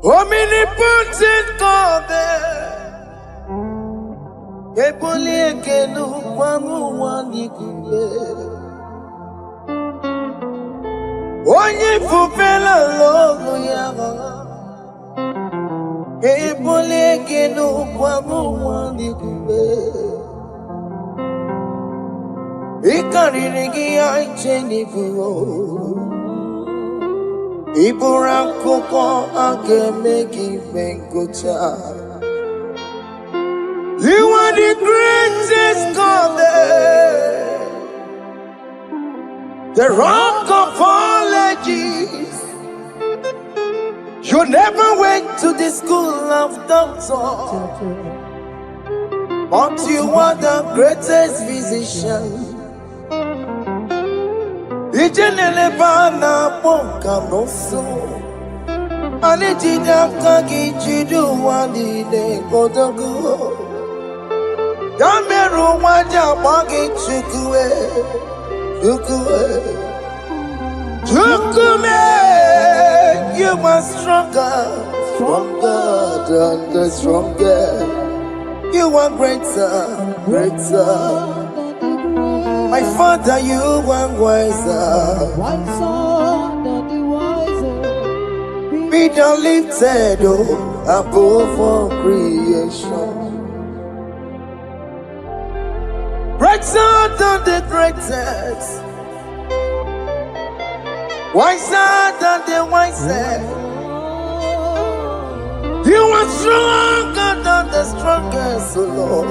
Omnipotent God, Ebole kenu kwangu wanikube. Onye fupela logo yaga. Ebole kenu kwangu wanikube. Ikarigi aicheni buo. Iburakoko akemeki venkocha. You are the greatest God, the rock of all ages. You never went to the school of doctor, but you are the greatest physician. Ijenele bana ponka noso, anijida kagi jidu wani ne kodogo. Yameru waja wagi chukue, chukume. You are stronger than the strongest. You are greater. My Father, you are wiser than wiser. Be thou lifted above all creation. Greater than the greatest. Wiser than the wisest. You are stronger than the strongest, O Lord.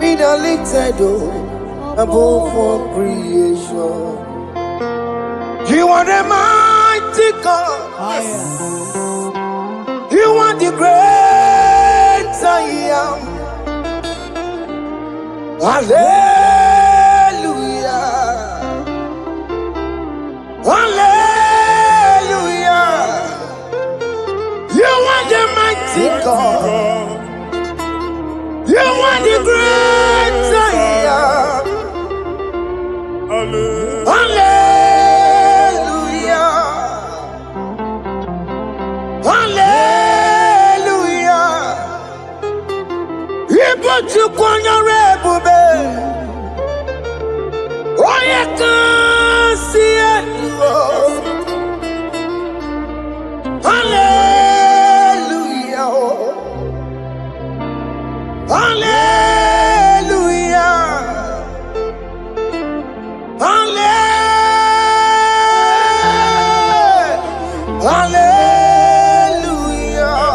Be thou lifted above all creation. You are the mighty God. You are the great I am. Hallelujah. Hallelujah. You are the mighty God. You are the great I am. Hallelujah. Hallelujah. Ibotu kwanya rebube. Oye kasi eluo. Hallelujah. Hallelujah. Hallelujah. Hallelujah.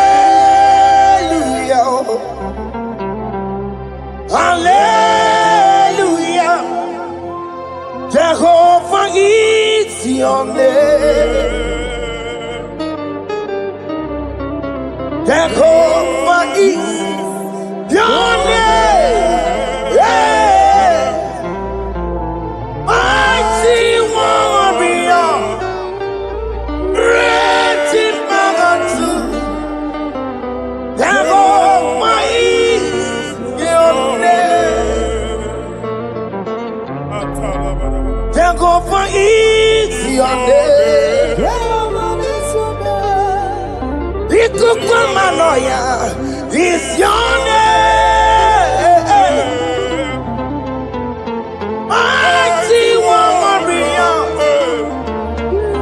Hallelujah. Hallelujah. Jehovah is your name. Jehovah is your name. Yeah. Mighty warrior, great in magnitude. Jehovah is your name. Jehovah is your name. Ikukumanoya is your name. Mighty warrior,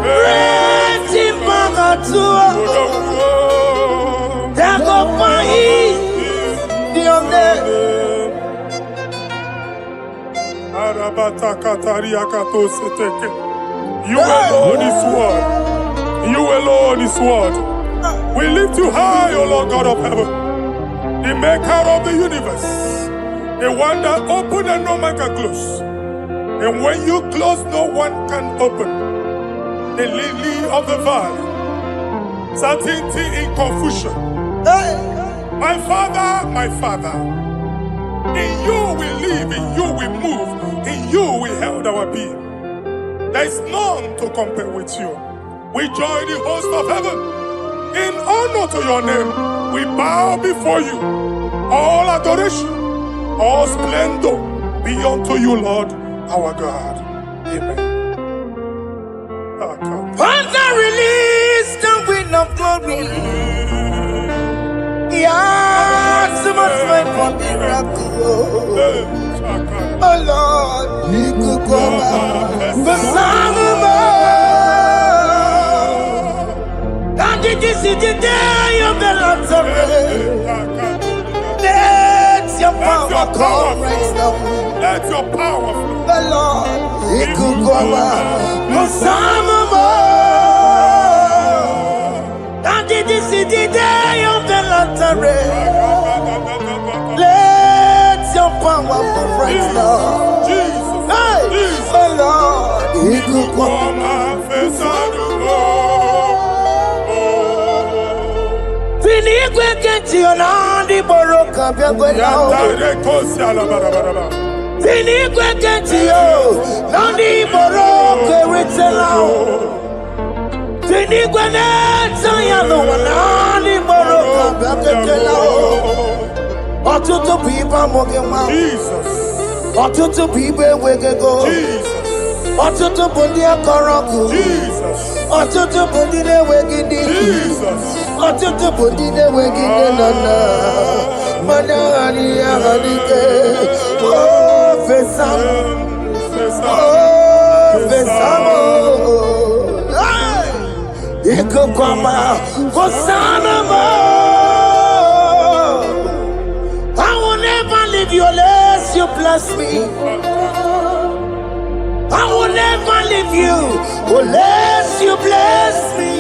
great in magnitude. Jehovah is your name. You alone is word. You alone is word. We lift you high, O Lord God of heaven, the maker of the universe, the one that opened and no man can close. And when you close, no one can open. The lily of the valley, certainty in confusion. My Father, in you we live, in you we move, our being. There is none to compare with you. We join the host of heaven. In honor to your name, we bow before you. All adoration, all splendor be unto you, Lord, our God. Amen. Father, release the wind of glory. Yeah, so much time for miracle. Oh Lord, you could come out. The Son of God. And this is the day of the Lord's Let your power come right now. Let your power flow. The Lord, you could come out. The Son of God. And this is the day of the Lord's Let your power come right now. Jesus. Hey, Jesus. the Lord, you could come out. Eluigwe kenti onandi boroka biagwela. Eluigwe kenti o nandi boroka ritela. Eluigwe neta yalo nandi boroka biagwela. Ọtụtụ people moge ma. Jesus. Ọtụtụ people wegego. Jesus. Ọtụtụ bụ ndị akọrọ ọkụ. Jesus. Ọtụtụ bụ ndị na-enweghị ndị. Jesus. Ọtụtụ bụ ndị na-enweghị nne na nna. Mana anyị aghadike. Oh, fesa m. Oh, fesa m. Ikuku ọma, Hosanna m. I will never leave you unless you bless me. I will never leave you unless you bless me.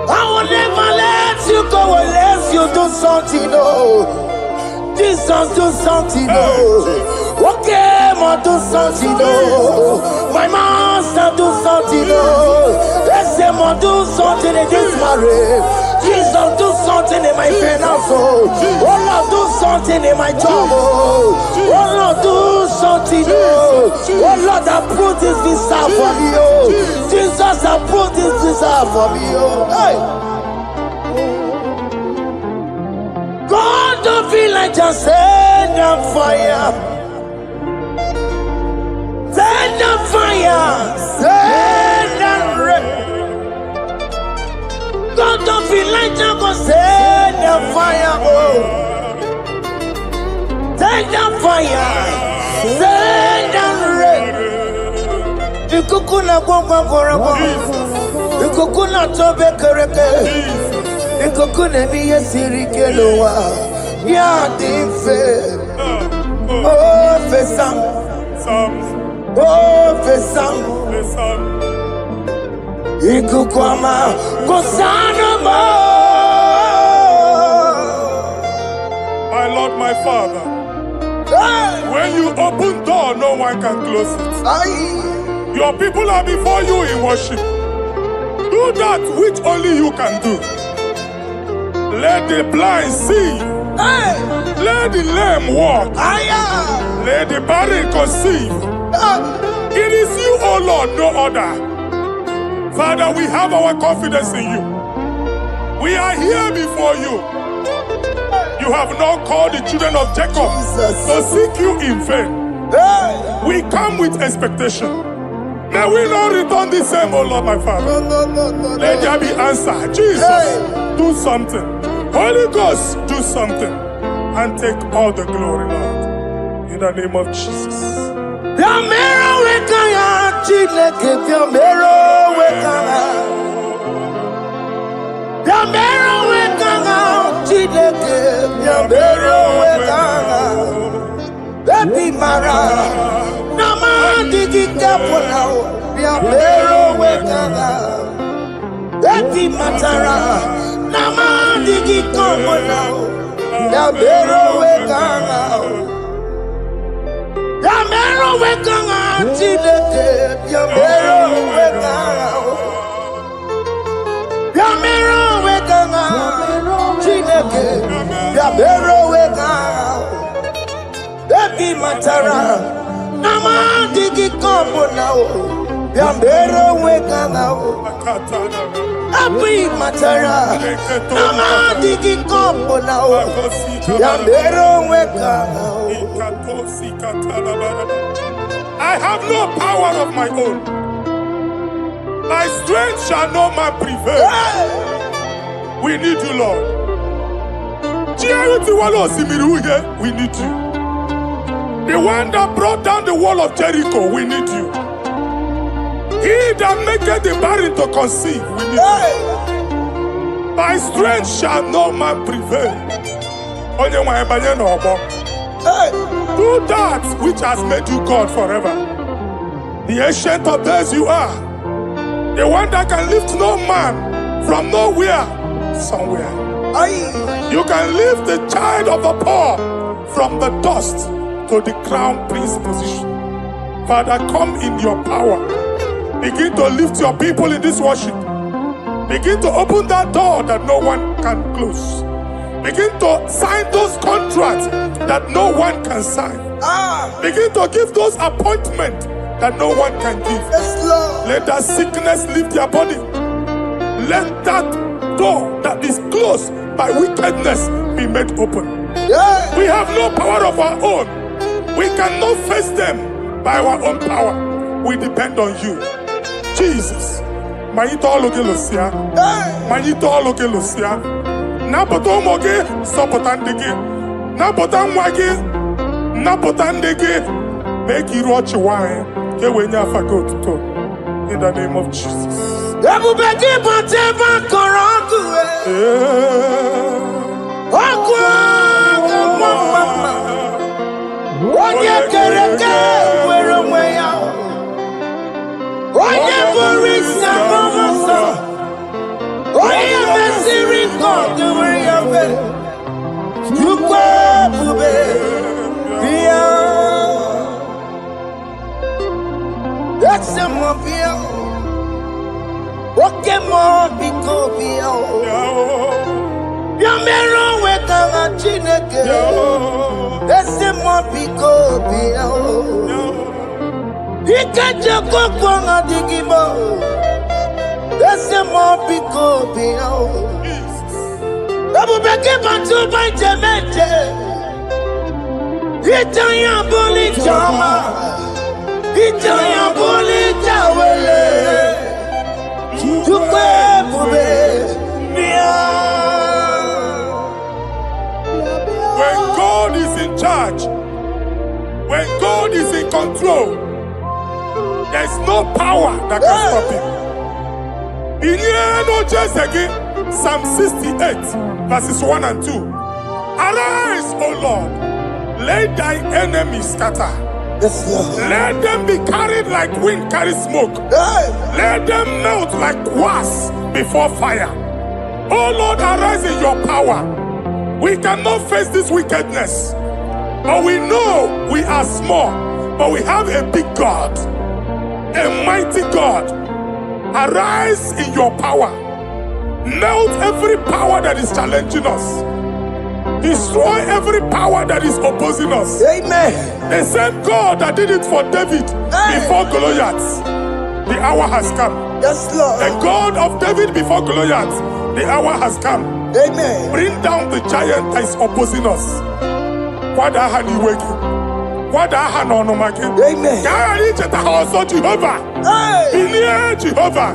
I will never let you go unless you do something, oh. Jesus, do something, oh. Okay, ma do something, oh. My master, do something, oh. Let's say, ma do something in this marriage. Jesus, do something in my finance, oh. Oh Lord, do something in my job, oh. Oh Lord, do something, oh. Oh Lord, approve this visa for me, oh. Jesus, approve this visa for me, oh. Hey. God, don't feel like just send a fire. Send a fire. Send a rain. God, don't feel like just go send a fire. Oh. Send a fire. Send a rain. The kukuna gwangwa gwangwa. The kukuna tobe kereke. Ikokune miye sirikelowa ya dife. Oh fesam, oh fesam. Ikukwama kosanoma. My Lord, my Father, when you open door, no one can close it. Your people are before you in worship. Do that which only you can do. Let the blind see. Hey. Let the lame walk. Let the barren conceive. It is you, O Lord, no other. Father, we have our confidence in you. We are here before you. You have not called the children of Jacob to seek you in vain. Hey. We come with expectation. May we not return the same, O Lord, my Father. No. Let there be answer. Jesus, do something. Holy Ghost, do something. And take all the glory, Lord. In the name of Jesus. Yamero wekaya chineke yamero wekaya. Yamero wekaya chineke yamero wekaya. Baby mara nama digi kapona yamero wekaya. Baby matara nama digi kapona yamero wekaya. Yamero wekanga chineke yamero wekanga. Yamero wekanga chineke yamero wekanga. Baby matara nama digi kombo now. Yambero weka now. Abi matara. Nama digi kombo now. Yambero weka now. I have no power of my own. My strength shall not man prevail. We need you, Lord. We need you. The one that brought down the wall of Jericho, we need you. He that maketh the barren to conceive, we need you. By strength shall no man prevail. Do that which has made you God forever. The ancient of days you are. The one that can lift no man from nowhere, somewhere. You can lift the child of the poor from the dust to the crown prince position. Father, come in your power. Begin to lift your people in this worship. Begin to open that door that no one can close. Begin to sign those contracts that no one can sign. Begin to give those appointments that no one can give. Let that sickness leave their body. Let that door that is closed by wickedness be made open. We have no power of our own. We cannot face them by our own power. We depend on you. Jesus. Manito Logelosia. Manito Logelosia. Napotomoge, Sopotandege. Napotamwage. Napotandege. Make you watch wine. In the name of Jesus. When God is in charge, when God is in control, there's no power that can stop him. Psalm 68, verses 1 and 2. Arise, O Lord, let thy enemies scatter. Let them be carried like wind carries smoke. Let them melt like wax before fire. Oh Lord, arise in your power. We cannot face this wickedness, but we know we are small, but we have a big God, a mighty God. Arise in your power. Melt every power that is challenging us. Destroy every power that is opposing us. Amen. The same God that did it for David before Goliath, the hour has come. Yes, Lord. The God of David before Goliath, the hour has come. Amen. Bring down the giant that is opposing us. Amen. Jehovah. Jehovah.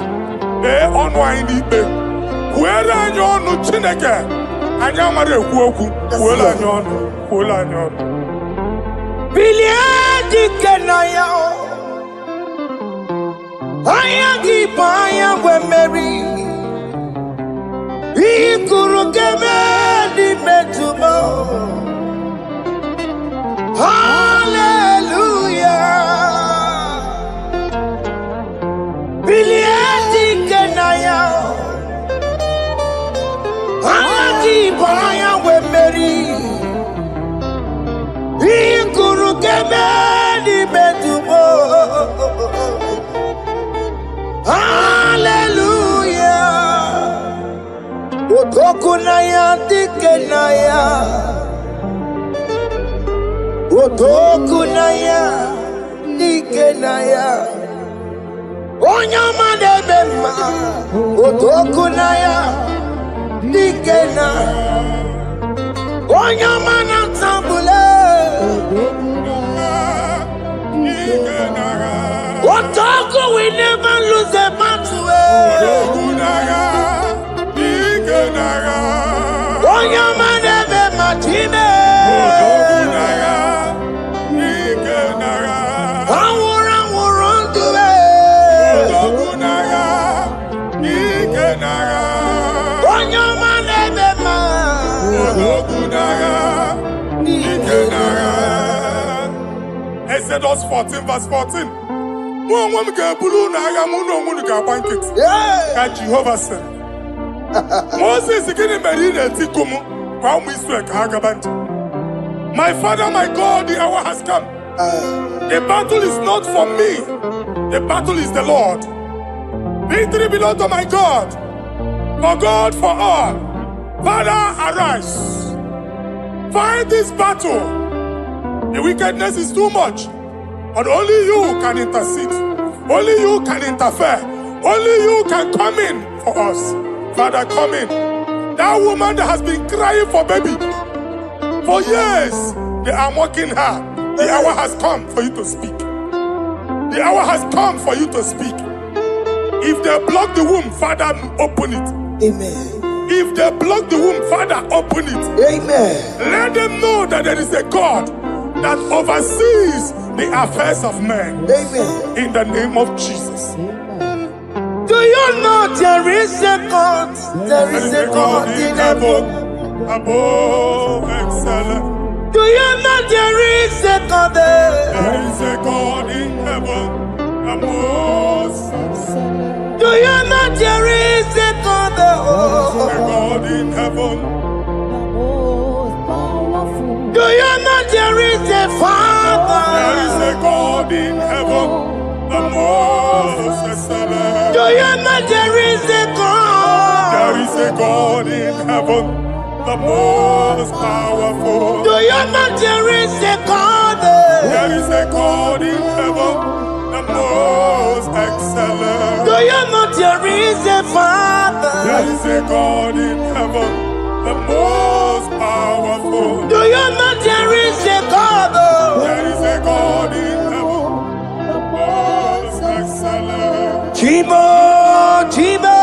Otokunaya dikenaya, Otokunaya, Ikenaya Onyama Debema Otokunaya Ikena Onyama Natambule Otoku, we never lose a battle. Onyama Debema Time Exodus 14 verse 14. Jehovah said, Moses my father, my God, the hour has come. The battle is not for me. The battle is the Lord. Victory belongs to my God. For God, for all. Father, arise. Fight this battle. The wickedness is too much. But only you can intercede. Only you can interfere. Only you can come in for us. Father, come in. That woman that has been crying for baby for years, they are mocking her. The hour has come for you to speak. The hour has come for you to speak. If they block the womb, Father, open it. Amen. If they block the womb, Father, open it. Amen. Let them know that there is a God that oversees the affairs of men. Amen. In the name of Jesus. Do you know there is a God? There is a God in heaven. Above excellent. Do you know there is a God there? There is a God in heaven. Above excellent. Do you know there is a God there? There is a God in heaven. Do you know there is a Father? There is a God in heaven. The most excellent. Do you know there is a God? There is a God in heaven, the most powerful. Do you know there is a God? There is a God in heaven, the most excellent. Do you know there is a Father? There is a God in heaven, the most powerful. Do you know there is a God? There is a God in heaven, the most excellent. Chimo, Chimo,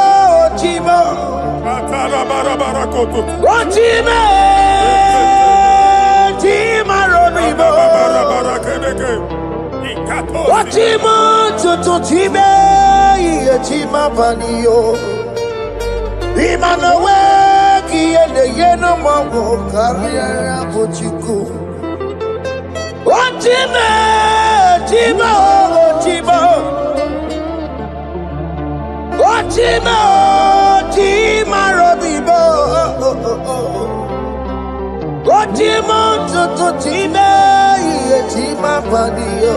Chimo. Oh, Chimo, Chimo, Robibo. Oh, Chimo, Tutu, Chimo, Chimo, Panio. Imanowe, Kiene, Yeno, Mongo, Carriera, Pochiku. Oh, Chimo, Chimo, Chimo. Chima, Chima, Robibo. Chima, Tutu, Chima, Chima, Padio.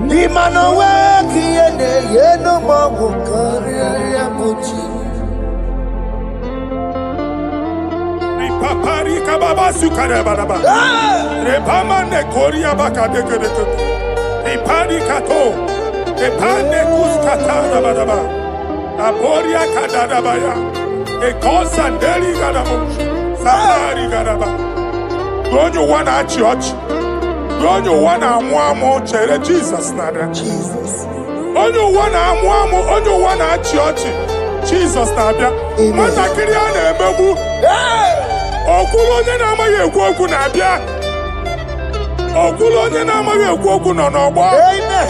Chima, no work, Yeno, Mongo, Carriera, Pucci. Papari Kababa Sukarababa. Repamane Korea Bakadeke. Repari Kato. Epane kuskatana badaba, aboria kadada baya, ekosandeli gadabo, samari gadaba. Don't you wanna church? Don't you wanna mwamo chere Jesus nada? Jesus. Don't you wanna church? Jesus nada. Mata kiriane emebu. Okulo nye na amaye ekwoku nabia. Okulo nye na amaye ekwoku no n'ogbo. Amen.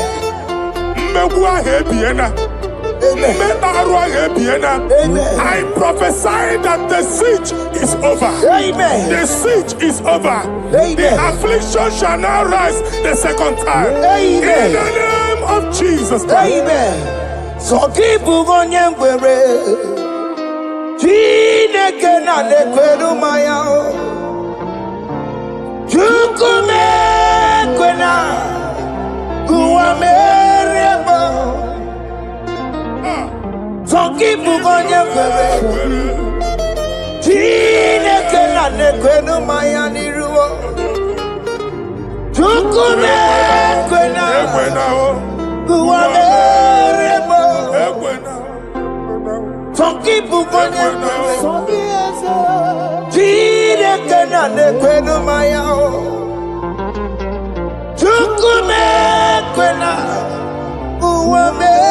I prophesy that the siege is over. Amen. The siege is over. Amen. The affliction shall now rise the second time. Amen. In the name of Jesus Christ. Amen. So keep on your way. Chineke na lekweru maya. Chukume kwena. So keep on your way. Chineke na lekweru maya niruo. Chukume kwena. Guameremo. Forgive Bugonia. Tire Kena Nequeno Mayao. Chukume Quena. Guameremo.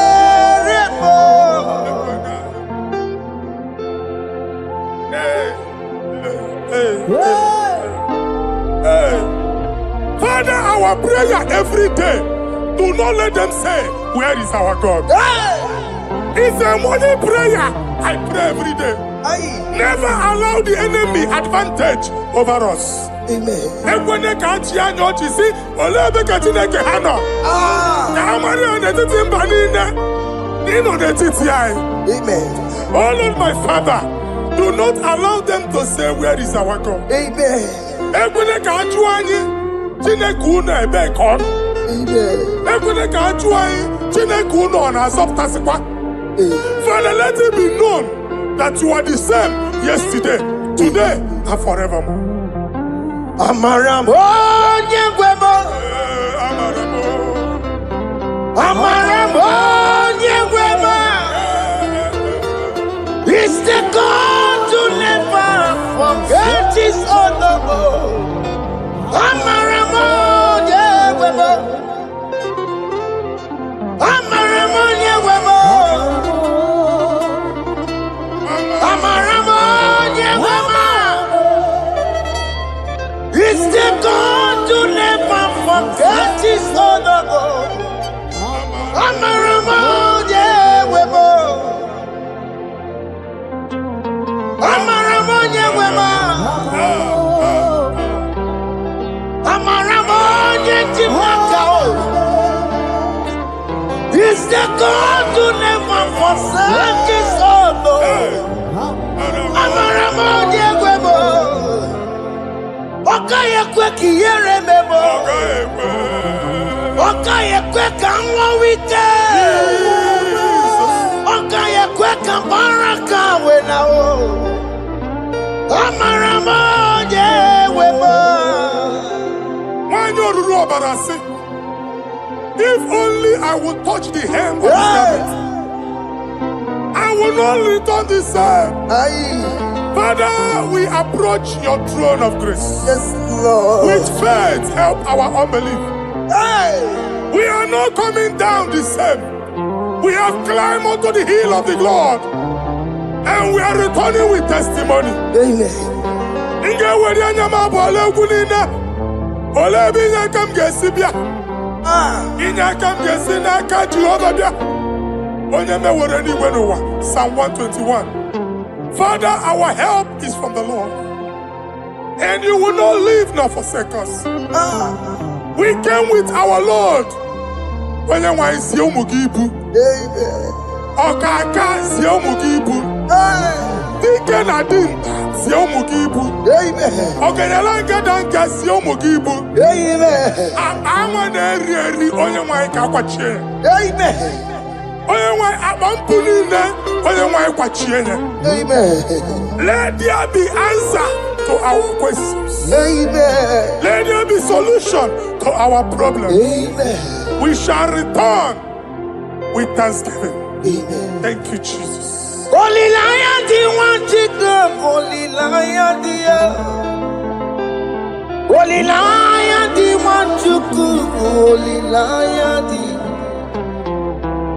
Father, our prayer every day, do not let them say, where is our God? It's a morning prayer. I pray every day. Never allow the enemy advantage over us. Amen. Amen. Oh Lord, my Father, do not allow them to say, where is our God? Amen. Amen. Father, let it be known that you are the same yesterday, today, and forevermore. Amaramo, Nyegwemo. Amaramo, Nyegwemo. It's the God to never forget his honor. Amaramo, Nyegwemo. Amaramo, Nyegwemo. Amaramo, Nyegwemo. It's the God to never forget his honor. Amaramo, Nyegwemo. Amaramo, Nyegwemo. Amaramo, Nyegwemo. It's the God to never forsake his honor. Amaramo, Nyegwemo. Okaye kweki yere memo. Okaye kweka nwawite. Okaye kweka baraka wenao. Amaramo Nyegwemo. If only I would touch the hem of his garment, I will not return the same. Father, we approach your throne of grace. Yes, Lord. With faith, help our unbelief. We are not coming down the same. We have climbed onto the hill of the Lord, and we are returning with testimony. Amen. Psalm 121. Father, our help is from the Lord, and you will not leave nor forsake us. We came with our Lord. Amen. Let there be answer to our questions. Amen. Let there be solution to our problems. Amen. We shall return with thanksgiving. Amen. Thank you, Jesus. Holy Lion, the one to come. Holy Lion, the Holy Lion, the one to come. Holy Lion, the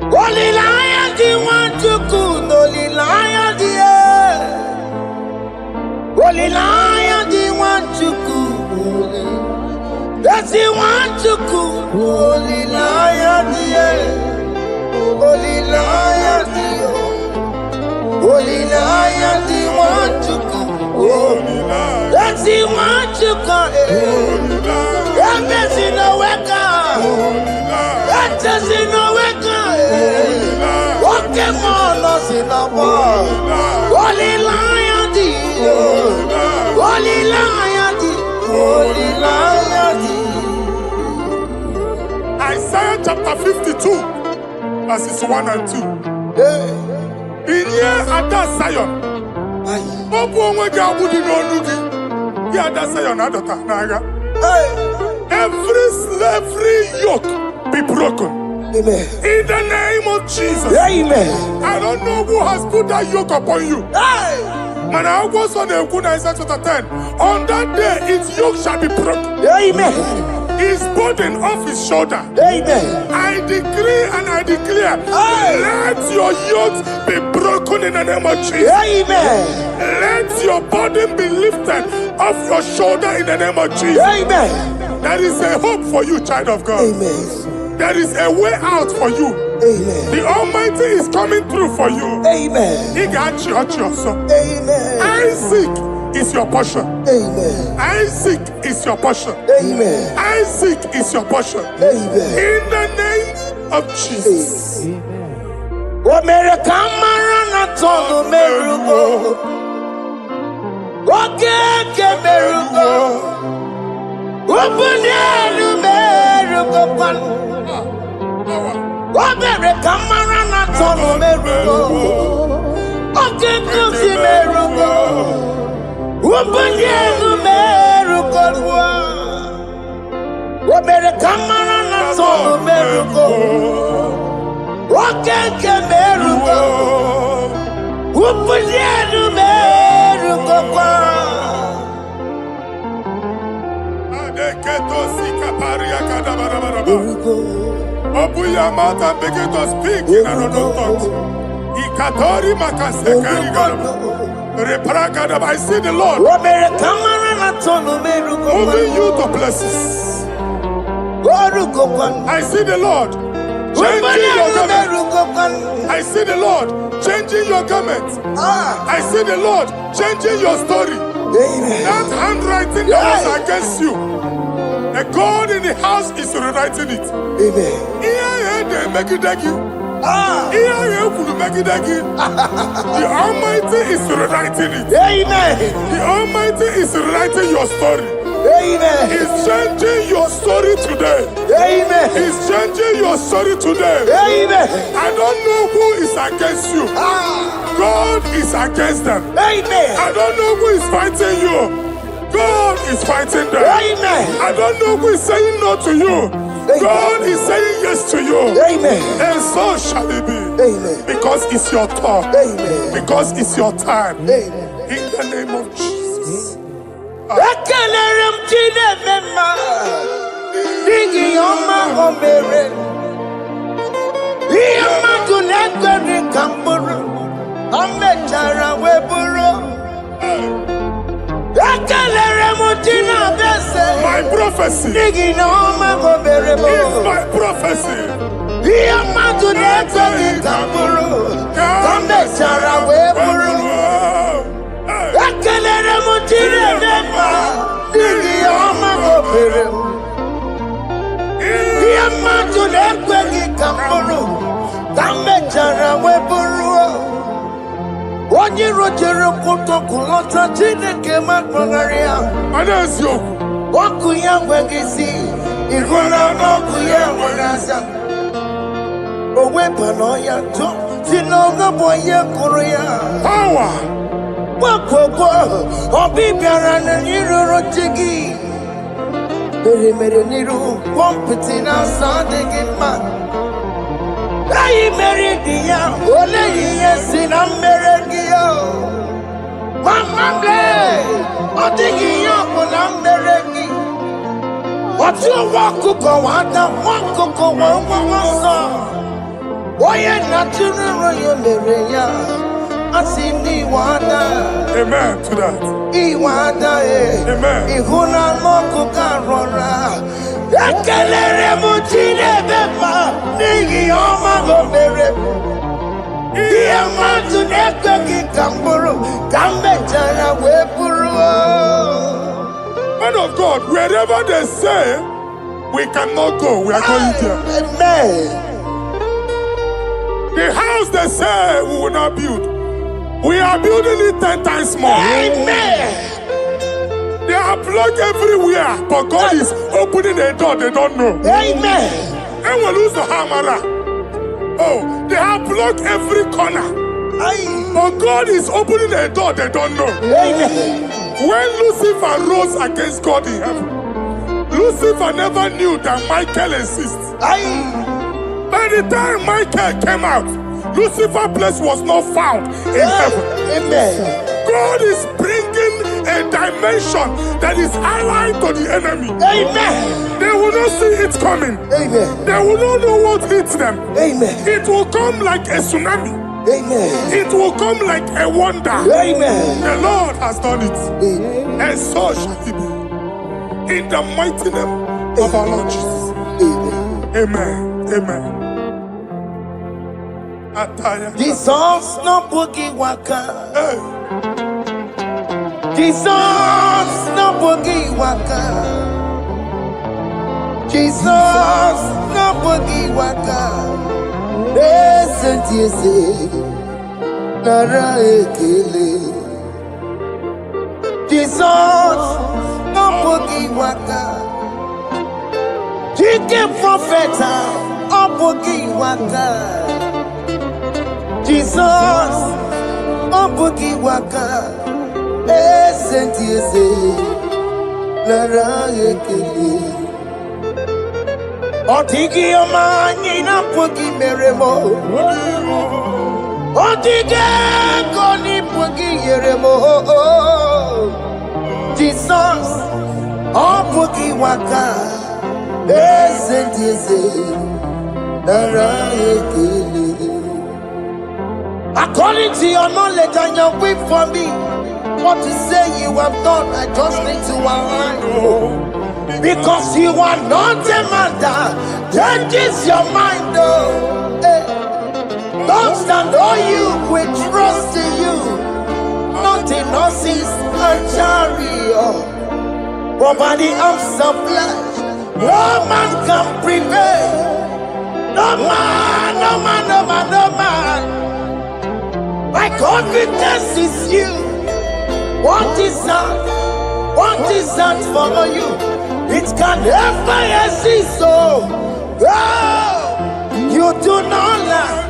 Holy Lion, the one to come. Holy Lion, the Holy Lion, the one to come. That's the one to come. Holy Lion, the Holy Lion, the Holy Lion, the one to come. That's the one to come. That's in the wake-up. That's in the wake-up. Walking on us in the world. Holy Lion, the Holy Lion, the Holy Lion, the Isaiah chapter 52, verses 1 and 2. In here at that Zion, every slavery yoke be broken. Amen. In the name of Jesus. Amen. I don't know who has put that yoke upon you. Hey. And I was on the Isaiah chapter 10. On that day, its yoke shall be broken. Amen. His burden off his shoulder. Amen. I decree and I declare, Hey. let your yokes be broken in the name of Jesus. Amen. Let your burden be lifted off your shoulder in the name of Jesus. Amen. There is a hope for you, child of God. Amen. There is a way out for you. Amen. The Almighty is coming through for you. Amen. He got you, so. Amen. Isaac is your portion. Amen. Isaac is your portion. Amen. Isaac is your portion. Amen. In the name of Jesus. What made a camera not on the miracle? What can miracle? Open the miracle. What made a camera not on the miracle? What can the miracle? Open the miracle. What made a camera not on the miracle? What can miracle? Open the miracle. Open your mouth and begin to speak in another tongue. I see the Lord moving you to places. I see the Lord changing your garment. I see the Lord changing your garment. I see the Lord changing your story. That handwriting that was against you, the God in the house is rewriting it. The Almighty is rewriting it. The Almighty is rewriting your story. He's changing your story today. He's changing your story today. I don't know who is against you. God is against them. I don't know who is fighting you. God is fighting them. I don't know who is saying no to you. God is saying yes to you. And so shall it be. Because it's your turn. Because it's your time. In the name of Jesus. My prophecy is my prophecy. Onye rojere kutokulota Chineke makpọnarịa. Mana you. Ọkụ ya nweghị isi, ịhụla n'ọkụ ya nwere asa. O wepụla ya tụ, si n'ọgọ bụ onye kụrụ ya. Power. Gbakọkọ, ọbị bịara n'iruru chi gị. Mere n'iru, kpọmpụtị na-asa adịghị mma. Anyị mere dị ya, ole ihe si na mmere gị ya. Mama lee, ọ dịghị ihe ọ bụ na mmere gị. Ọtụ nwa ọkụkọ nwata, nwa ọkụkọ nwa nwa nsọ. Onye na-atụrụ ya mere ya, asị n'iwe ada. Amen to that. Iwe ada Amen. Ịhụ na anụ ọkụkọ arọra. Ekelere m Chineke ma n'ihi ọma o mere. Ihe mmadụ na-ekweghị ka m bụrụ, ka m mechara wee bụrụ. Man of God, wherever they say we cannot go, we are going there. Amen. The house they say we will not build, we are building it 10 times more. Amen. They are blocked everywhere, but God is opening a door they don't know. Amen. And we lose the hammer. Oh, they have blocked every corner, but God is opening a door they don't know. Amen. When Lucifer rose against God in heaven, Lucifer never knew that Michael exists. By By the time Michael came out, Lucifer's place was not found in heaven. Amen. God is bringing a dimension that is allied to the enemy. Amen. They will not see it coming. Amen. They will not know what hits them. Amen. It will come like a tsunami. Amen. It will come like a wonder. Amen. The Lord has done it. Amen. And so shall it be. In the mighty name of our Lord Jesus. Amen. Amen. Amen. Ataya. Jesus no boogie waka. Hey. Jesus no boogie waka. Jesus no boogie waka. Listen to you say, Nara ekele. Jesus no boogie waka. Jike profeta no boogie waka. Jesus no boogie waka. Listen to you say, Nara ekele. Otigi omani na pugi meremo. Otige koni pugi yeremo. Jesus, oh pugi waka. Esentiese, nara ekele. According to your knowledge and your will for me, what to say you have done, I just need to align. Because you are not a man that changes your mind, oh. Hey. Don't stand on you, we trust in you. Not in horses and chariot, but by the arms of flesh, no man can prevail. No man, no man, no man, no man. My confidence is you. What is that? What is that for you? It can never exist, so you do not lie,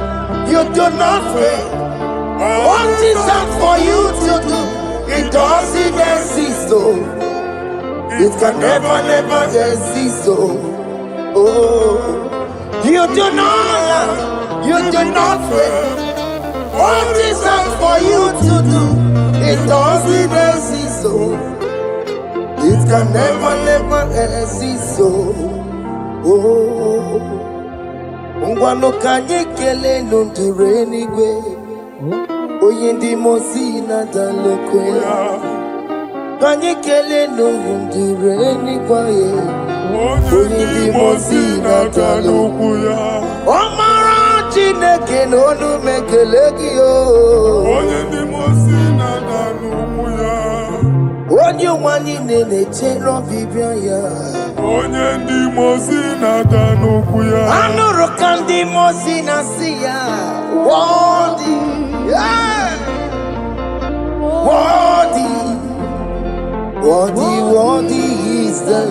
you do not fail. What is that for you to do? It doesn't exist, so it can never, never exist, so you do not lie, you do not fail. What is that for you to do? It doesn't exist, so it can never, never exist, so Ngwano kanye kele nundure Eluigwe. Oye ndi mosi na dalokwe. Kanye kele nundure Eluigwe. Oye ndi mosi na dalokwe. Omara Chineke n'onu mekele gị o. Onye ndị mosi na dalokwe. Onye nwanyị na-echere ọbịbịa ya. Onye ndị mosi na-ada n'okwu ya. Anụrụ ka ndị mosi na-asị ya. Worthy, yeah. Worthy, worthy, worthy is the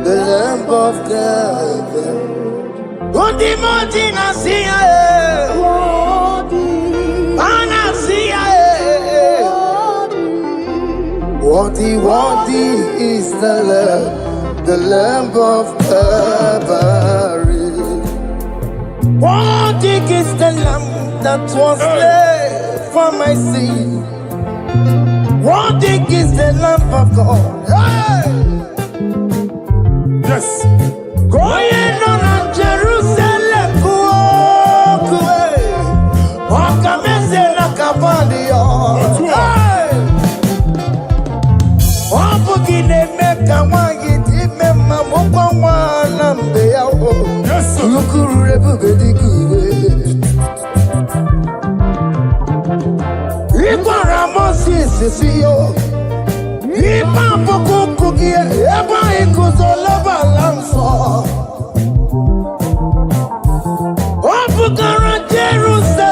Lamb of God. Ndị mosi na-asị ya. Na-asị ya. Worthy, worthy is the Lamb of Calvary. Worthy is the Lamb that was slain for my sin. Worthy is the Lamb of God. Hey! Yes. Going on Jerusalem, Wakamese na Cavalia. Yes, sir. Jerusalem,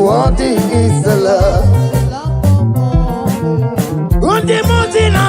worthy is the Lamb.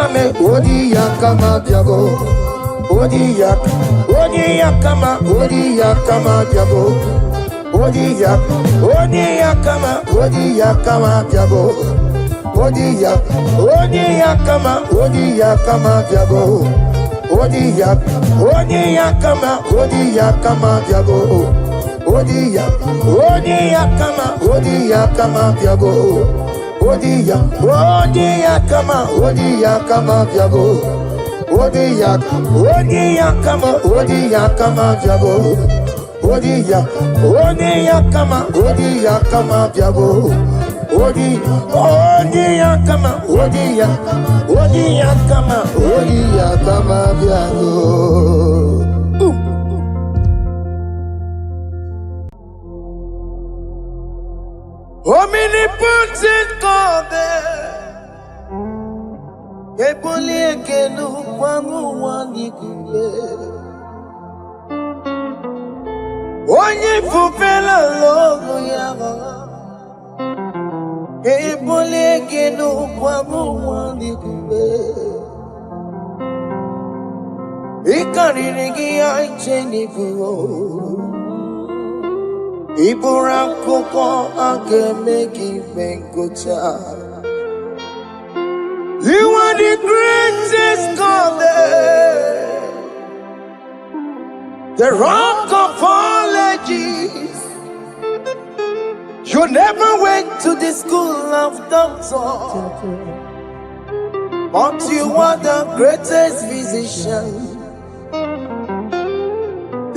Kame odi yakama diabo. Odi yakama diabo. Odi yakama diabo. Odi yakama diabo. Odi yakama diabo. Odi yakama diabo. Odi yakama diabo. Odi yakama diabo. Odi yakama diabo. Odi yakama diabo. Omnipotent God, ebuli ekelu kwangu wanikule. Onye fupela logo yaga, ebuli ekelu kwangu wanikule. Ikariri ya icheni fuo. Ibura koko akemeki venkocha. You are the greatest God, the rock of all ages. You never went to the school of doctor, but you are the greatest physician.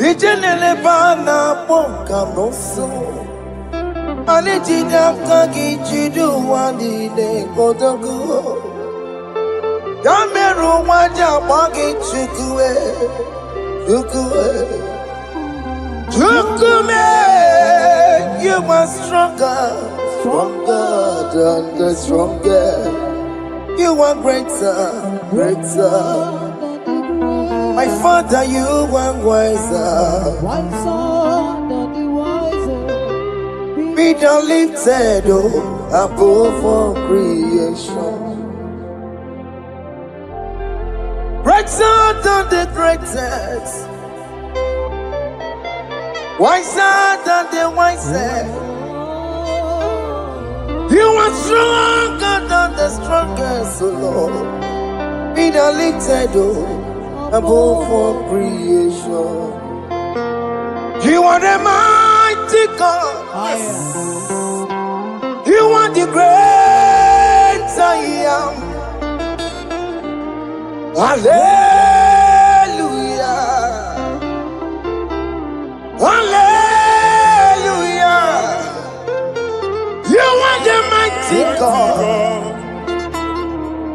Ijenele bana ponka noso. Anejida kagi jidu wani ne kodogu. Yameru waja bagi chukue. Chukume. You are stronger than the stronger. You are greater. My Father, you are wiser than the wiser. Be thou lifted above all creation. Greater than the greatest. Wiser than the wisest. You are stronger than the strongest, O Lord. Be thou lifted above all creation. You are the mighty God. Yes. You are the great I am. Hallelujah. Hallelujah. You are the mighty God.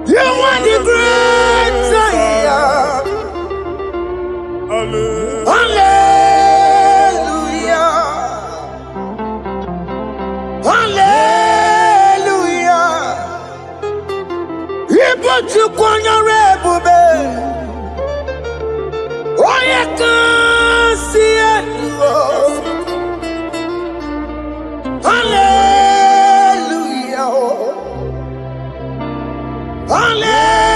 You are the great I am. Hallelujah. Hallelujah. Ibotu kwanya rebube. Oye kasi eluo. Hallelujah. Hallelujah.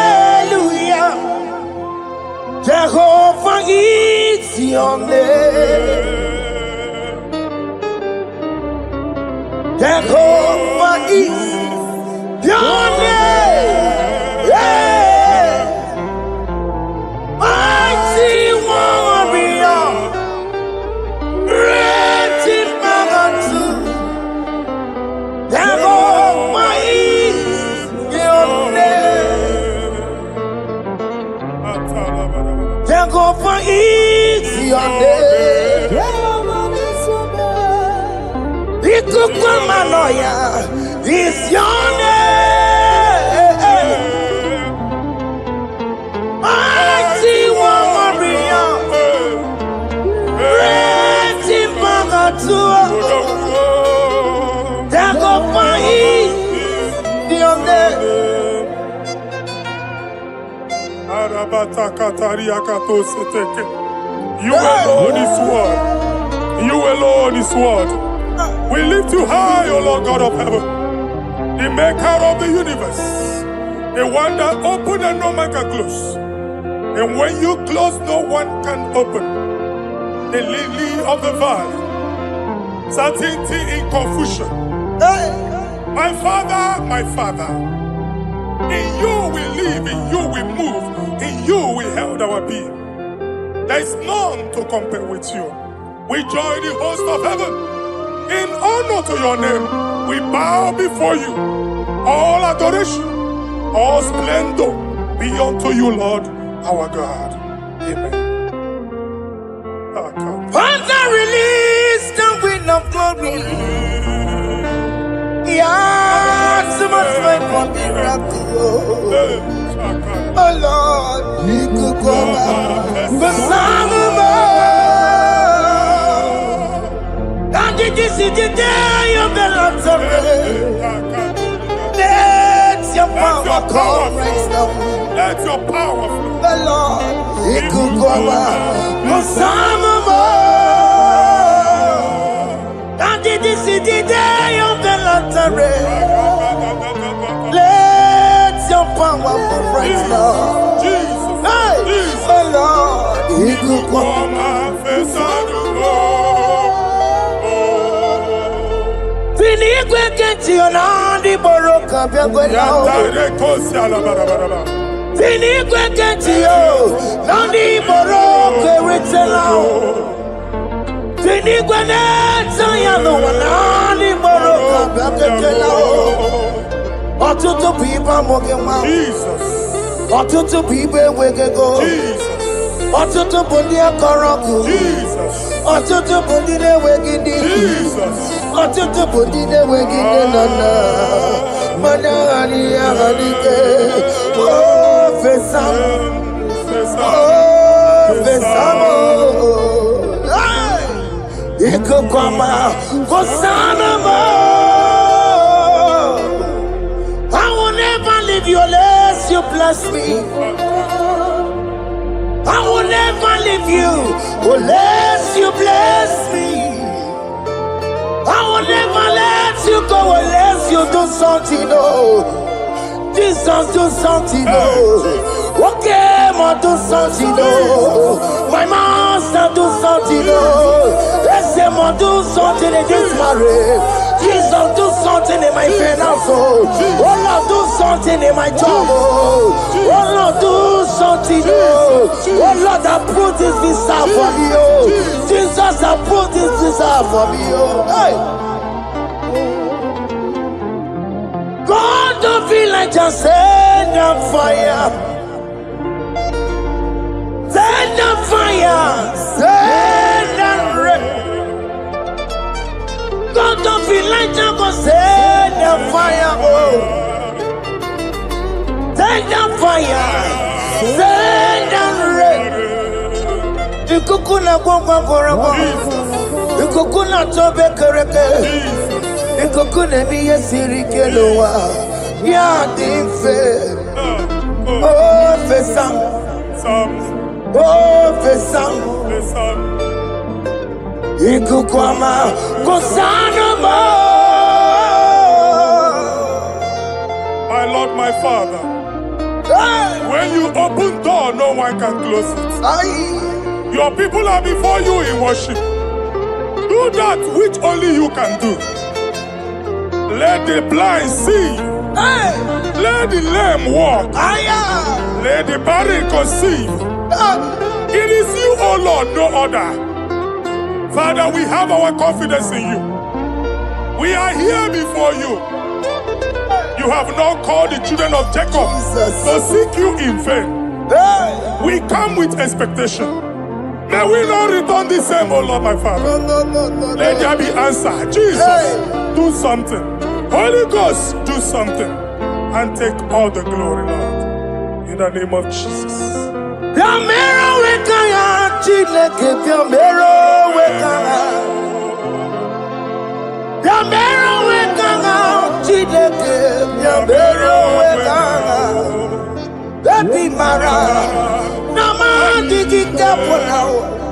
Hallelujah. Jehovah is your name. Jehovah is your name. Yeah. Mighty warrior. Great in magnitude. Jehovah is your name. Jehovah is your name. Ikukumanoya is your name. Mighty warrior, great in Bagatua. Your name. You alone is word. You alone is word. We lift you high, O Lord God of heaven, the maker of the universe, the one that opened and no man can close. And when you close, no one can open. The lily of the valley, certainty in confusion. My Father, in you we live, in you we move, in you we held our being. There is none to compare with you. We join the host of heaven. In honor to your name, we bow before you. All adoration, all splendor be unto you, Lord, our God. Amen. Father, release the wind of glory. Yeah, so much faith for miracle. Oh Lord, you could come out. The Son of God. And this is the day of the Lord's array. Let your power come right now. Let your power flow. The Lord, you could come out. The Son of God. And this is the day of the Lord's array. Let your power come right now. Jesus, Hey, Jesus. oh Lord, you could come out. Eluigwe kenti onandi boroka biagwela. Eluigwe kenti o nandi boroka ritela. Eluigwe neta yano nandi boroka biagwela. Ọtụtụ people moge ma. Jesus. Ọtụtụ people wegego. Jesus. Ọtụtụ bụ ndị akọrọ ọkụ. Jesus. Ọtụtụ bụ ndị na-enweghị ndị. Jesus. Ọtụtụ bụ ndị na-enweghị nne na nna. Mana aghara aghara ike. Fesa m. Fesa m. Ikuku ọma. Hosanna m. I will never leave you unless you bless me. I will never leave you unless you bless me. I will never let you go unless you do something, oh. Jesus, do something, oh. Okay, ma do something, oh. My master, do something, oh. Let's say, ma do something in this marriage. Jesus, do something in my finance, oh. Oh Lord, do something in my job, oh. Oh Lord, do something, oh. Oh Lord, I put this visa for me, oh. Jesus, I put this visa for me, oh. Hey. God, don't feel like just send the fire. Send the fire. Send the rain. God, don't feel like just go send the fire. Oh. Send the fire. Send the rain. The kukuna gwangwa gwangwa. The kukuna tobe kereke. The kukuna miye sirikelowa. Ya dimfe. Oh, fesam. Oh, fesam. Ikukwama. Kosanoma. My Lord, my Father, when you open door, no one can close it. Your people are before you in worship. Do that which only you can do. Let the blind see. Let the lame walk. Let the barren conceive. It is you, O Lord, no other. Father, we have our confidence in you. We are here before you. You have not called the children of Jacob to seek you in vain. We come with expectation. May we not return the same, oh Lord, my Father. Let there be answer. Jesus, do something. Holy Ghost, do something. And take all the glory, Lord. In the name of Jesus. Yamero wekaya Chineke Yamero wekaya Yamero wekaya Chineke Yamero wekaya Baby Mara Nama digi kapona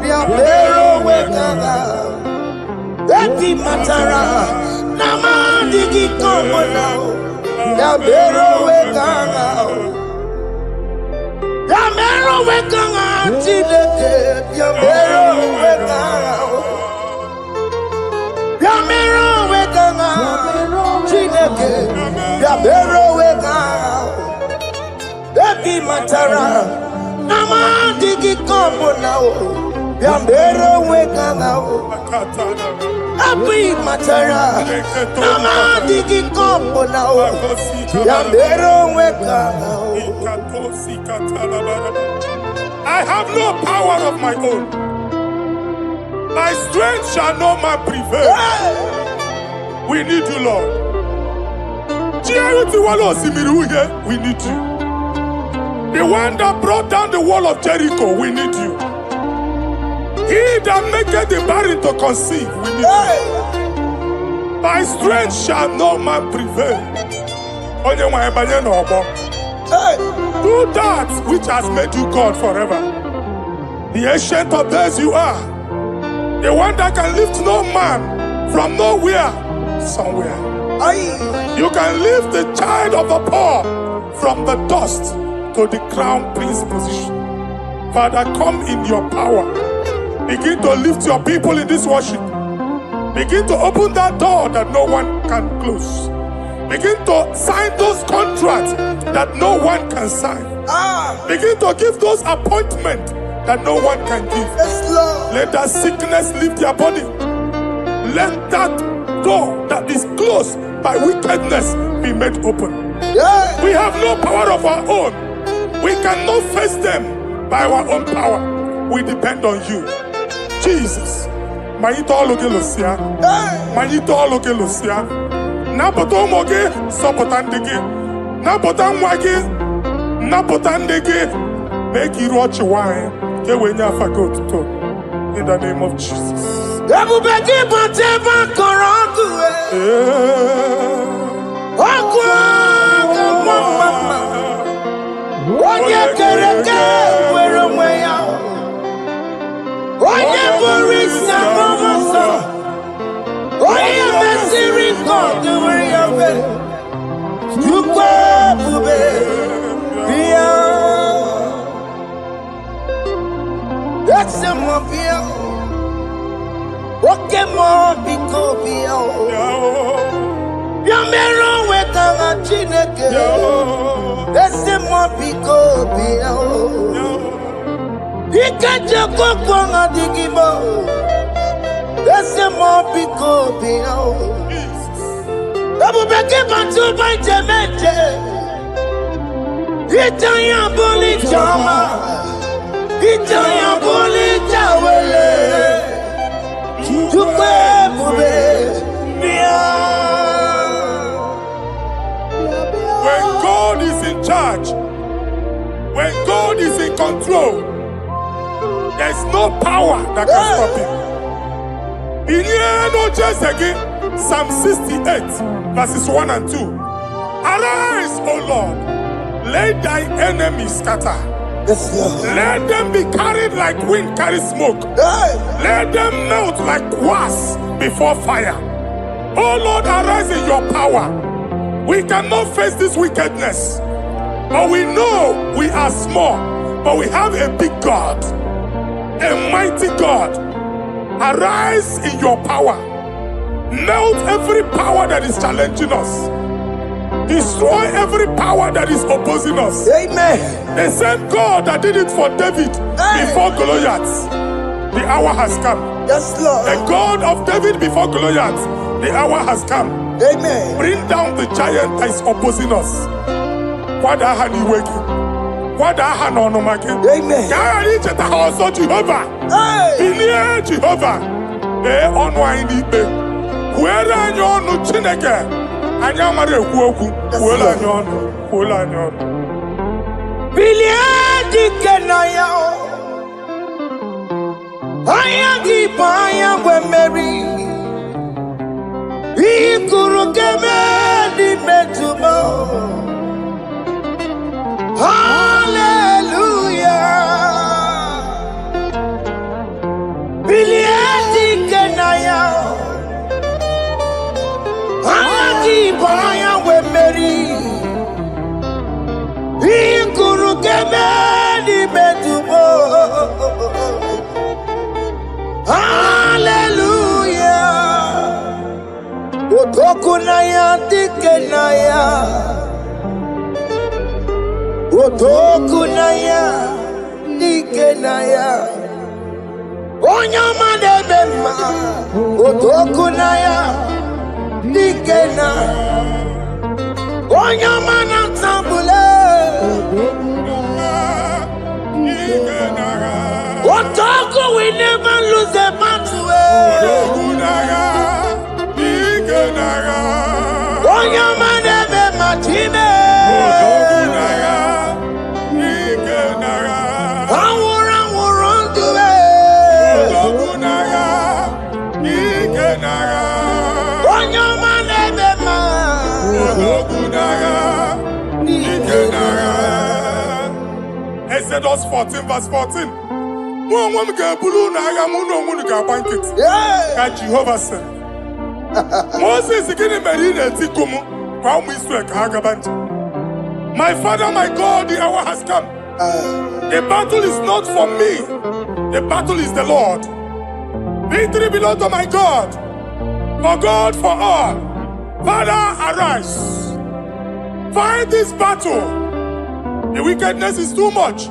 Yamero wekaya Baby Matara Nama digi kapona Yamero wekaya Yamero wekanga Chineke Yamero wekanga Yamero wekanga Chineke Yamero wekanga Baby Matara Nama digi kombo now Yamero wekanga Baby Matara Nama digi kombo now Yamero wekanga I have no power of my own. My strength shall not man prevail. We need you, Lord. We need you. The one that brought down the wall of Jericho, we need you. He that maketh the barren to conceive, we need you. My strength shall not man prevail. Do that which has made you God forever. The ancient of days you are. The one that can lift no man from nowhere, somewhere. You can lift the child of the poor from the dust to the crown prince position. Father, come in your power. Begin to lift your people in this worship. Begin to open that door that no one can close. Begin to sign those contracts that no one can sign. Begin to give those appointments that no one can give. Let that sickness leave their body. Let that door that is closed by wickedness be made open. We have no power of our own. We cannot face them by our own power. We depend on you. Jesus. Manito Logelosia. Manito Logelosia. Napotomoge, Sopotandigi, Napotamwagi, Napotandigi, make you watch wine, get when you forgot to talk. In the name of Jesus. When God is in charge, when God is in control, there's no power that can stop him. Psalm 68, verses 1 and 2. Arise, O Lord, let thy enemies scatter. Let them be carried like wind carries smoke. Let them melt like wax before fire. Oh Lord, arise in your power. We cannot face this wickedness, but we know we are small, but we have a big God, a mighty God. Arise in your power. Melt every power that is challenging us. Destroy every power that is opposing us. Amen. The same God that did it for David before Goliath, the hour has come. Yes, Lord. The God of David before Goliath, the hour has come. Amen. Bring down the giant that is opposing us. kwada aha n'ọnụma gị. Amen. Ka a ghara icheta ha ọzọ Jehova. Hey. Bilie Jehova. Mee ọnụ anyị n'ikpe. Kwuere anyị ọnụ Chineke. Anyị amara ekwu okwu. Kwuola anyị ọnụ. Kwuola anyị ọnụ. Bilie dike na ya. Anya gị bụ anya nwe mmeri. Ihe kwuru ga-eme n'ime tumo. Hallelujah. Bilie dike na ya. Anya gị bụ anya nwe mmeri. Ihe kwuru ga-eme n'ime tumo. Hallelujah. Otoku na ya dike na ya. Otoku na ya dike na ya. Onyama debe mma. Otoku na ya dike na. Onyama na tambule. Otoku we never lose a battle. Onyama debe matime. Exodus 14 verse 14. Jehovah said, Moses my father, my God, the hour has come. The battle is not for me. The battle is the Lord. Victory belongs to my God. For God, for all. Father, arise. Fight this battle. The wickedness is too much.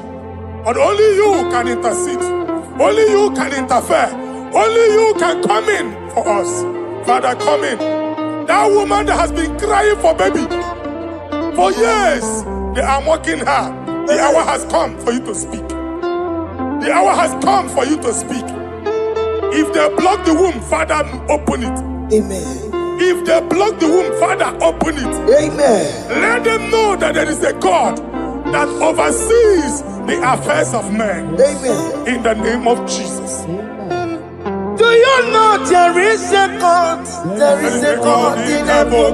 But only you can intercede. Only you can interfere. Only you can come in for us. Father, come in. That woman that has been crying for baby for years, they are mocking her. The hour has come for you to speak. The hour has come for you to speak. If they block the womb, Father, open it. Amen. If they block the womb, Father, open it. Amen. Let them know that there is a God that oversees the affairs of men. Amen. In the name of Jesus. Do you know there is a God? There is a God in heaven.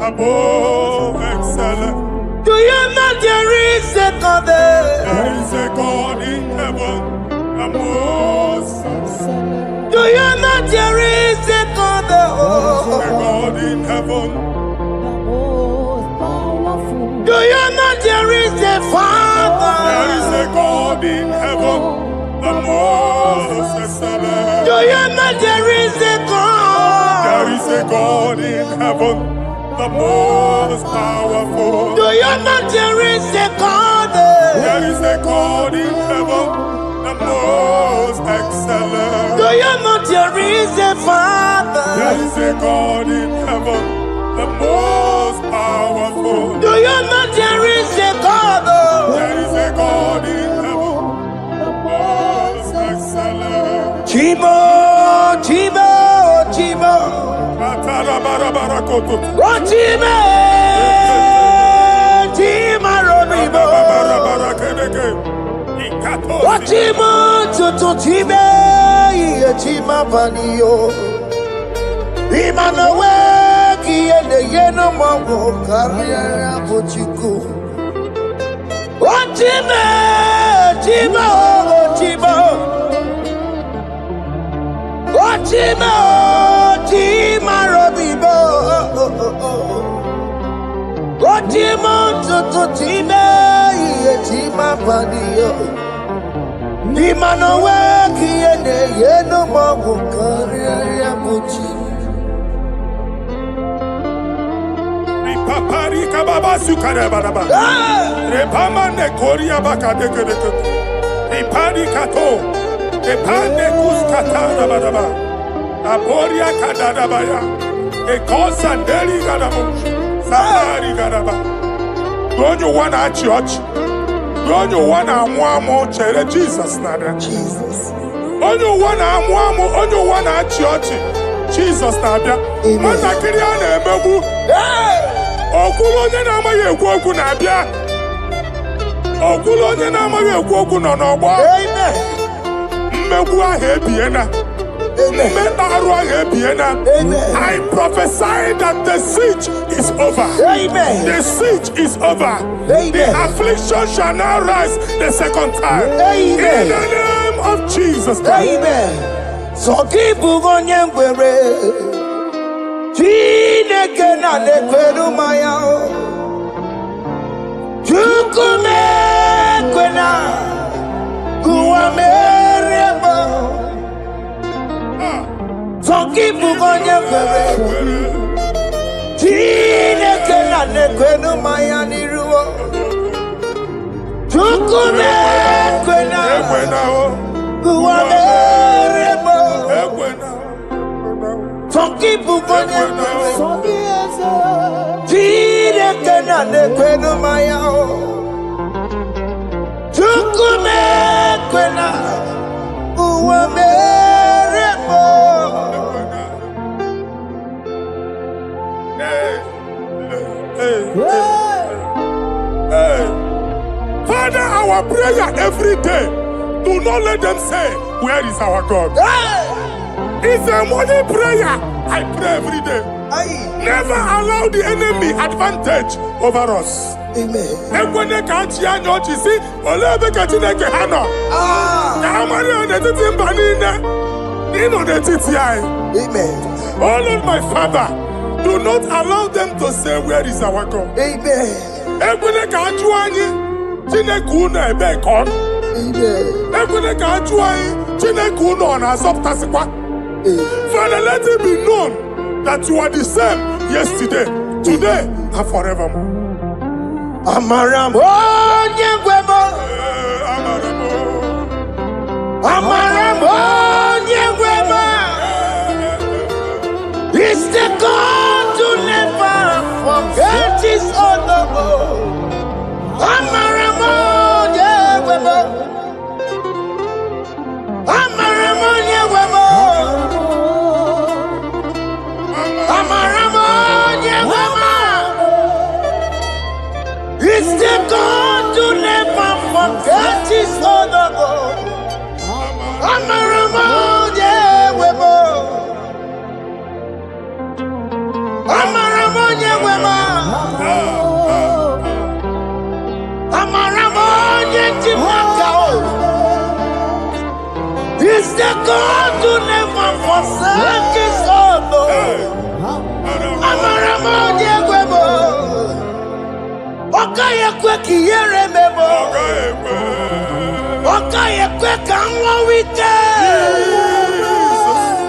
Above excellent. Do you know there is a God there? There is a God in heaven. Above excellent. Do you know there is a God there? There is a God in heaven. Do you know there is a Father? There is a God in heaven. The most excellent. Do you know there is a God? There is a God in heaven, the most powerful. Do you know there is a God? There is a God in heaven, the most excellent. Do you know there is a Father? There is a God in heaven, the most powerful. Do you know there is a God? There is a God in heaven, the most excellent. Chimo, Chimo, Chimo. Oh, Chimo, Chimo, Robibo. Oh, Chimo, Chutu, Chimo, Chimo, Panio. Imanowe, Kiene, Yeno, Mongo, Carriera, Pochiku. Oh, Chimo, Chimo, Chimo. Chimo, Chimo, Robibo. Chimo, Tutu, Chimo, Chimo, Panio. Imanowe, Kiene, Yeno, Mongo, Carriera, Pochiku. Paparika baba sukare baraba. Repamane koria baka deke. Iparika to. Epane kuskatara baraba. Aboria kadada baya. Ekosa deri gadamo. Safari gadaba. Don't you want a church? Oge onye ụwa na-amụ amụ chere Jesus na-abịa. Jesus. Onye ụwa na-amụ amụ, onye ụwa na-achị ọchị, Jesus na-abịa. Nwatakịrị a na-emegbu, okwulu onye na-amaghị ekwu okwu na-abịa. Okwulu onye na-amaghị ekwu okwu nọ n'ọgbọ. Mmegbu ahụ ebiena. Mmekpa arụ ahụ ebiena. I prophesy that the siege is over. The siege is over. The affliction shall now rise the second time. In the name of Jesus Christ. Amen. So keep onye ngwere. Chineke na nekweru maya. Chukume kwena. Kuwa meremo. So keep onye ngwere. Chineke na nekweru maya niruo. Chukume kwena. Kuwa meremo. Some people go Chineke na nekwenu maya. Chukume kwena. Kuwa meremo. Father, our prayer every day, do not let them say, where is our God? It's a morning prayer. I pray every day. Never allow the enemy advantage over us. Amen. Amen. Oh Lord, my Father, do not allow them to say, where is our God? Amen. Father, let it be known that you are the same yesterday, today, and forevermore. Amaramo nyegwemo. Amaramo nyegwemo. It's the God to never forget his honor. Amaramo nyegwemo. Amaramo nyegwemo. Amaramo nyegwemo. It's the God to never forget his honor. Amaramo nyegwemo. Amaramo nyegwemo. Amaramo nyegwemo. It's the God to never forsake his honor. Amaramo nyegwemo. Okaye kwe kiyere memo. Okaye kwe kanwa wite.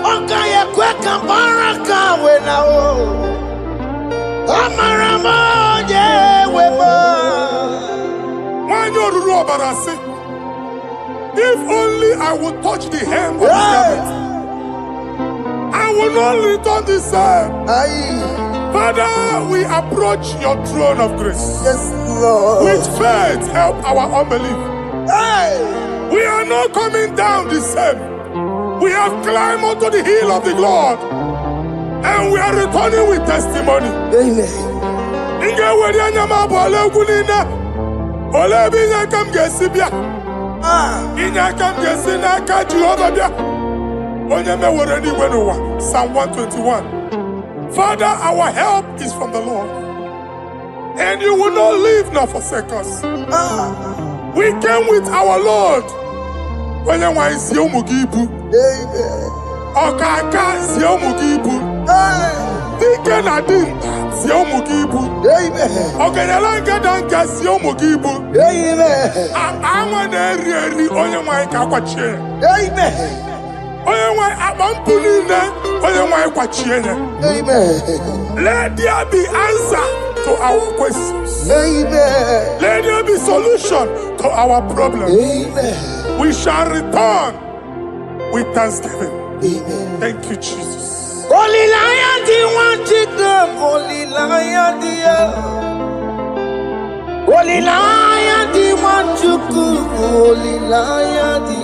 Okaye kwe kambaraka wenao. Amaramo nyegwemo. If only I would touch the hem of his garment, I will not return the same. Father, we approach your throne of grace. Yes, Lord. With faith, help our unbelief. We are not coming down the same. We have climbed onto the hill of the Lord, and we are returning with testimony. Amen. Psalm 121. Father, our help is from the Lord, and you will not leave nor forsake us. We came with our Lord. Amen. Dike na din si omugibu. Ogenyalanga danka si omugibu. Awa na eri onye nwanyị ka kwachie. Onye nwanyị akpampu niile onye nwanyị kwachie ya. Let there be answer to our questions. Let there be solution to our problems. We shall return with thanksgiving. Thank you, Jesus. Holy Lion, the one to them, Holy Lion, the Olilaya di Wanchuku, Olilaya di.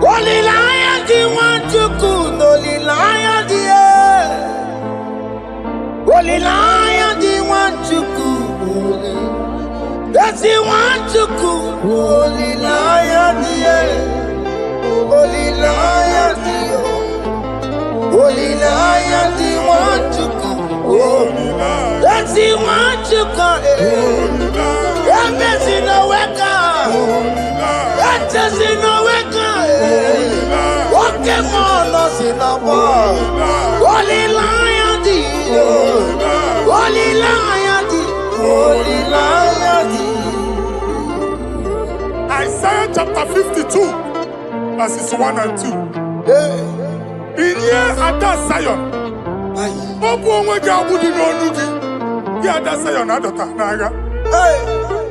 Olilaya di Wanchuku, Olilaya di. Olilaya di Wanchuku, that's the Wanchuku, Olilaya di. Olilaya di. Olilaya di Wanchuku, that's the Wanchuku. That's in the weka. That's in the weka. Walking on us in the bar. Olilaya di. Olilaya di. Olilaya di. Isaiah chapter 52, verses 1 and 2. In here at that Zion,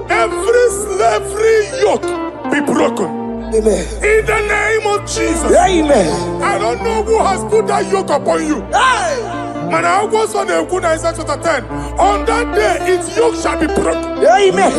every slavery yoke be broken. Amen. In the name of Jesus. Amen. I don't know who has put that yoke upon you. And I was on the Isaiah chapter 10. On that day, its yoke shall be broken. Amen.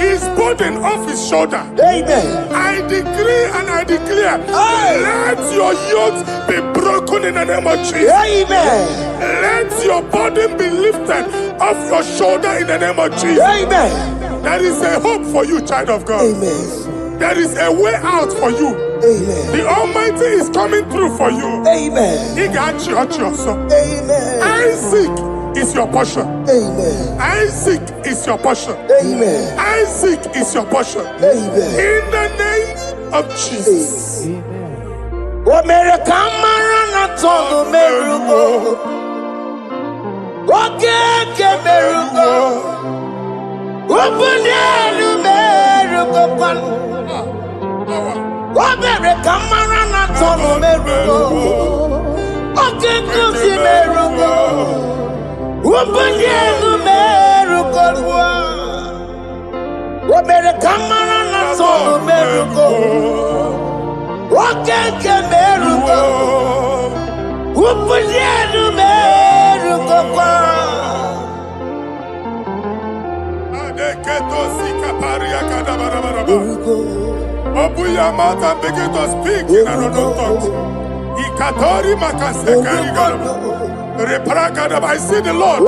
His burden off his shoulder. Amen. I decree and I declare, let your yokes be broken in the name of Jesus. Amen. Let your burden be lifted off your shoulder in the name of Jesus. Amen. There is a hope for you, child of God. Amen. There is a way out for you. Amen. The Almighty is coming through for you. Amen. He got you. Amen. Isaac is your portion. Amen. Isaac is your portion. Amen. Isaac is your portion. Amen. In the name of Jesus. What made a camarana told the Merugo? What can Merugo? Open the Merugo. What made a camarana told the Merugo? Okay, come see Merugo. Open the Merugo. What made a camarana told the Merugo? Okay, Merugo. Open the Merugo. Open your mouth and begin to speak in another tongue. I see the Lord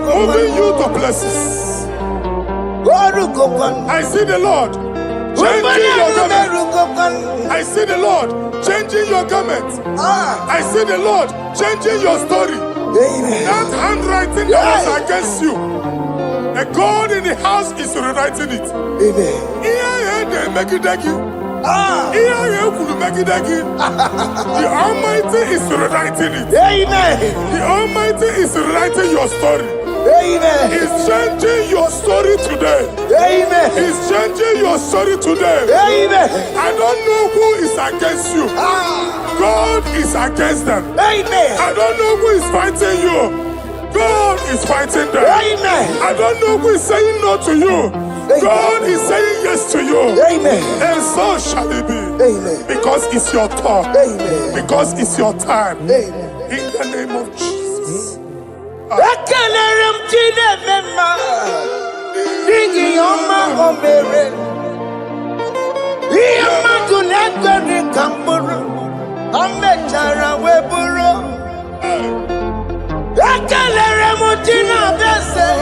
moving you to places. I see the Lord changing your garment. I see the Lord changing your garment. I see the Lord changing your story. That handwriting that was against you, a God in the house is rewriting it. The Almighty is rewriting it. The Almighty is rewriting your story. He's changing your story today. He's changing your story today. I don't know who is against you. God is against them. I don't know who is fighting you. God is fighting them. I don't know who is saying no to you. God is saying yes to you. And so shall it be. Because it's your turn. Because it's your time. In the name of Jesus.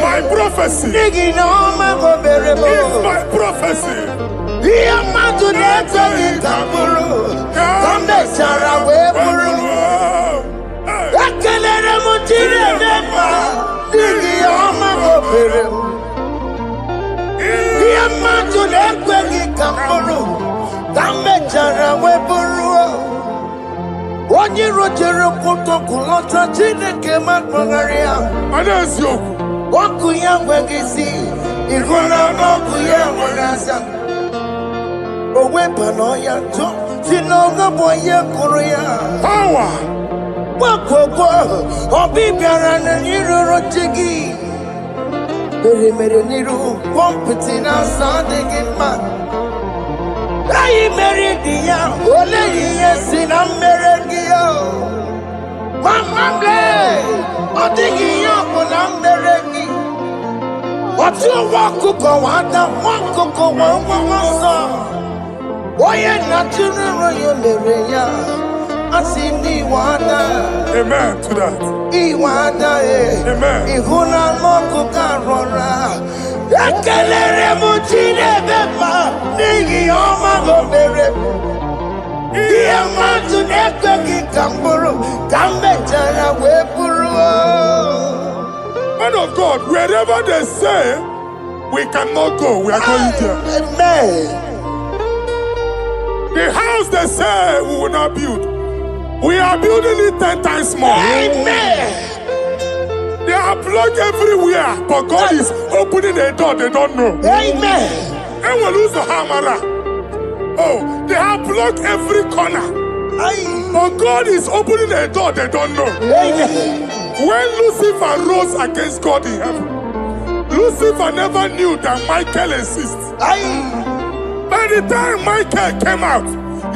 My prophecy is my prophecy. Onye rojere kutoku lọta Chineke makpọgharịa. Ọkụ ya nweghị isi, ịhụ na ọkụ ya nwere asa. O weba n'ọya jọ, si n'ọgọ bụ onye kụrụ ya. Power. Gbakọkọ, ọbị bịara na iroro chi gị. Mere n'iru, pọmpụtị na-asa adịghị mma. Anyị mere dị ya, ole ihe si na mmere gị ya. Mama mle, ọ dịghị ihe ọ bụ na mmere gị. What you walk to go on the one cocoa one song? Why not you Maria? I see Iwana. Amen to that. Iwana, Amen. Ihuna Moko Carora. Yakalere Muchine Bema, Nigi Oma Gomere. Diamatu Nekaki Kamburu, Kambetana Wepuru. Man of God, wherever they say we cannot go, we are going there. Amen. The house they say we will not build, we are building it 10 times more. Amen. They are blocked everywhere, but God is opening a door they don't know. Amen. And we lose the hammer. Oh, they have blocked every corner. But God is opening a door they don't know. Amen. When Lucifer rose against God in heaven, Lucifer never knew that Michael exists. By the time Michael came out,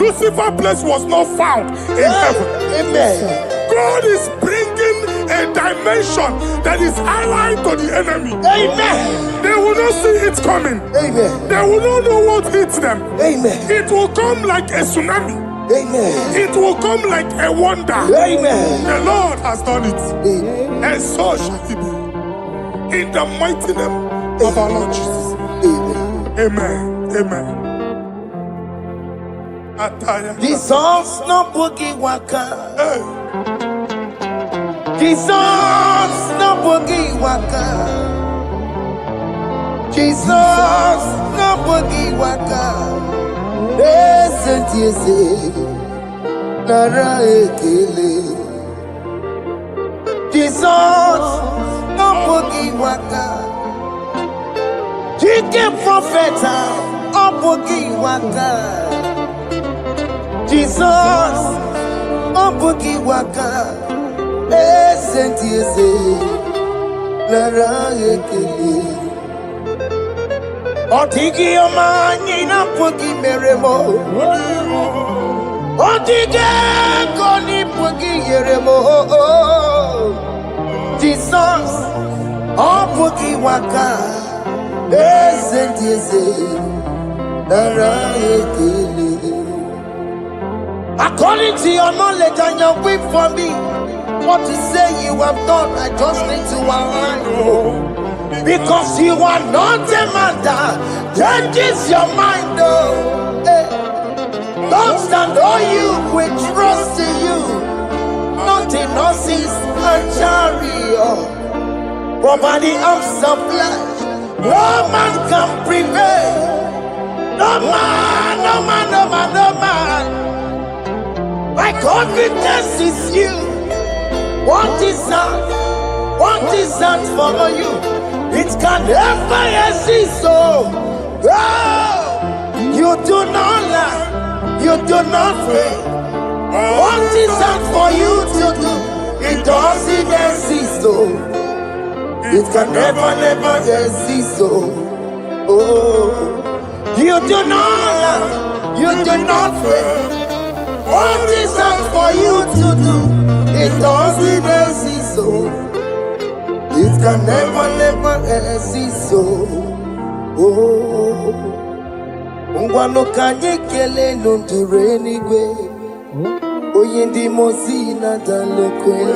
Lucifer's place was not found in heaven. Amen. God is bringing a dimension that is allied to the enemy. Amen. They will not see it coming. Amen. They will not know what hits them. Amen. It will come like a tsunami. Amen. It will come like a wonder. Amen. The Lord has done it. Amen. And so shall it be. In the mighty name of our Lord Jesus. Amen. Amen. Amen. Jesus no boogie waka. Hey. Jesus no boogie waka. Jesus no boogie waka. Listen to you say, Nara ekele. Jesus no boogie waka. Chicken prophet no boogie waka. Jesus, on boogie waka, listen to you say, Lara ekele. Otigi omani na boogie meremo. Otige koni boogie yeremo. Jesus, on boogie waka, listen to you say, Lara ekele. According to your knowledge and your will for me, what you say you have done, I just need to align. Because you are not a man that changes your mind, oh. Don't stand on you, we trust in you. Not in horses and chariot, but by the arms of flesh, no man can prevail. No man, no man, no man, no man. My confidence is you. What is that? What is that for you? It can never exist. So, you do not lie. You do not fail. What is that for you to do? It doesn't exist. So, it can never exist. So, oh, you do not lie. You do not fail. What is that for you to do? It doesn't exist, so it can never exist, so oh. Ungwano kanye kele nundure Eluigwe. Oye ndi mozi na dalokwe.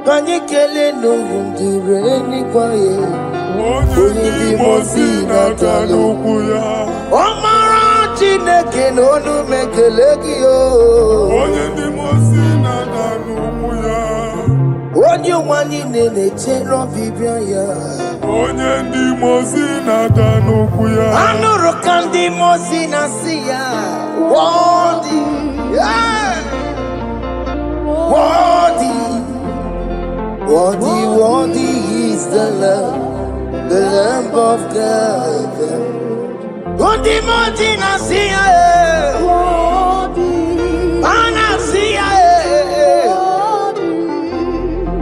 Kanye kele nundure Eluigwe. Oye ndi mozi na dalokwe. Omara Chineke n'onu mekele gị o. Onye ndị mozi na-ada n'ugwu ya. Onye ụwa niile na-echere ọbịbịa ya. Onye ndị mozi na-ada n'ugwu ya. Anụrụ ka ndị mozi na-asị ya. Worthy, yeah. Worthy, worthy, worthy is the Lamb of God. Odi moji na siya ana siya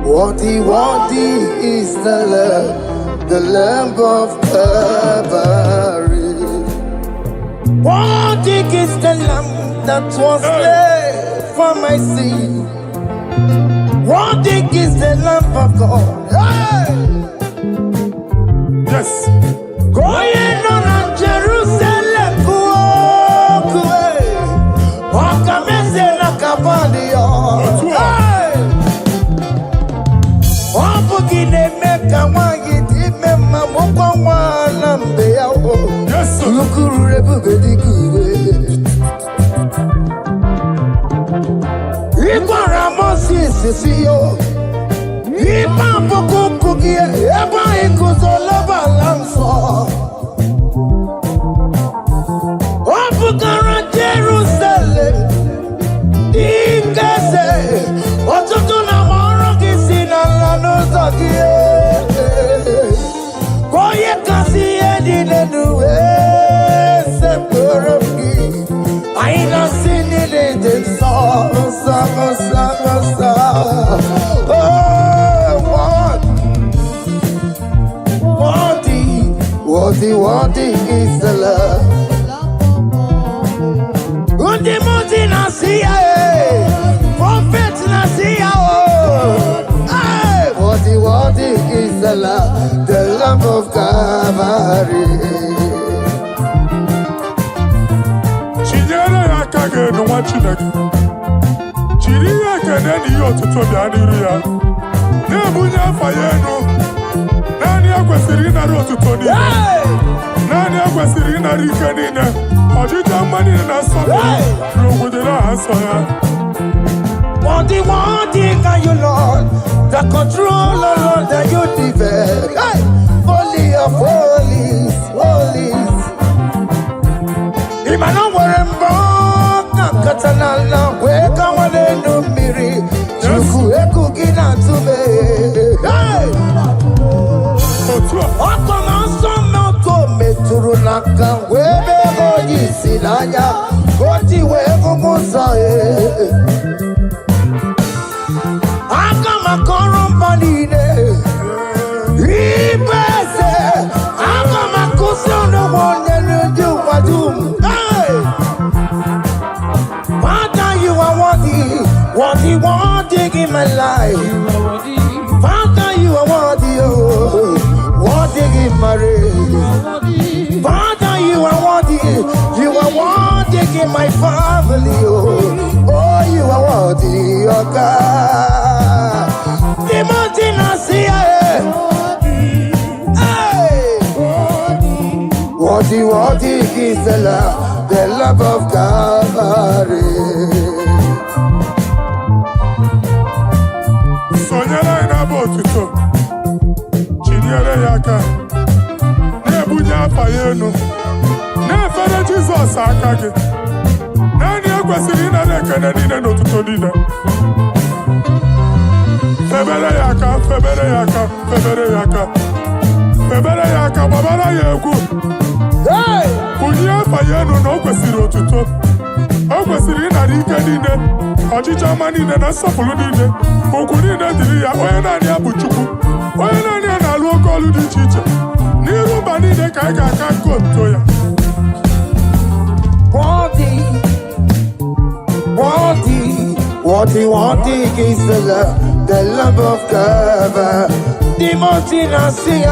Worthy is the Lamb of Calvary. Worthy is the Lamb that was slain for my sin. Worthy is the Lamb of God. Hey! Yes. Going on Jerusalem, Wakamese na Cavalia. Wapugine meka wangi dimema mokwa wana mbeya. Yes. Lukuru rebube kuwe. Ikwa Ramosi sisiyo. Ipa pokukugie eba ikuzoloba lanso. Wapugara Jerusalem. Ikese watoto na moro kisina lanozagie. Koye kasi edine nuwe sepurumgi. Aina sinile densa sa. Worthy is the love. Undi muti nasiya, prophet nasiya. Worthy is the love of Calvary. Chinyere akage no wachineke. Chiri akene ni otuto bi adiru ya. Ne bunya fayeno. Nani akwesiri na otuto ni. Nani akwesiri na rike ni ne. Ojija mani na so. Rogudera aso ya. Worthy can you, Lord, the controller, Lord, that you develop. Holy of holies. Imano warembo, katanala, weka wane numiri, chuku eku gina tume. Oko manso moko meturu naka, webe hoji silanya, koti wego musae. Makorombanine, Ibese, Akamakusono one do Wadum. Father, you are worthy in my life. Father, you are worthy in my race. Father, you are worthy in my family. Oh, you are worthy, oh God. Worthy is the love of Calvary. Sonyala ina botuto. Chinyere yaka. Ne bunya fayeno. Ne fere Jesus akage. Nani akwesiri na rekene ni no tuto dida. Febere yaka, babara yegu. Kunya fayeno no kwesiri otuto. O kwesiri na rike nine. Ojija mani ne na sofulu nine. Okuni ne diri ya oye nani abuchuku. Oye nani analu okolu di chiche. Niru bani ne kaiga kanko ya. Worthy is the love of God. The mountain I see.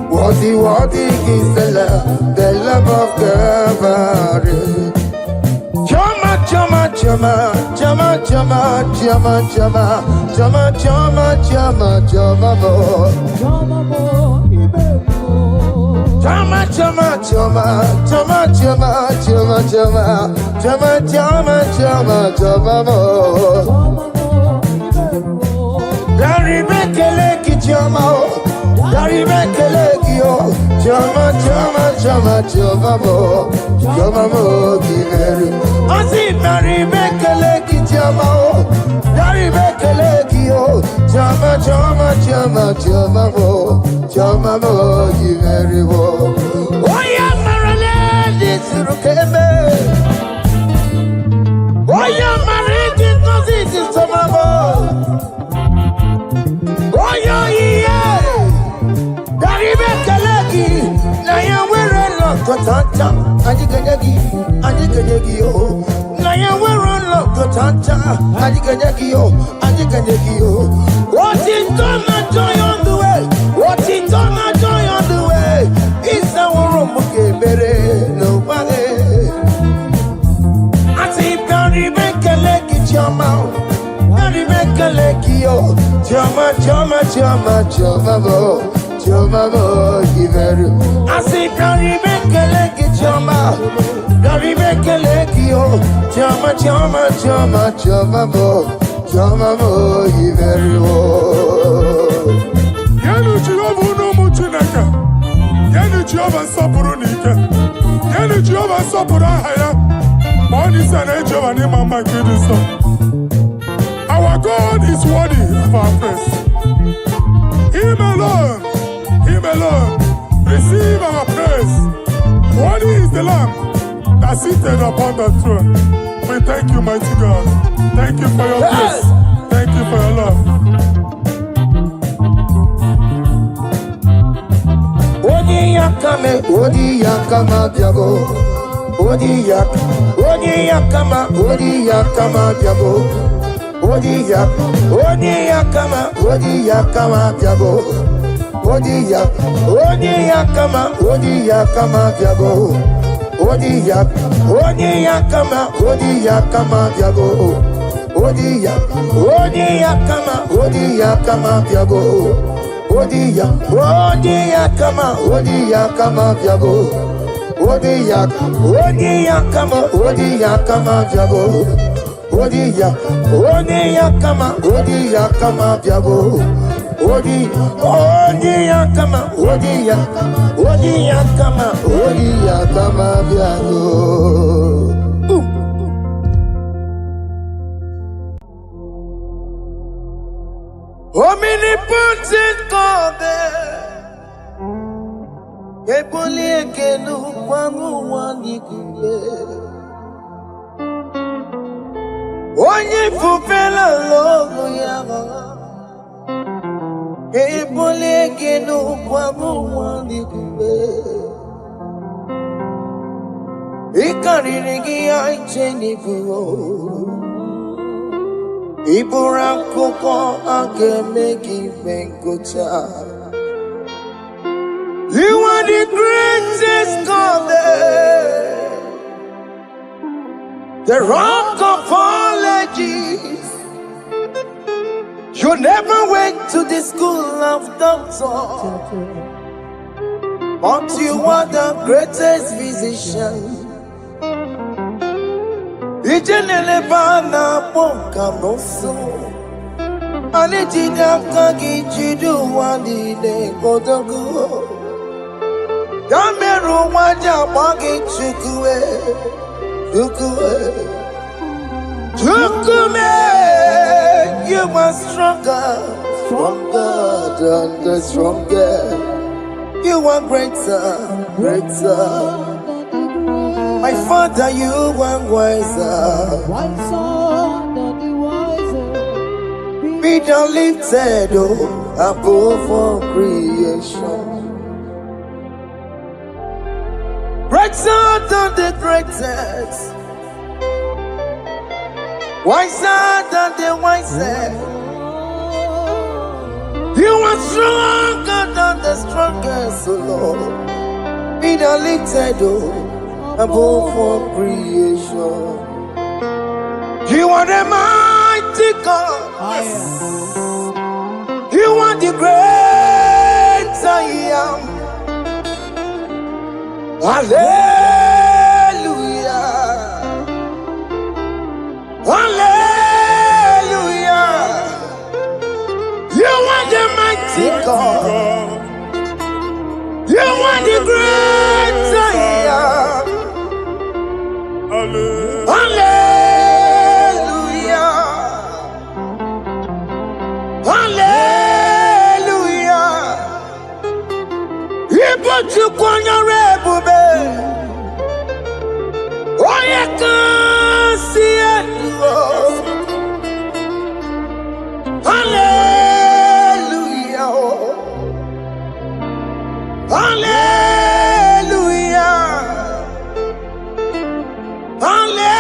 Worthy is the love of God. Chama, Tanta, Adiganekio, Adiganekio. What is done, not joy on the way. What is done, not joy on the way. It's our room, okay, better, nobody. I see Barry make a leg in your mouth. Barry make a leg, yo. Jama, Jama, Jama, Jama, Jama, give it. I see Barry make a leg in your mouth. Barry make a leg, yo. Jama, Jama, Jama, Jama, Jama, give it. Yanu Jehova no muchineke. Yanu Jehova sapuru nike. Yanu Jehova sapuru ahaya. Money sana Jehova ni mama kidiso. Our God is worthy of our praise. Him alone, receive our praise. Worthy is the Lamb that seated upon the throne. We thank you, mighty God. Thank you for your grace. Thank you for your love. Odi yakama diabo. Odi yakama diabo. Odi yakama diabo. Odi yakama diabo. Odi yakama diabo. Odi yakama diabo. Odi yakama diabo. Odi yakama diabo. Odi yakama diabo. Odi yakama diabo. Omnipotent God, ebuli ekelu kwangu wanikuye. Onye fupela logo yaga, ebuli ekelu kwangu wanikuye. Ikariri ya icheni fuo. Iburakoko akemeki venkocha. You are the greatest God there, the rock of all ages. You never went to the school of doctor, but you are the greatest physician. Ijenele bana ponka noso. Anijida kagi jidu wani ne kodogu. Yameru waja wagi chukue. Chukume. You are stronger than the strongest. You are greater. My Father, you are wiser. Be thou lifted above all creation. Greater than the greatest. Wiser than the wisest. You are stronger than the strongest, O Lord. Be thou lifted above all creation. You are the mighty God. Yes. You are the great I am. Hallelujah. Hallelujah. You are the mighty God. You are the great I am. Hallelujah. Hallelujah. Ibotu kwanya rebube. Oye kasi eluo. Hallelujah. Hallelujah. Hallelujah.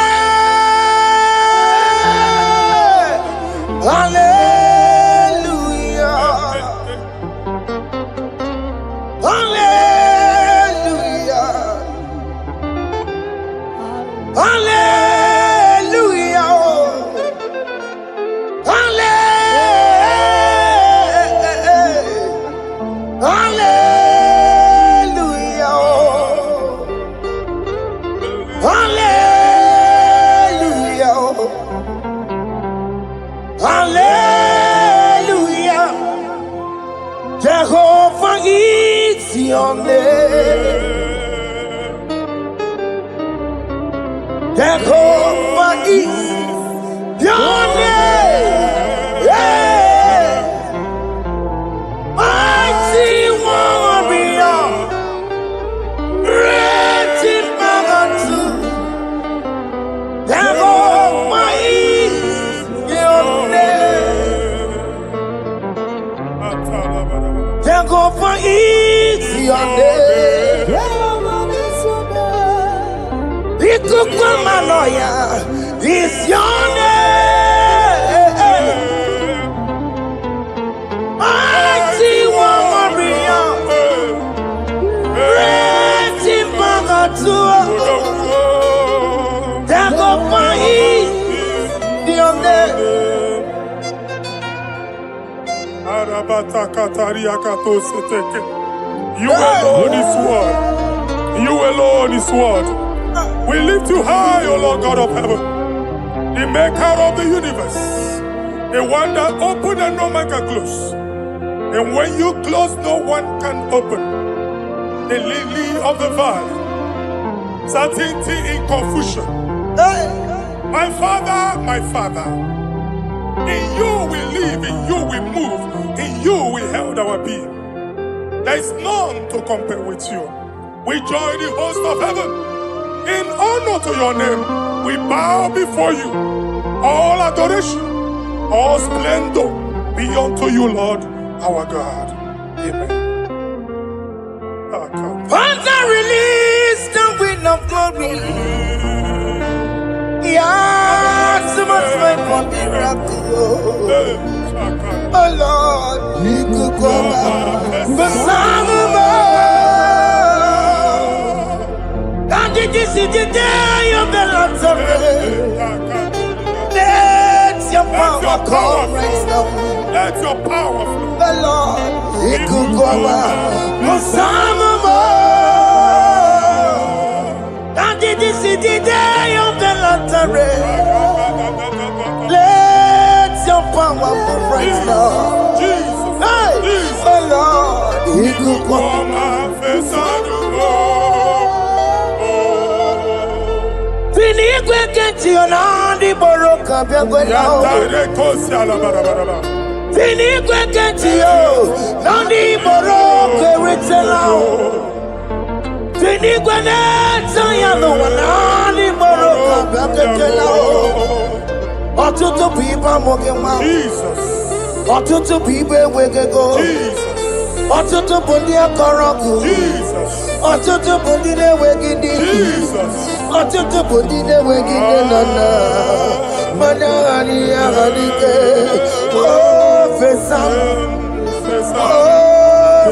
your name. Jehovah is your name. Yeah. Mighty warrior, great in magnitude. Jehovah is your name. Jehovah is your name. Ikukumanoya is your name. Mighty warrior, great in magnitude. Jehovah is your name. You alone is word. You alone is word. We lift you high, O Lord God of heaven, the maker of the universe, the one that opened and no man can close. And when you close, no one can open. The lily of the valley, certainty in confusion. My Father, in you we live, in you we move, in you we held our being. There is none to compare with you. We join the host of heaven. In honor to your name, we bow before you. All adoration, all splendor be unto you, Lord, our God. Amen. Father, release the wind of glory. Yeah, so much time for miracle. Oh Lord, you could come out. The Son of God, this is the day of the Lord's rain. Let your power come right now. Let your power flow. The Lord, you could come out. The Son of God, this is the day of the Lord's rain. Let your power come right now. Jesus, hey, Jesus. The Lord, you could come out. Eluigwe kenti onandi boroka biagwela. Eluigwe kenti o nandi boroka ritela. Eluigwe neta yalo nandi boroka biagwela. Ọtụtụ people moge ma. Jesus. Ọtụtụ people wegego. Jesus. Ọtụtụ bụ ndị akọrọ ọgụ. Jesus. Ọtụtụ bụ ndị na-enweghị ndị. Jesus. Ọtụtụ bụ ndị na-enweghị nne na nna. Mana aghara agharịke. Fesa m.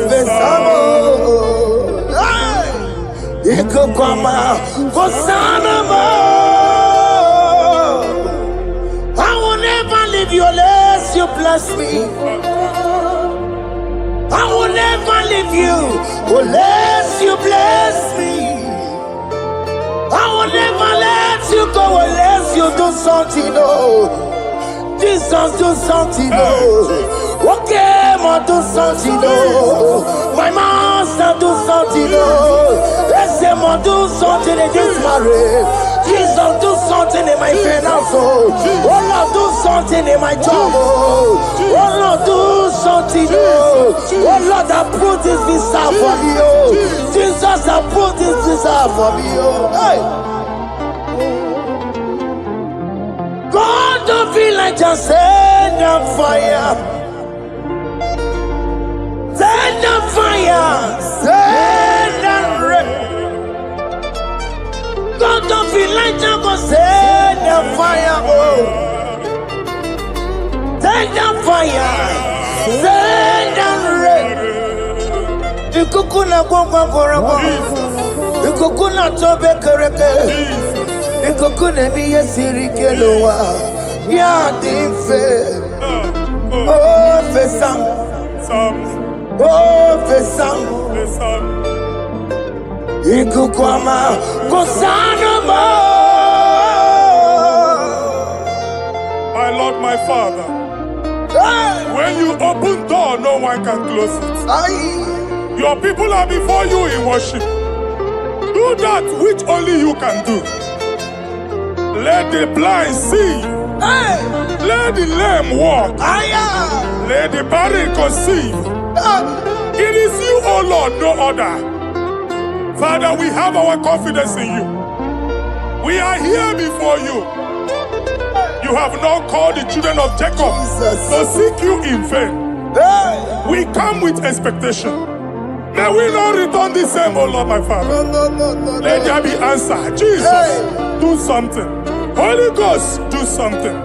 Fesa m. Ikuku ọma. Hosanna m. I will never leave you unless you bless me. I will never leave you unless you bless me. I will never let you go unless you do something, oh. Jesus, do something, oh. Okay, ma do something, oh. My master, do something, oh. Let's say, ma do something in this marriage. Jesus, do something in my finance, oh. Oh Lord, do something in my job, oh. Oh Lord, do something, oh. Oh Lord, I put this visa for me, oh. Jesus, I put this visa for me, oh. Hey. God, don't feel like just send the fire. Send the fire. Send the rain. God, don't feel like just go send the fire. Oh. Send the fire. Send the rain. The kukuna gwangwa gwangwa. The kukuna tobe kereke. Ikokune miye sirikelowa ya dimfe. Oh fesam, oh fesam. Ikukwama kosanoma. My Lord, my Father, when you open door, no one can close it. Your people are before you in worship. Do that which only you can do. Let the blind see. Hey. Let the lame walk. Let the barren conceive. It is you, O Lord, no other. Father, we have our confidence in you. We are here before you. You have not called the children of Jacob to seek you in vain. Hey. We come with expectation. May we not return the same, O Lord, my Father. Let there be answer. Jesus, do something. Holy Ghost, do something.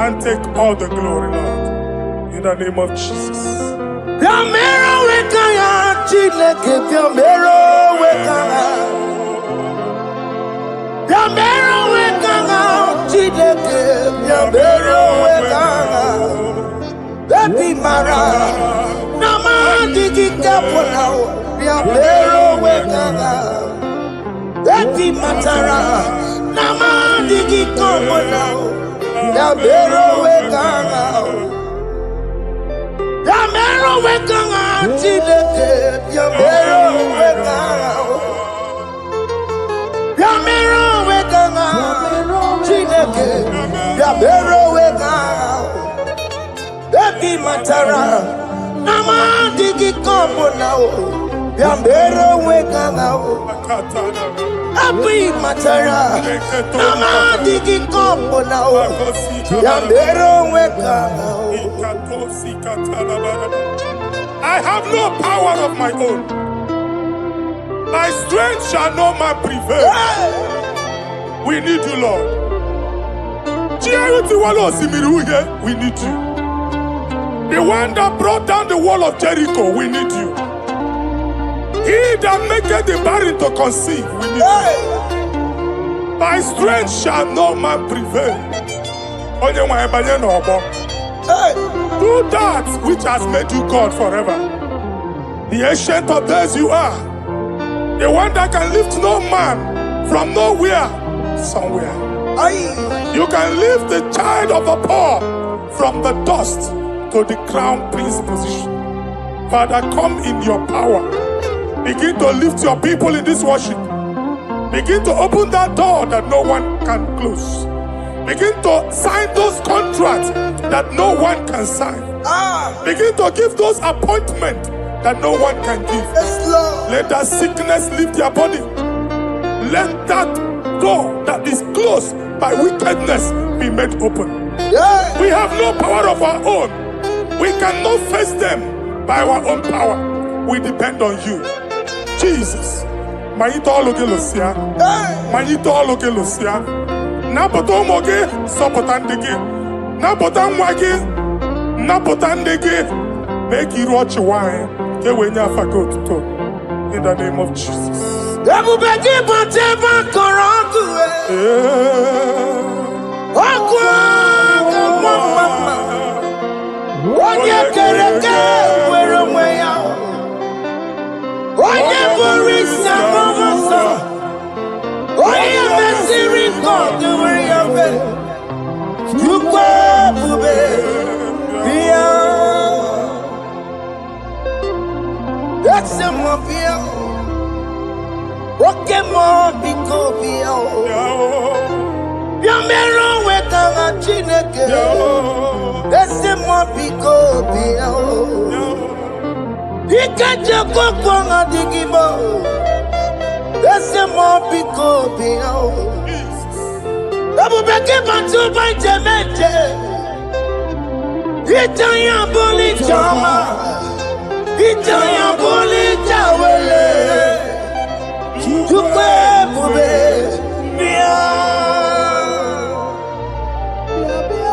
And take all the glory, Lord. In the name of Jesus. I have no power of my own. My strength shall no man prevail. We need you, Lord. We need you. The one that brought down the wall of Jericho, we need you. He that maketh the barren to conceive, we need you. By strength shall no man prevail. Do that which has made you God forever. The ancient of days you are. The one that can lift no man from nowhere, somewhere. You can lift the child of the poor from the dust to the crown prince position. Father, come in your power. Begin to lift your people in this worship. Begin to open that door that no one can close. Begin to sign those contracts that no one can sign. Begin to give those appointments that no one can give. Let that sickness leave their body. Let that door that is closed by wickedness be made open. We have no power of our own. We cannot face them by our own power. We depend on you. Jesus. Manito Logelosia. Manito Logelosia. Napoto Moge, Sopotandege. Napotan Wage. Napotandege. Make you watch wine. In the name of Jesus.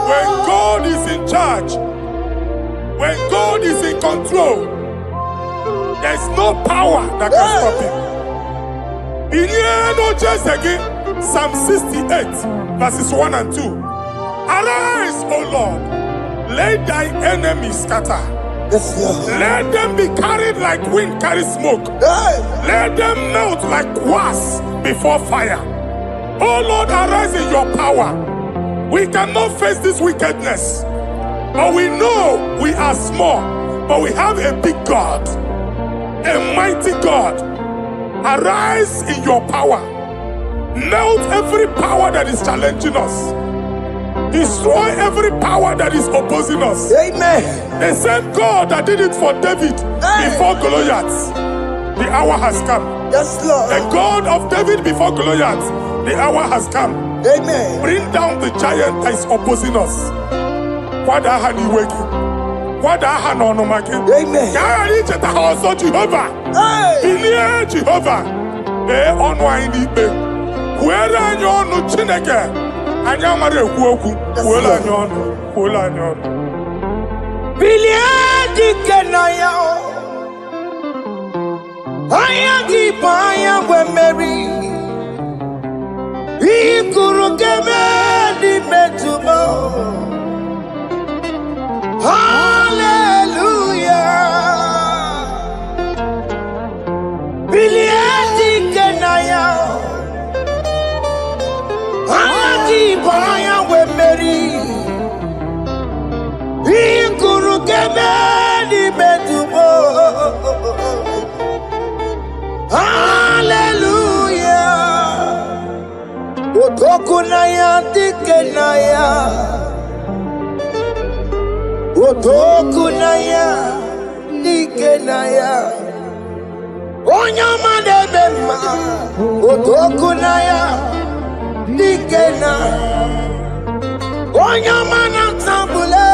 When God is in charge, when God is in control, there's no power that can stop him. In again, Psalm 68, verses 1 and 2. Arise, O Lord, let thy enemies scatter. Let them be carried like wind carries smoke. Let them melt like wax before fire. Oh Lord, arise in your power. We cannot face this wickedness, but we know we are small, but we have a big God. a mighty God. Arise in your power. Melt every power that is challenging us. Destroy every power that is opposing us. Amen. The same God that did it for David before Goliath, the hour has come. Yes, Lord. The God of David before Goliath, the hour has come. Amen. Bring down the giant that is opposing us. Amen. Jehovah. Hey. Jehovah. Where are you no chineke? Anyamare kuoku. Where are you? Where are you? Biliadi kenaya. Ayagi paya we Mary. Ikuru keme di metumo. Hallelujah. Biliadi kenaya. Ayagi paya we Mary. Ikuru keme di metumo. Hallelujah. Otokunaya dikenaya. Otokunaya dikenaya. Onyama de bema. Otokunaya dikena. Onyama na tambule.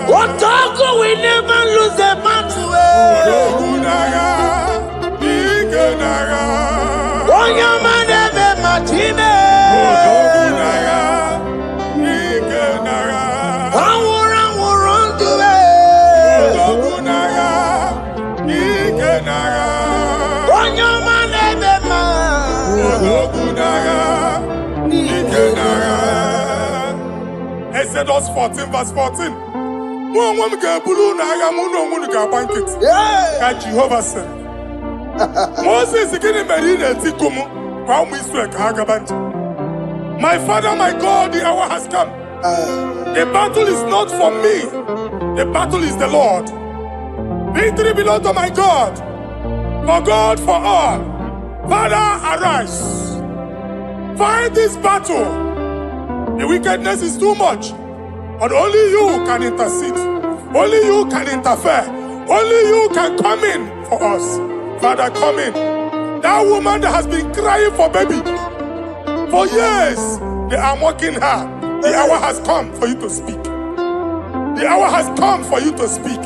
Otoku we never lose the battle. Onyama de bema time. Exodus 14 verse 14. Jehovah said, Moses my father, my God, the hour has come. The battle is not for me. The battle is the Lord. Victory belongs to my God. For God, for all. Father, arise. Fight this battle. The wickedness is too much. But only you can intercede. Only you can interfere. Only you can come in for us. Father, come in. That woman that has been crying for baby for years, they are mocking her. The hour has come for you to speak. The hour has come for you to speak.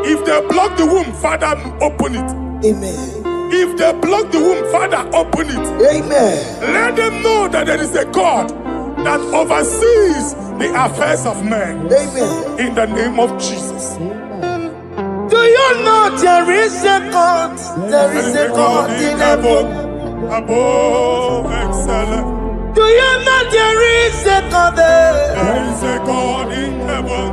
If they block the womb, Father, open it. Amen. If they block the womb, Father, open it. Amen. Let them know that there is a God that oversees the affairs of men. Amen. In the name of Jesus. Do you know there is a God? There is a God in heaven. Above excellent. Do you know there is a God there? There is a God in heaven.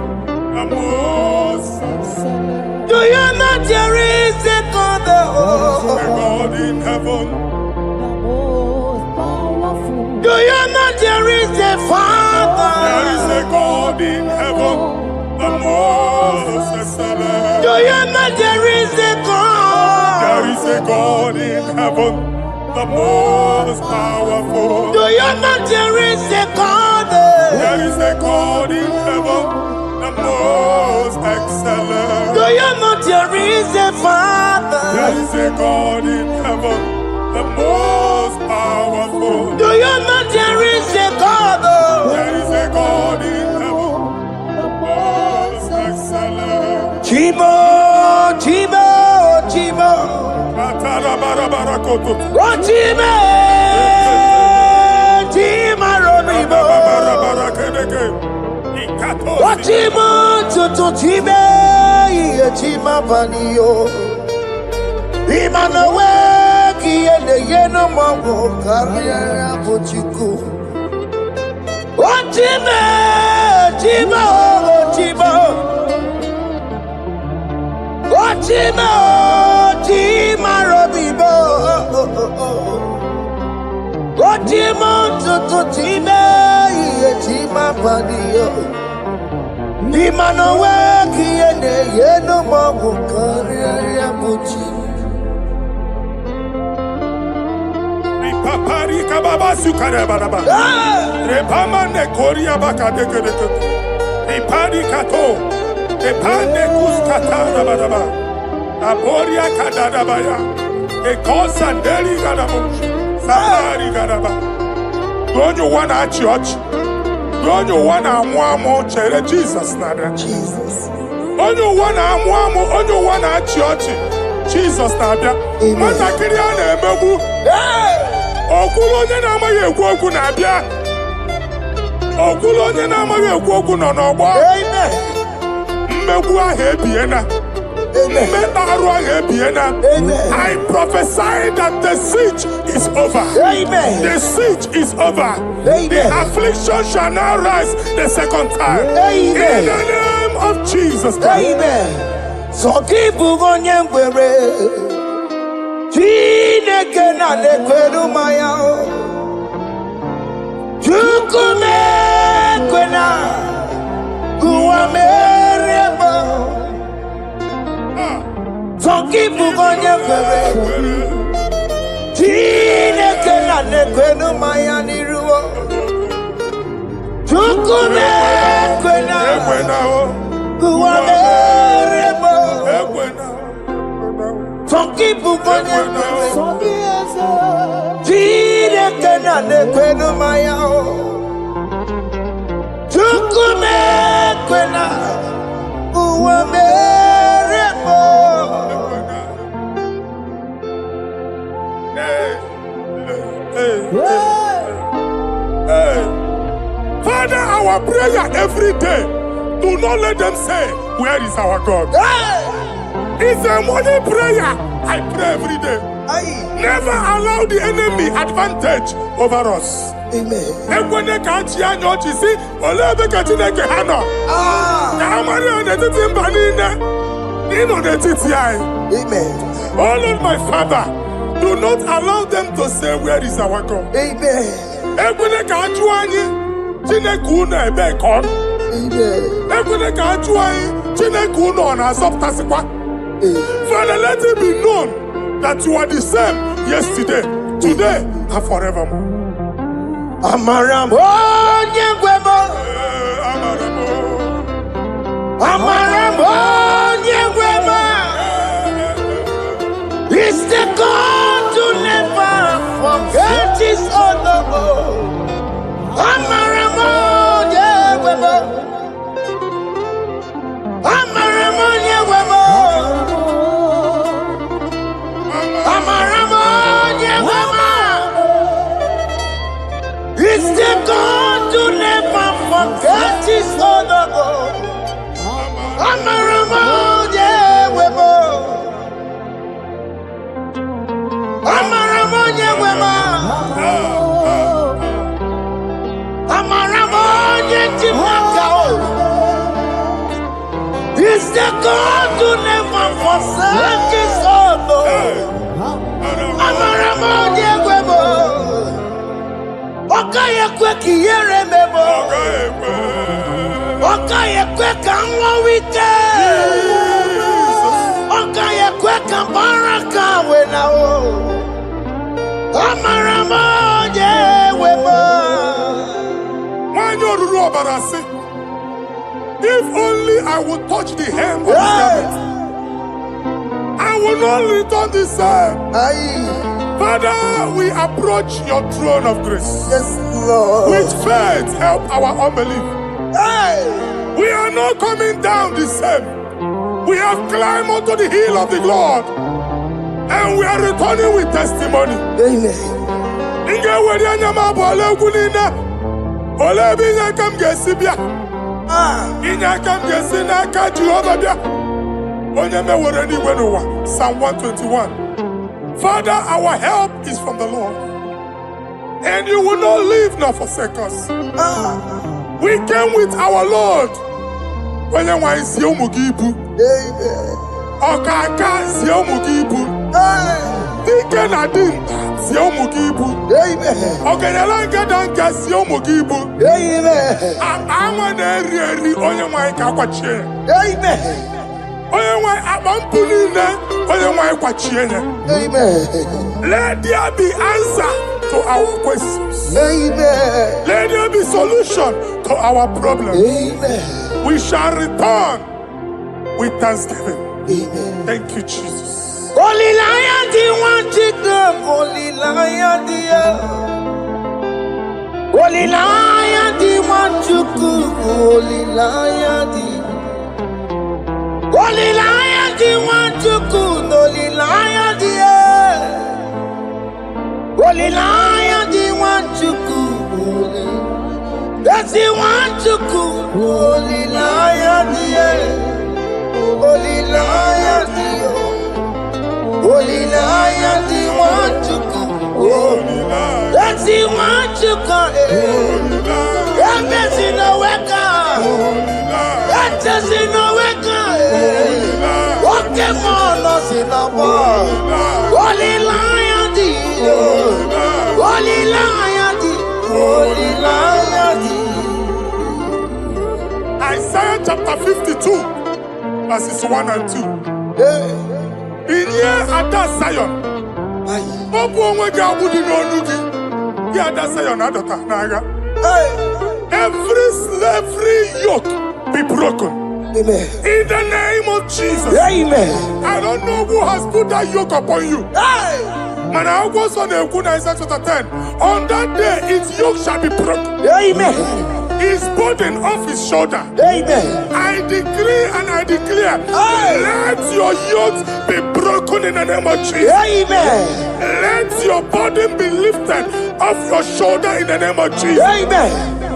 Above excellent. Do you know there is a God there? There is a God in heaven. Do you know there is a Father? There is a God in heaven, the most excellent. Do you know there is a God? There is a God in heaven, the most powerful. Do you know there is a God? There is a God in heaven, the most excellent. Do you know there is a Father? There is a God in heaven, the most powerful. Do you know there is a God? There is a God in heaven, the most excellent. Chimo, Chimo, Chimo. Oh, Chimo, Chimo, Robibo. Oh, Chimo, Tutu, Chimo, Chimo, Panio. Imanowe, Kiene, Yeno, Mamo, Carriera, Pochiku. Oh, Chimo, Chimo, Chimo. Chima, Chima, Robibo. Chima, Chima, Chima, Padio. Imano weki ene yeno mawu kariya buchi. Ripapari kababa sukare baraba. Repama ne koria baka deke deke. Ripari kato. Repane kuskata baraba. Aboria kadada baya. Ekosa deri gadamu. Safari gadaba. Don't you wanna church? Don't you wanna amu chere Jesus nada? Jesus. Don't you wanna amu? Don't you wanna church? Jesus nada. Mata kiriana emebu. Okulo nye na amaghị ekwu okwu na-abịa. Okulo onye na-amaghị ekwu okwu nọ n'ọgbọ. Mmegbu ahụ ebiena. Mmekpa arụ ahụ ebiena. I prophesy that the siege is over. Amen. The siege is over. Amen. The affliction shall now rise the second time. Amen. In the name of Jesus Christ. Amen. So keep onye ngwere. Chineke na nekweru maya o. Chukume kwena kuwa meremo. Zonkipu onye kwere. Chineke na nekweru maya niruo. Chukume kwena kuwa meremo. Zonkipu onye kwere. Chineke na nekweru maya o. Chukume kwena kuwa meremo. Father, our prayer every day, do not let them say, where is our God? It's a morning prayer. I pray every day. Never allow the enemy advantage over us. Amen. Ekwene ka chi anya ochi si ole ebe ka Chineke ha nọ. Ka amara n'etiti mba niile. Ịnọ n'etiti anyị. Amen. Oh Lord, my Father, do not allow them to say, where is our God? Amen. Ekwene ka ajụ anyị Chineke unu ebe ka ọ nọ. Amen. Ekwene ka ajụ anyị Chineke unu ọ na-azọpụtasịkwa. Father, let it be known that you are the same yesterday, today, and forevermore. Amaramo nyegwemo. Amaramo nyegwemo. It's the God to never forget his honor. Amaramo nyegwemo. Amaramo nyegwemo. Amaramo nyegwemo. It's the God to never forget his honor. Amaramo nyegwemo. Amaramo nyegwemo. Amaramo nyegwemo. It's the God to never forsake his honor. Amaramo nyegwemo. Okaye kwe kiyere mebo. Okaye kwe kanwa wite. Okaye kwe kambaraka wena o. Amaramo nyegwemo. When you rule Barasi, if only I would touch the hem of his garment, I will not return the same. Father, we approach your throne of grace. Yes, Lord. With faith, help our unbelief. We are not coming down the same. We have climbed onto the hill of the Lord, and we are returning with testimony. Amen. Psalm 121. Father, our help is from the Lord, and you will not leave nor forsake us. We came with our Lord. Amen. Dike na din si umugibu. Amen. Ogenyalanga danka si umugibu. Amen. Awa na eri onye nwanyị ka kwachie. Amen. Onye nwanyị akpampu niile onye nwanyị kwachie ya. Amen. Let there be answer to our questions. Amen. Let there be solution to our problems. Amen. We shall return with thanksgiving. Amen. Thank you, Jesus. Holy Lion, the one chicken, Holy Lion, the Holy Lion, the one chicken, Holy Lion, the Holy Lion, the one chicken, Holy Lion, the Holy Lion, the one chicken, that's the one chicken, Holy Lion, the Holy Lion, the Holy Lion, the one to go. That's the one to go. That's in the weka. That's in the weka. Walking on us in the world. Holy Lion, the Holy Lion, the Holy Lion, the Isaiah chapter 52, verses 1 and 2. Hey. Inye ada Zion. Obu onwe ga abudi n'onu gi. Gi ada Zion adota n'agha. Every slavery yoke be broken. Amen. In the name of Jesus. Amen. I don't know who has put that yoke upon you. Man, I was on the Isaiah chapter 10. On that day, its yoke shall be broken. Amen. His burden off his shoulder. Amen. I decree and I declare, let your yokes be broken in the name of Jesus. Amen. Let your burden be lifted off your shoulder in the name of Jesus. Amen.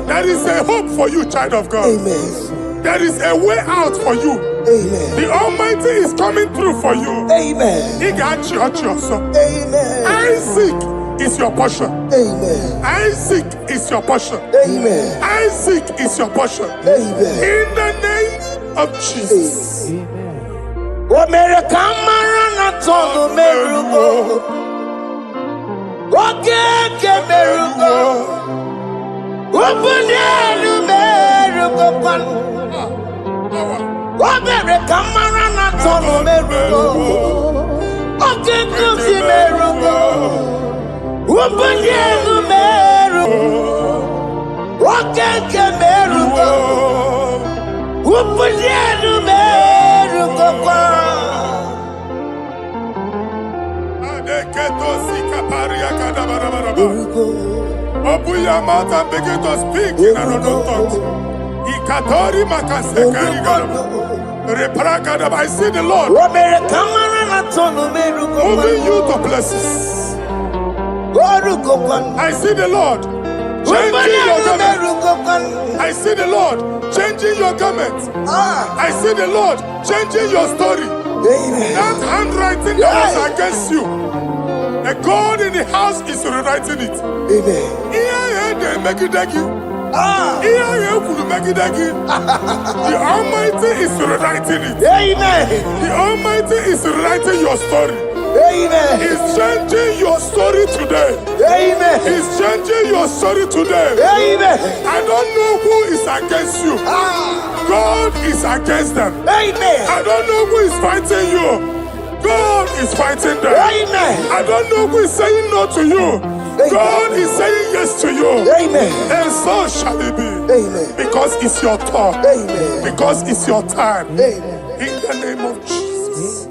There is a hope for you, child of God. Amen. There is a way out for you. Amen. The Almighty is coming through for you. Amen. He got you also. Amen. Isaac is your portion. Amen. Isaac is your portion. Amen. Isaac is your portion. Amen. In the name of Jesus. Amen. What made a camera not on the merugo? What can merugo? Open the merugo. What made a camera not on the merugo? What can the merugo? Open the merugo. What can merugo? Open the merugo. Open your mouth and begin to speak in another tongue. I see the Lord moving you to places. I see the Lord changing your garment. I see the Lord changing your garment. I see the Lord changing your story. That handwriting that was against you, the God in the house is rewriting it. The Almighty is rewriting it. The Almighty is rewriting your story. He's changing your story today. He's changing your story today. I don't know who is against you. God is against them. I don't know who is fighting you. God is fighting them. I don't know who is saying no to you. God is saying yes to you. And so shall it be. Because it's your turn. Because it's your time. In the name of Jesus.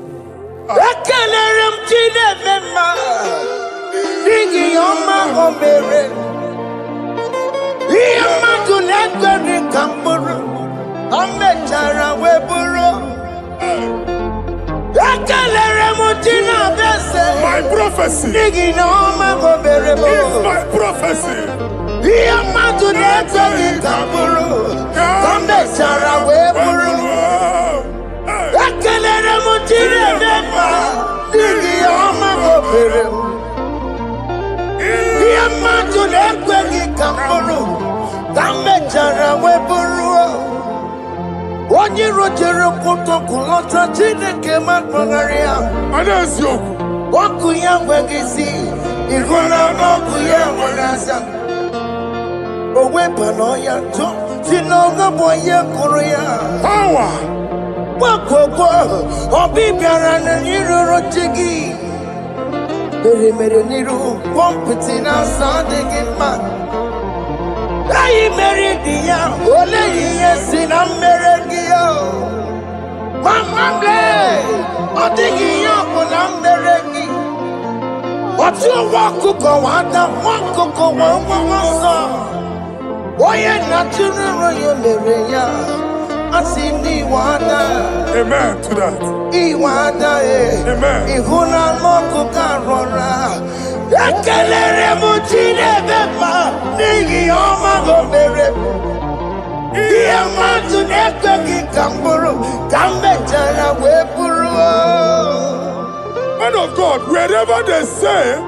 My prophecy is my prophecy. What you wrote, you put to Kulota Chineke Matmagaria. Wakuya wegisi, Iguna Wakuya wagaza. Owe panoya to, Sinoga boya Korea. Power. Wakoko, Obi Biarana Niru Rotigi. Mere Niru, Pompitina Sandigima. Ayi Meridia, Ole Yesin, I'm Meredio. Mama Blay, Otigia, I'm Meregi. What you walk to go under one cocoa, one song. Why not to know your Meria? I see Niwana. Amen to that. Iwada, Amen. Ihuna Moko Carora. Ekelere Mutine Bema, Nigi Oma Gomere. Iamatu Nekaki Kamburu, Kambetana Wepuru. Man of God, wherever they say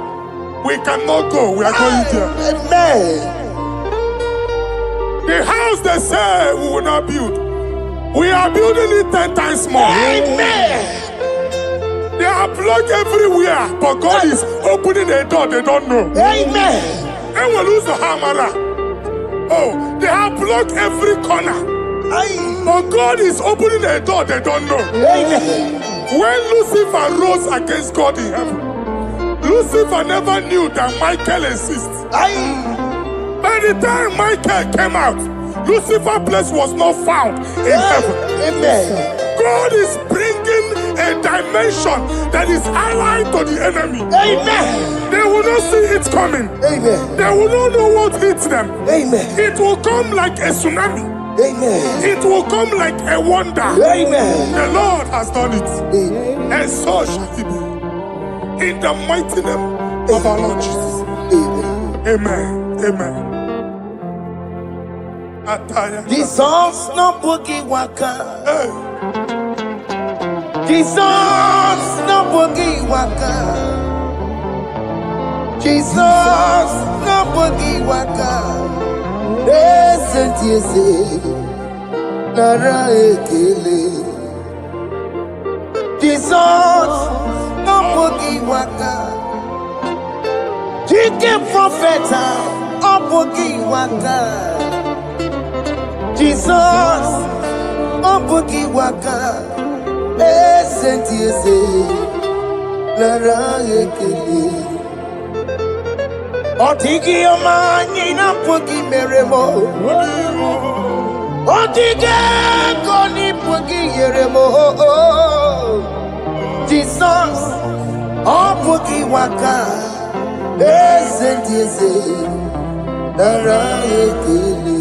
we cannot go, we are going there. Amen. The house they say we will not build, we are building it 10 times more. Amen. They are blocked everywhere, but God is opening a door they don't know. Amen. And we lose the hammer. Oh, they have blocked every corner, but God is opening a door they don't know. Amen. When Lucifer rose against God in heaven, Lucifer never knew that Michael exists. By the time Michael came out, Lucifer's place was not found in heaven. Amen. God is bringing a dimension that is allied to the enemy. Amen. They will not see it coming. Amen. They will not know what hits them. Amen. It will come like a tsunami. Amen. It will come like a wonder. Amen. The Lord has done it. Amen. And so shall it be. In the mighty name of our Lord Jesus. Amen. Amen. Amen. Ataya. Jesus no boogie waka. Hey. Jesus no boogie waka. Jesus no boogie waka. Listen to you say, Nara ekele. Jesus no boogie waka. Chicken prophet no boogie waka. Jesus no boogie waka. Listen to you say, Nara ekele. Otigi omani na pogi meremo. Otige koni pogi yeremo. Jesus, oh pogi waka. Listen to you say, Nara ekele.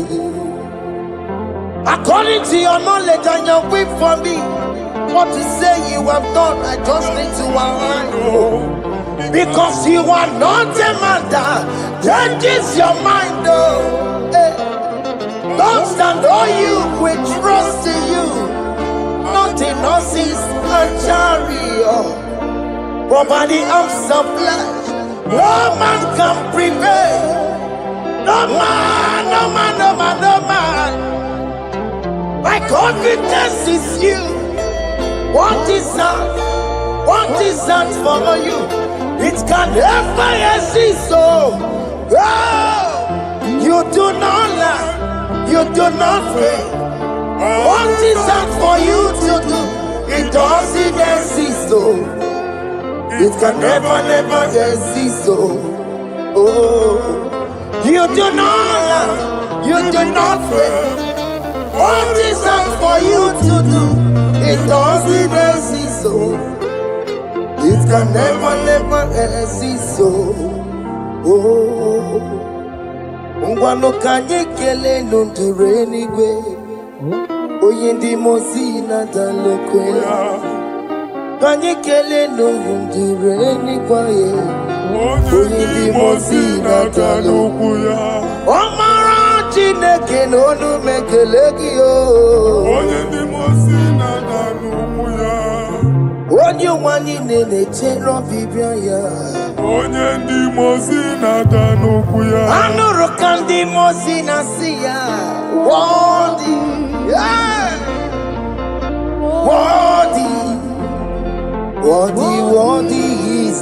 According to your knowledge and your will for me, what you say you have done, I just need to align. Because you are not a man that changes your mind, oh. Hey. Those that know you will trust in you, not in horses and chariot, but by the arms of flesh, no man can prevail. No man, no man, no man, no man. My confidence is you. What is that? What is that for you? It can never exist, so you do not lie, you do not fail. What is that for you to do? It doesn't exist, so it can never, never exist, so you do not lie, you do not fail. What is that for you to do? It doesn't exist, so it can never, never exist, so Ngwano kanye kele nundure Eluigwe. Oye ndi mosi na dalokwe. Kanye kele nundure Eluigwe. Oye ndi mosi na dalokwe. Omara Chineke n'onu mekeleki yo. Onye ndị mosi na dalokwe. Onye nwanyị na-eche ọbịbịa ya. Onye ndị mosi na-ada n'okwu ya. Anụrụ ka ndị mosi na-asị ya. Worthy, yeah. Worthy, worthy, worthy is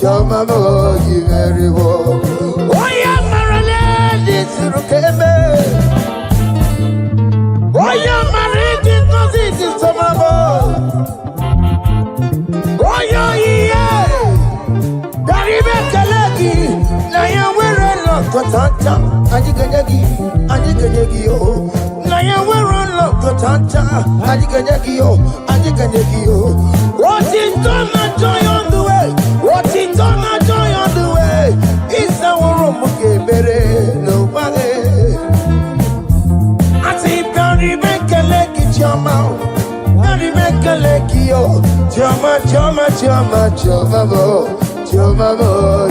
Chama mo, you very well. Oh yeah, Marilyn, this is Rukeme. Oh yeah, Marilyn, this is Tomabo. Oh yeah, Daribe Kalaki, Naya Wero Lokotanta, Ajiganyagi, oh. Naya Wero Lokotanta, Ajiganyagi, oh. What is Toma Joy on the way? What is Toma Joy on the way? It's our room, Bere, nobody. I say, Barry make a leg, Chama, Barry make a leg, yo, Chama,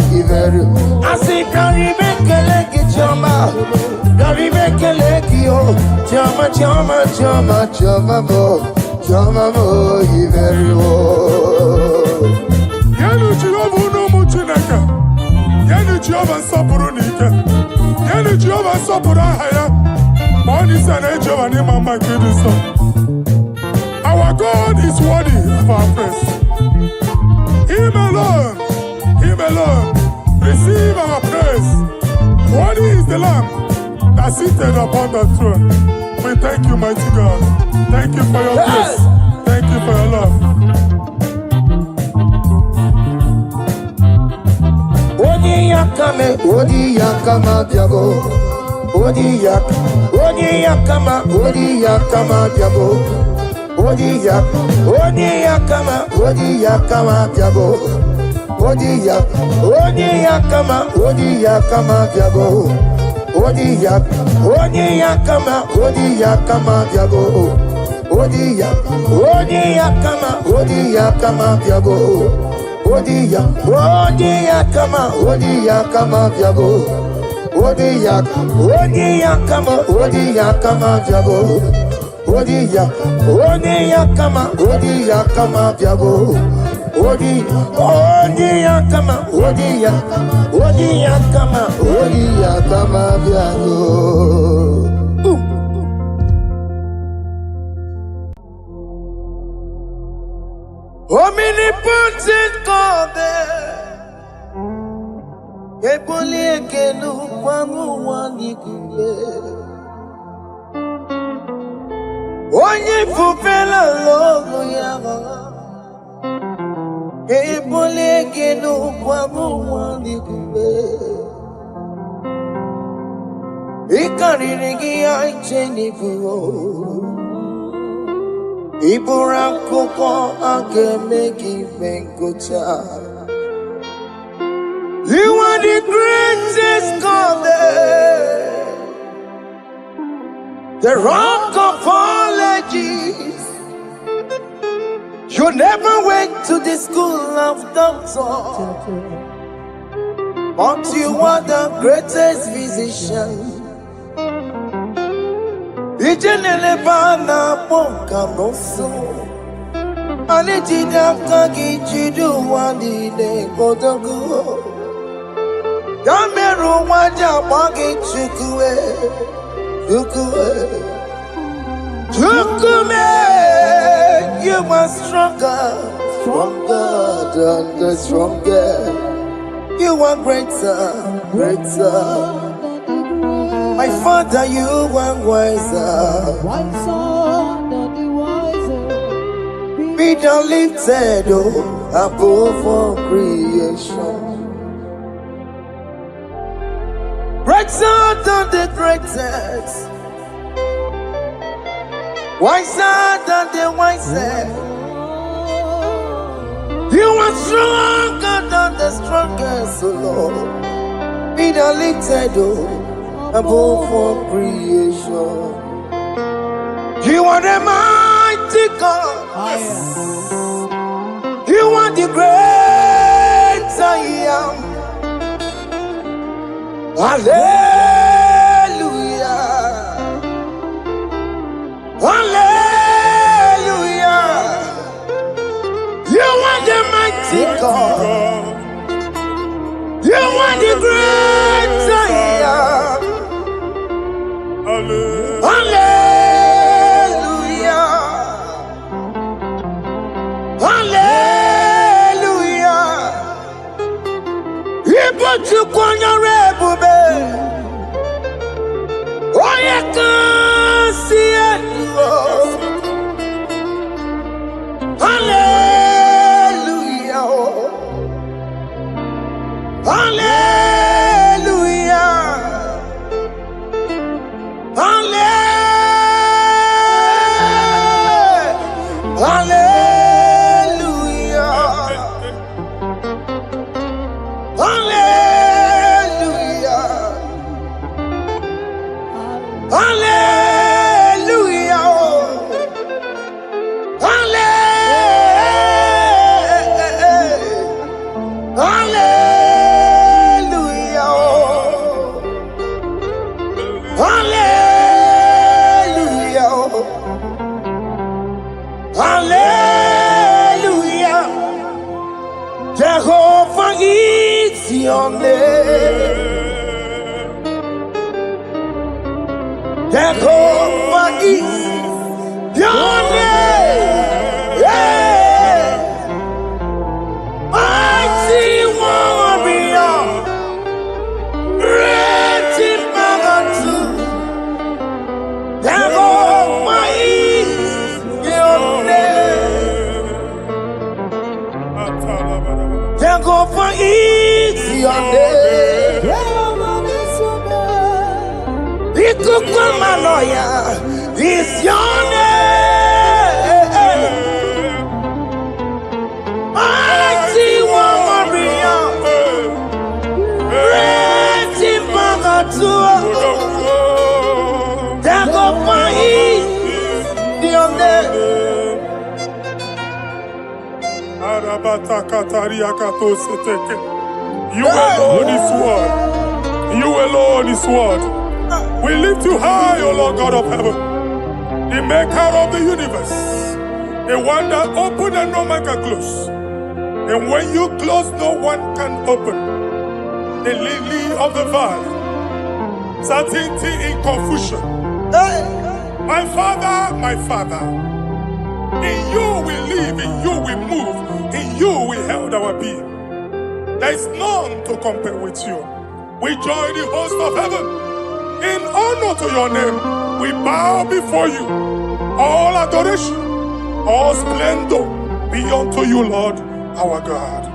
give it. I say, Barry make a leg, Chama, Barry make a leg, yo, Chama, Chama mo, you very well. Yanu Jehovah no muchinaka. Yanu Jehovah sapurunika. Yanu Jehovah sapurahaya. Money sana Jehovah ni mama kidiso. Our God is worthy of our praise. Him alone, receive our praise. Worthy is the Lamb that seated upon the throne. We thank you, mighty God. Thank you for your grace. Thank you for your love. Odi yakama diabo. Odi yakama diabo. Odi yakama diabo. Odi yakama diabo. Odi yakama diabo. Odi yakama diabo. Odi yakama diabo. Odi yakama diabo. Odi yakama diabo. Odi yakama diabo. Omnipotent God, Eboli ekelu kwamu wanikule. Onye fufela logo yaga. Eboli ekelu kwamu wanikule. Ikariri aicheni buo. Iburakoko akemeki venkocha. You are the greatest God, the rock of all ages. You never went to the school of doctor, but you are the greatest physician. Ijenele bana ponka noso, anijida kagi jidu wandine kodogo. Yameru waja bagi chukue. You are stronger than the strongest. You are greater. My Father, you are wiser. Be thou lifted above all creation. Greater than the greatest. Wiser than the wisest. You are stronger than the strongest, O Lord. Be thou lifted above all creation. You are the mighty God. Yes. You are the great I am. Hallelujah. Hallelujah. You are the mighty God. You are the great I am. Hallelujah. Hallelujah. your name. Jehovah is your name. Yeah. Mighty warrior, great in magnitude. Jehovah is your name. Jehovah is your name. Ikukumaloya is your name. Mighty warrior, great in magnitude. Jehovah is your name. You alone is one. You alone is one. We lift you high, O Lord God of heaven, the maker of the universe, the one that opened and no man can close. And when you close, no one can open. The lily of the valley, certainty in confusion. My Father, in you we live, in you we move, in you we held our being. There is none to compare with you. We join the host of heaven. In honor to your name, we bow before you. All adoration, all splendor be unto you, Lord, our God.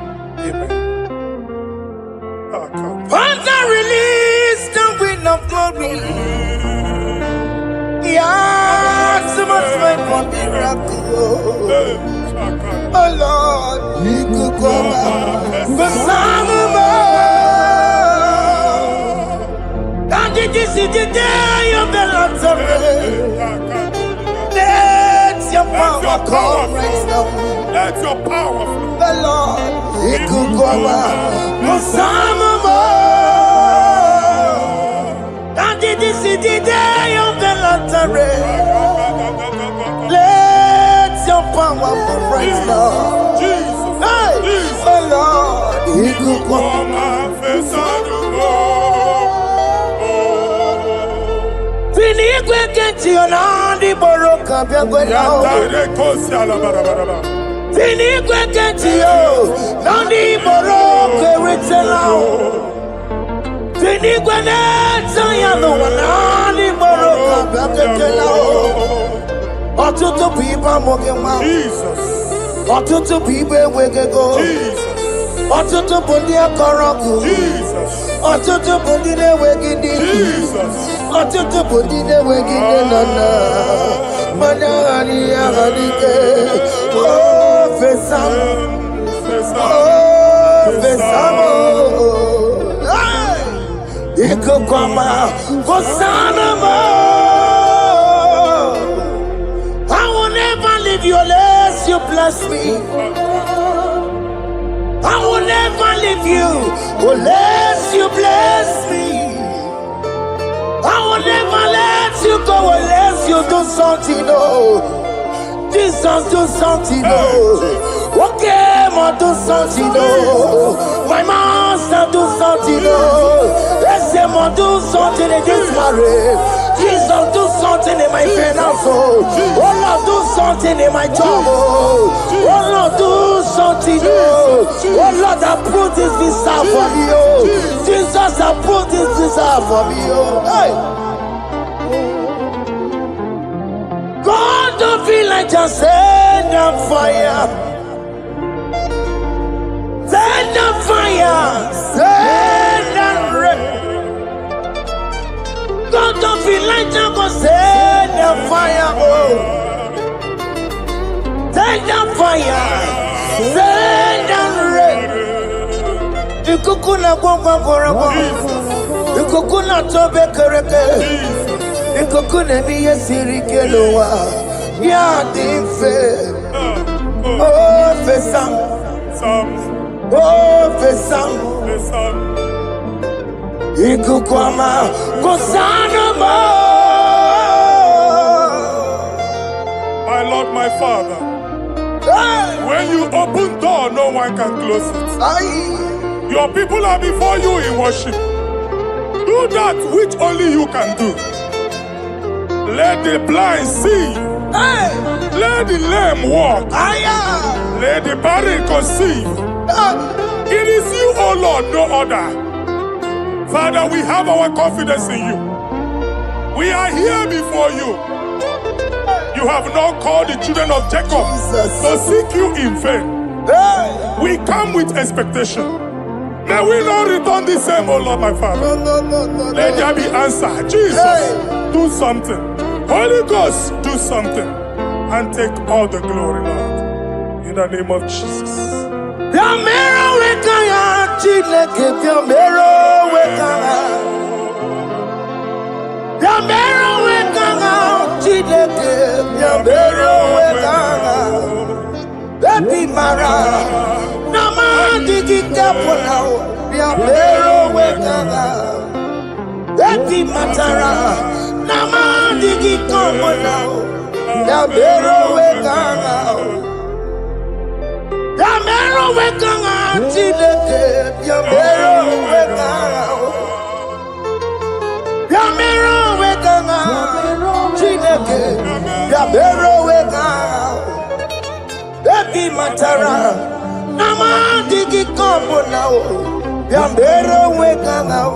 Amen. Father, release the wind of glory. Yeah, so much fight for miracle. Oh Lord, you could come out. The Son of this is the day of the Lord's rain. Let your power come right now. Let your power flow. The Lord, He could go out. Some and this is the day of the Lord's rain. Let your power come right now. Jesus, hey, Jesus. Oh Lord, He could go out. Eluigwe kenti onandi boroka biagwela. Eluigwe kenti yo nandi boroka ritela. Eluigwe neta yano nandi boroka biagwela. Otutu pipa mogema. Jesus. Otutu pipa wegego. Jesus. Otutu bundi akoroku. Jesus. Otutu bundi ne wegidi. Jesus. Otutu bundi ne wegidi nana. Manani ahanike. Oh fesam. Oh fesam. Iko kwama kosana mo. I will never leave you unless you bless me. I will never leave you unless you bless me. I will never let you go unless you do something, oh. Jesus, do something, oh. Okay, ma do something, oh. My master, do something, oh. Let's say, ma do something in this marriage. Jesus, do something in my finance, oh. Oh, Lord, do something in my job, oh. Oh, Lord, do something, oh. Oh, Lord, approve this visa for me, oh. Jesus, approve this visa for me, oh. Hey. God, don't feel like just send on fire. Send on fire. Send on rain. God, don't feel like just send on fire, oh. Send on fire. Send on rain. Ikukuna gwangwa gwangwa. Ikukuna tobe kereke. Ikukuna miye sirikelowa. Ya dife. Oh fesam. Oh fesam. Ikukwama kusanama. My Lord, my Father, when you open door, no one can close it. Your people are before you in worship. Do that which only you can do. Let the blind see. Let the lame walk. Let the barren conceive. It is you, O Lord, no other. Father, we have our confidence in you. We are here before you. You have not called the children of Jacob to seek you in vain. We come with expectation. May we not return the same, O Lord, my Father. Let there be answer. Jesus, do something. Holy Ghost, do something. And take all the glory, Lord. In the name of Jesus. Baby Mara, Nama Digi Kaponao, Yamero Wekanga, Baby Matara, Nama Digi Kaponao, Yamero Wekanga, Yamero Wekanga, Chileke, Yamero Wekanga, Yamero Wekanga, Chileke, Yamero Wekanga. Baby Matara, Nama Digi Combo now, Yambero Weka now.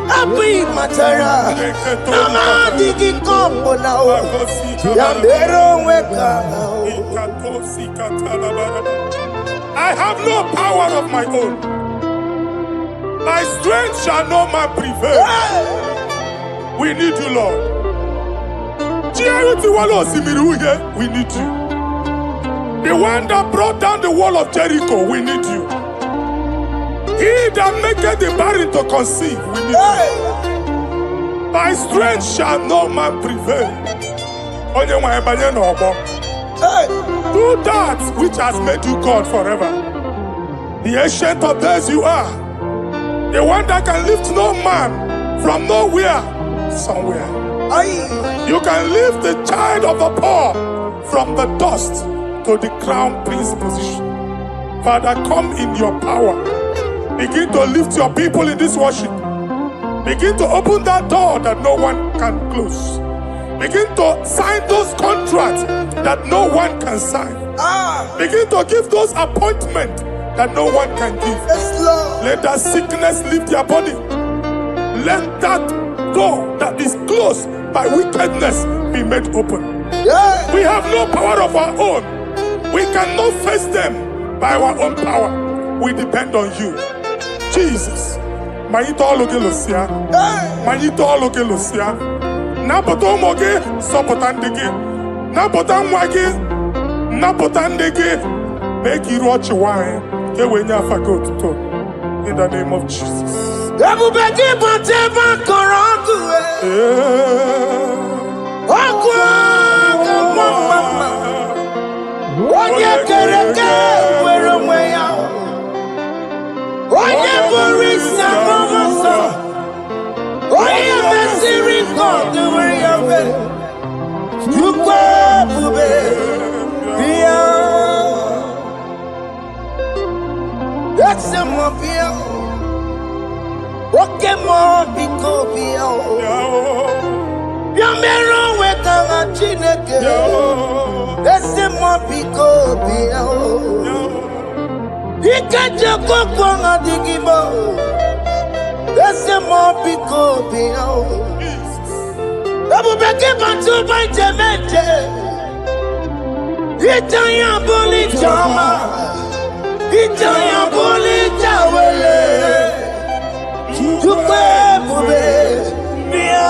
Baby Matara, Nama Digi Combo now, Yambero Weka now. I have no power of my own. My strength shall no man prevail. We need you, Lord. We need you. The one that brought down the wall of Jericho, we need you. He that maketh the barren to conceive, we need you. By strength shall no man prevail. Do that which has made you God forever. The ancient of days you are. The one that can lift no man from nowhere, somewhere. You can lift the child of the poor from the dust to the crown prince position. Father, come in your power. Begin to lift your people in this worship. Begin to open that door that no one can close. Begin to sign those contracts that no one can sign. Begin to give those appointments that no one can give. Let that sickness leave their body. Let that door that is closed by wickedness be made open. We have no power of our own. We cannot face them by our own power. We depend on you. Jesus. Manito loge losia. Manito loge losia. Napoto moge sopotandege. Napotan wage. Napotandege. Make you watch wine. Kewenya fagot to. In the name of Jesus. Oye kereke wero mweya, oye borisa momoso, oye mesiri kote weya we, yukwe bube biya, ese mo biya, oke mo biko biya, yamero wekanga chineke. Ese mo biko biya o, ikaje koko nga digibo. Ese mo biko biya o, ebu beke bantu baite meje. Itanya boli chama, itanya boli chawele. Tukwe bube biya.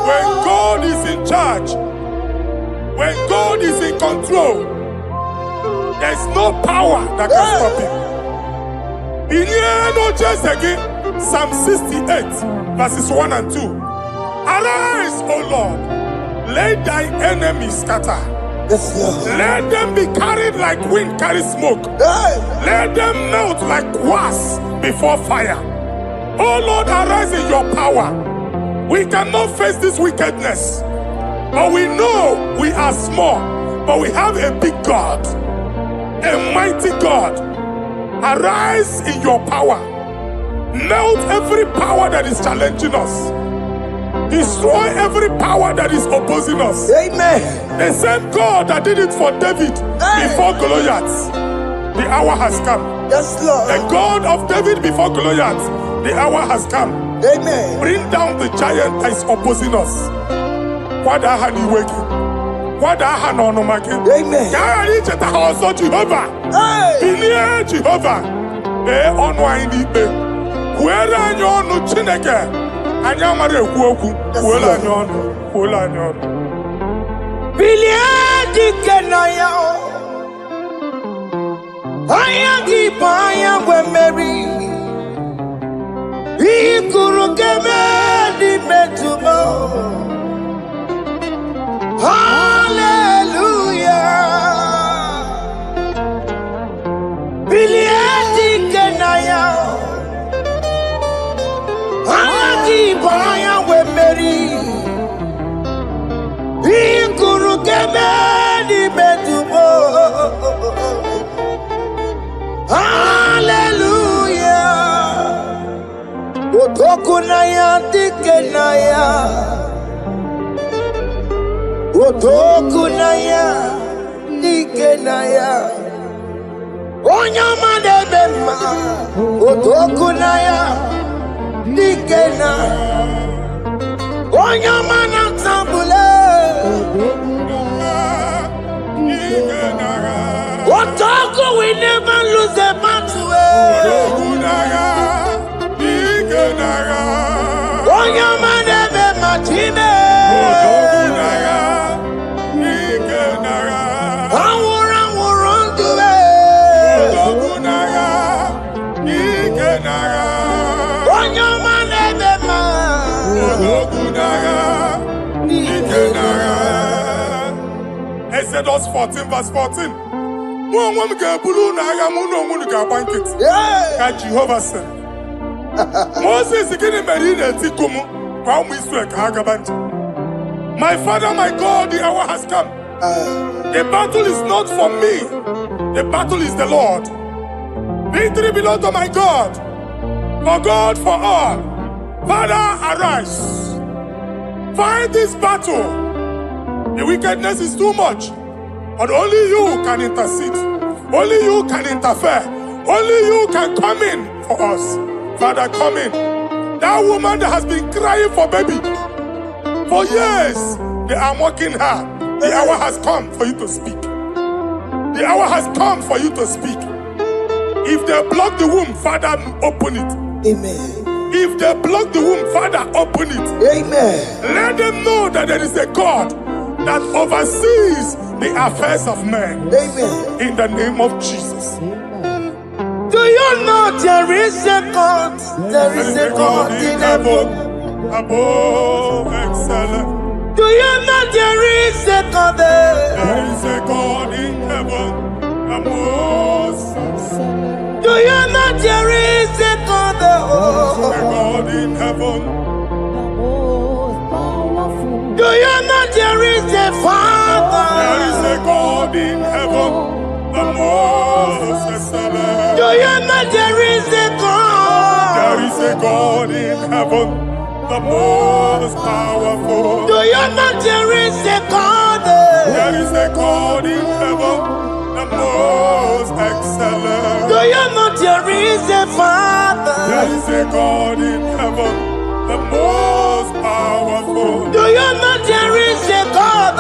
When God is in charge, when God is in control, there's no power that can stop him. Psalm 68, verses 1 and 2. Arise, O Lord, let thy enemies scatter. Let them be carried like wind carries smoke. Let them melt like wax before fire. O Lord, arise in your power. We cannot face this wickedness, but we know we are small, but we have a big God. a mighty God. Arise in your power. Melt every power that is challenging us. Destroy every power that is opposing us. Amen. The same God that did it for David before Goliath. The hour has come. Yes, Lord. The God of David before Goliath. The hour has come. Amen. Bring down the giant that is opposing us. Amen. Jehovah. Hey. Jehovah. Hallelujah. Biliadi kenaya. Ayagi baya we meri. Ikuru keme di betumo. Hallelujah. Otokunaya dikenaya. Otokunaya dikenaya. Onyama debema. Otokunaya dikena. Onyama natambule. Otoku we never lose a battle. Onyama debema chime. Exodus 14 verse 14. Jehovah said, Moses my father, my God, the hour has come. The battle is not for me. The battle is the Lord. Victory belongs to my God. For God, for all. Father, arise. Fight this battle. The wickedness is too much. But only you can intercede. Only you can interfere. Only you can come in for us. Father, come in. That woman that has been crying for baby for years, they are mocking her. The hour has come for you to speak. The hour has come for you to speak. If they block the womb, Father, open it. Amen. If they block the womb, Father, open it. Amen. Let them know that there is a God that oversees the affairs of men. Amen. In the name of Jesus. Do you know there is a God? There is a God in heaven. Above excellent. Do you know there is a God there? There is a God in heaven. Above excellent. Do you know there is a God there? There is a God in heaven. Do you know there is a Father? There is a God in heaven. The most excellent. Do you know there is a God? There is a God in heaven, the most powerful. Do you know there is a God? There is a God in heaven, the most excellent. Do you know there is a Father? There is a God in heaven, the most powerful. Do you know there is a God?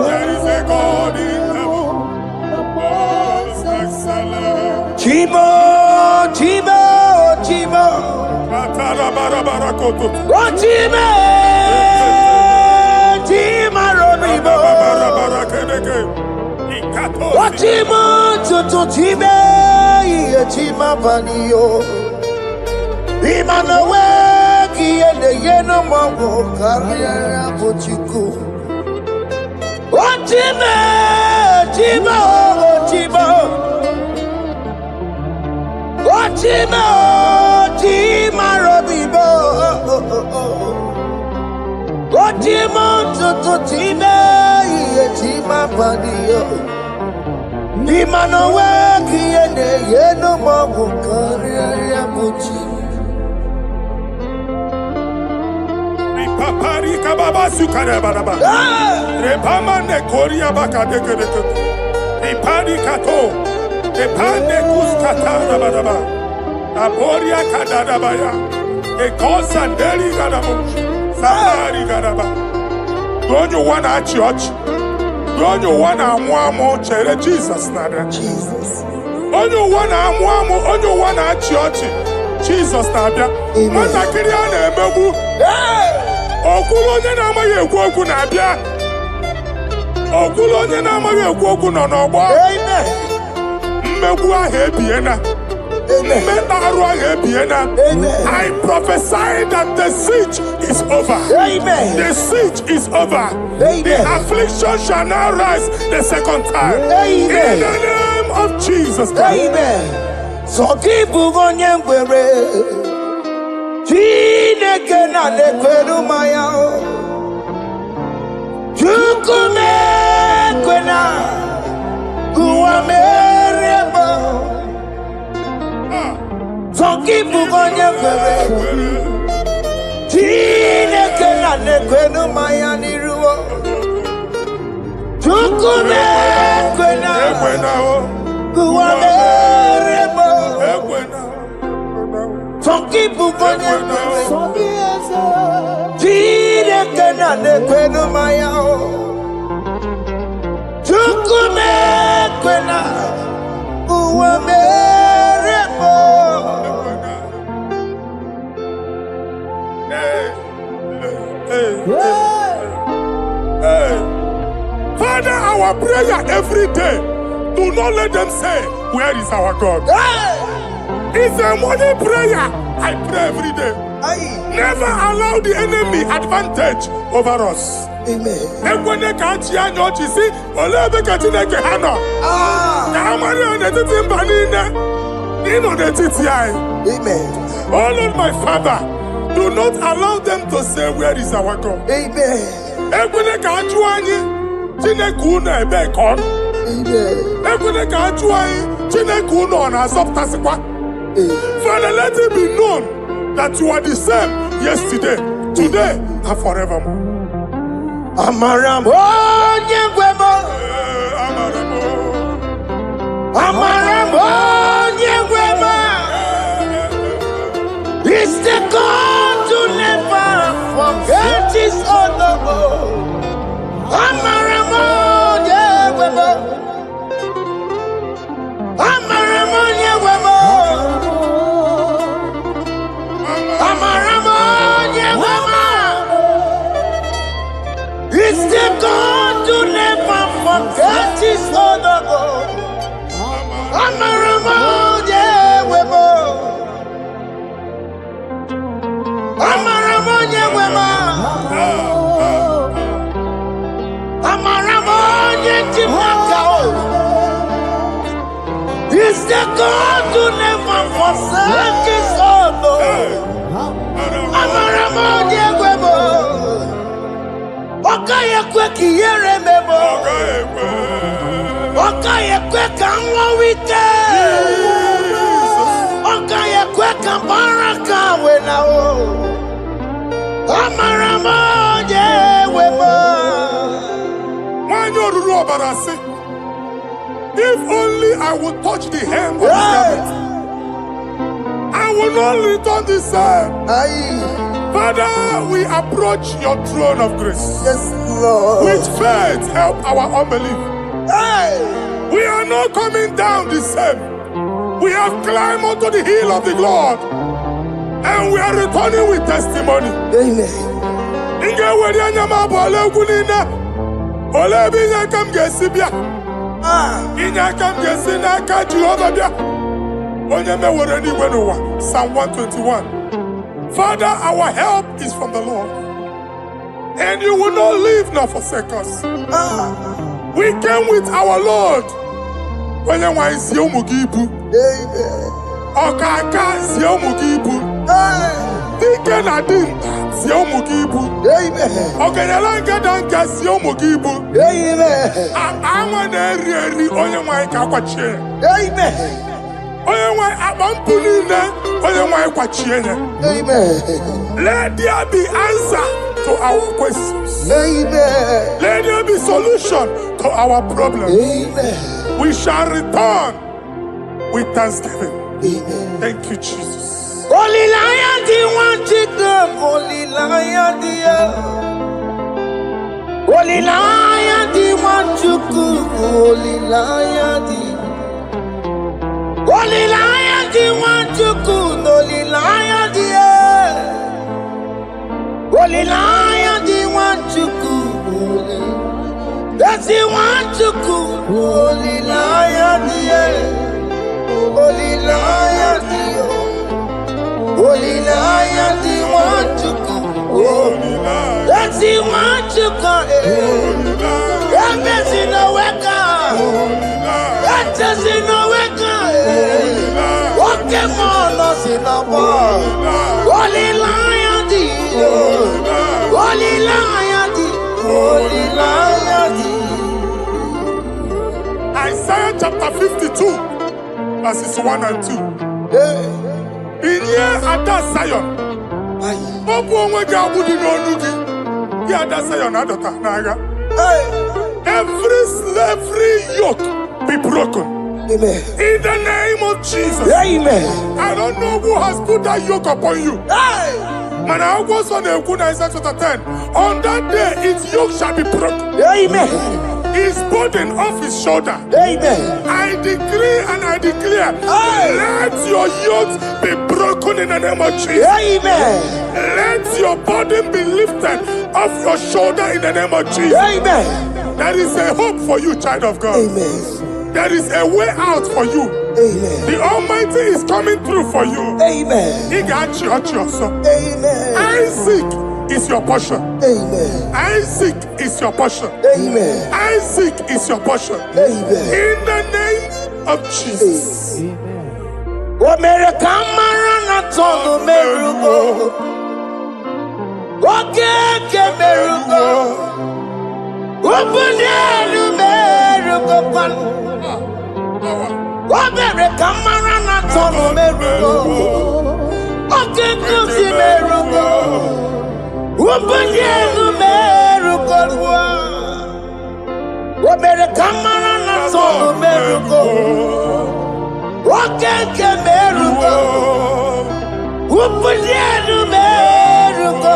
There is a God in heaven, the most excellent. Chibo, Chibo, Chibo. Oh, Chibo, Chima Robibo. Oh, Chibo, Tutu Chibe, Chima Panio. Imanawe, Kiende Yeno Mawo, Carriera Pochiku. Oh, Chibo, Chibo, Chibo. Chima, Chima Robibo. Chima, Chima Chima Padio. Imano weki yene yeno mabu kariya buchi. Ripapari kababa sukare baraba. Repama ne koria baka deke deke. Ripari kato. Repane kuskata baraba. Aboria kadada baya. Ekosa deli gadabo. Samari gadaba. Don't you wanna church? Don't you wanna mwamo chere Jesus nada? Jesus. Don't you wanna mwamo? Don't you wanna church? Jesus nabia. Mana kiriana emebu. Okulo onye na-amaghị ekwu okwu na-abịa. Okulo onye na-amaghị ekwu okwu nọ n'ọgbọ. Mmegbu ahụ ebiena. Mmeta arụ ahụ ebiena. I prophesy that the siege is over. The siege is over. The affliction shall not rise the second time. In the name of Jesus Christ. So keep on your way. Chineke na lekweru maya o Chukume kwena Kuwa merebo Zonkipu konye kwere Chineke na lekweru maya niruo Chukume kwena Kuwa merebo Zonkipu konye kwere Chineke na lekweru maya o Chukume kwena Kuwa merebo Father, our prayer every day, do not let them say, where is our God? It's a morning prayer. I pray every day. Never allow the enemy advantage over us. Amen. Amen. Oh Lord, my Father, do not allow them to say, where is our God? Amen. Amen. Father, let it be known that you are the same yesterday, today, and forevermore. Amaramo nyegwemo. Amaramo nyegwemo. It's the God to never forget his honor. Amaramo nyegwemo. Amaramo nyegwemo. Amaramo nyegwemo. It's the God to never forget his honor. Amaramo nyegwemo. Amaramo nyegwemo. Amaramo nyegwemo. It's the God to never forsake his honor. Amaramo nyegwemo. Okaye kwe kiyere memo. Okaye kwe kanwa wite. Okaye kwe kambaraka wenao. Amaramo nyegwemo. Manyoruru obarasi. If only I would touch the hem of his garment, I will not return the same. Father, we approach your throne of grace. Yes, Lord. With faith, help our unbelief. We are not coming down the same. We have climbed onto the hill of the Lord, and we are returning with testimony. Psalm 121. Father, our help is from the Lord, and you will not leave nor forsake us. We came with our Lord. When you want to see Okaka see Dike na dinta si ụmụ gị ibu. Ogenyela danka si ụmụ gị ibu. Anwa na-eri onye nwanyị ka akwachie. Onye nwanyị akpa mpụ niile onye nwanyị kwachie ya. Let there be answer to our questions. Let there be solution to our problems. We shall return with thanksgiving. Thank you, Jesus. Holy Lion, the one chicken, Holy Lion, the Holy Lion, the one chicken, Holy Lion, the Holy Lion, the one chicken, Holy Lion, the Holy Lion, the one chicken, that's the one chicken, Holy Lion, the Holy Lion, the Holy Lion, the one to go. That's the one to go. That's in the weka. That's in the weka. What can us in the war? Holy Lion, the Holy Lion, the Holy Lion, the Isaiah chapter 52, verses 1 and 2. Inye ada Zion. Obu onwe ga abudi n'onu gi. Ya ada Zion adota n'agha. Every slavery yoke be broken. Amen. In the name of Jesus. Amen. I don't know who has put that yoke upon you. Man, I was on the Isaiah chapter 10. On that day, its yoke shall be broken. Amen. His burden off his shoulder. Amen. I decree and I declare, let your yokes be broken in the name of Jesus. Amen. Let your burden be lifted off your shoulder in the name of Jesus. Amen. There is a hope for you, child of God. Amen. There is a way out for you. Amen. The Almighty is coming through for you. Amen. He got you, Amen. Isaac is your portion. Amen. Isaac is your portion. Amen. Isaac is your portion. Amen. In the name of Jesus. What made a camera told Merugo? What can Merugo? Open Merugo. What made a camera told Merugo? What can Merugo? Open Merugo. What made a camera told Merugo? What can Merugo? Open Merugo.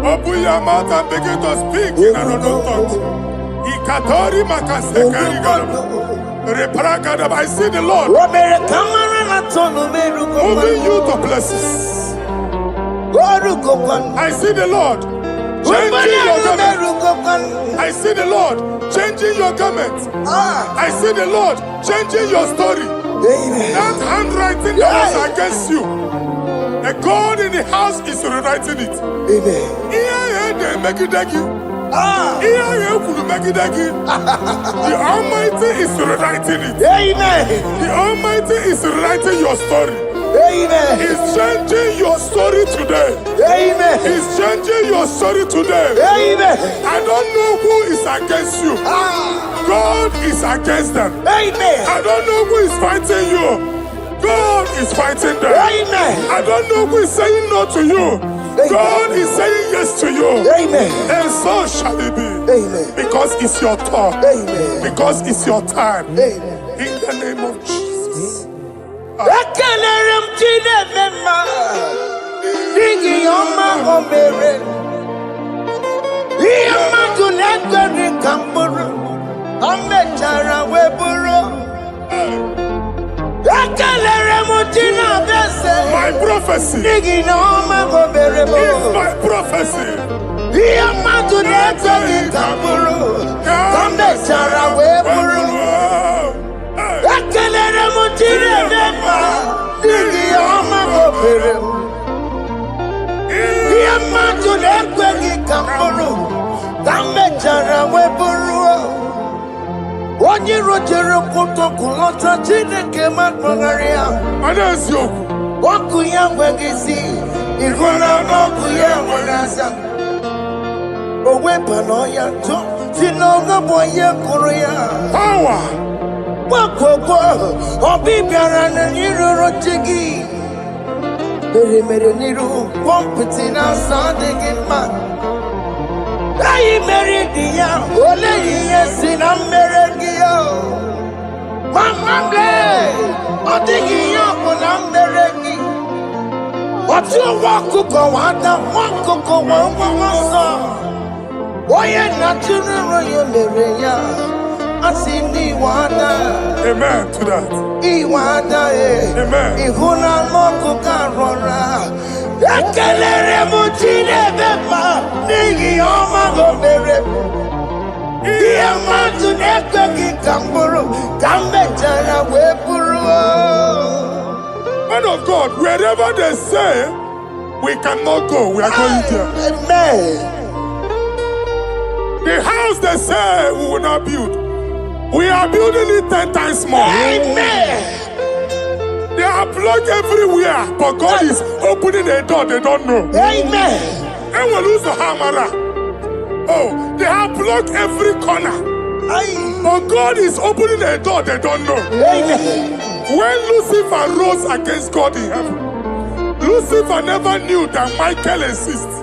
Open your mouth and begin to speak in another tongue. Ikatori makasekari gado. I see the Lord moving you to places. I see the Lord changing your garment. I see the Lord changing your garment. I see the Lord changing your story. That handwriting that was against you, the God in the house is rewriting it. The Almighty is rewriting it. Amen. The Almighty is rewriting your story. Amen. He's changing your story today. Amen. He's changing your story today. Amen. I don't know who is against you. God is against them. Amen. I don't know who is fighting you. God is fighting them. Amen. I don't know who is saying no to you. God is saying yes to you. Amen. And so shall it be. Amen. Because it's your turn. Amen. Because it's your time. Amen. In the name of Jesus. My prophecy is my prophecy. onye rojere kwụtọkụ lọta Chineke makpọgharị ya ọkụ ya nweghị isi ịhụ na ọkụ ya nwere asa o weba n'ọya ntụ si n'ọga bụ onye kụrụ ya gbakọkọ ọbị bịara na n'irụrụ chi gị mere n'iru pọmpụtị na asa adịghị mma anyị mere dị ya ole ihe si na mmere gị ya mama ọ dịghị ihe ọ bụ na mmere gị otu nwa ọkụkọ nwata nwa ọkụkọ nwa nwa nsọ onye na-atụrụ nro ya mere ya asị n'iwe ada amen to that iwe ada ịhụ na nwa ọkụkọ arọra ekelere m Chineke mma n'ihi ọma o mere ihe mmadụ na-ekweghị ka m bụrụ ka m mechara wee bụrụ. Man of God, wherever they say we cannot go, we are going there. Amen. The house they say we will not build, we are building it 10 times more. Amen. They are blocked everywhere, but God is opening a door they don't know. Amen. And we lose the hammer. Oh, they have blocked every corner, but God is opening a door they don't know. Amen. When Lucifer rose against God in heaven, Lucifer never knew that Michael exists.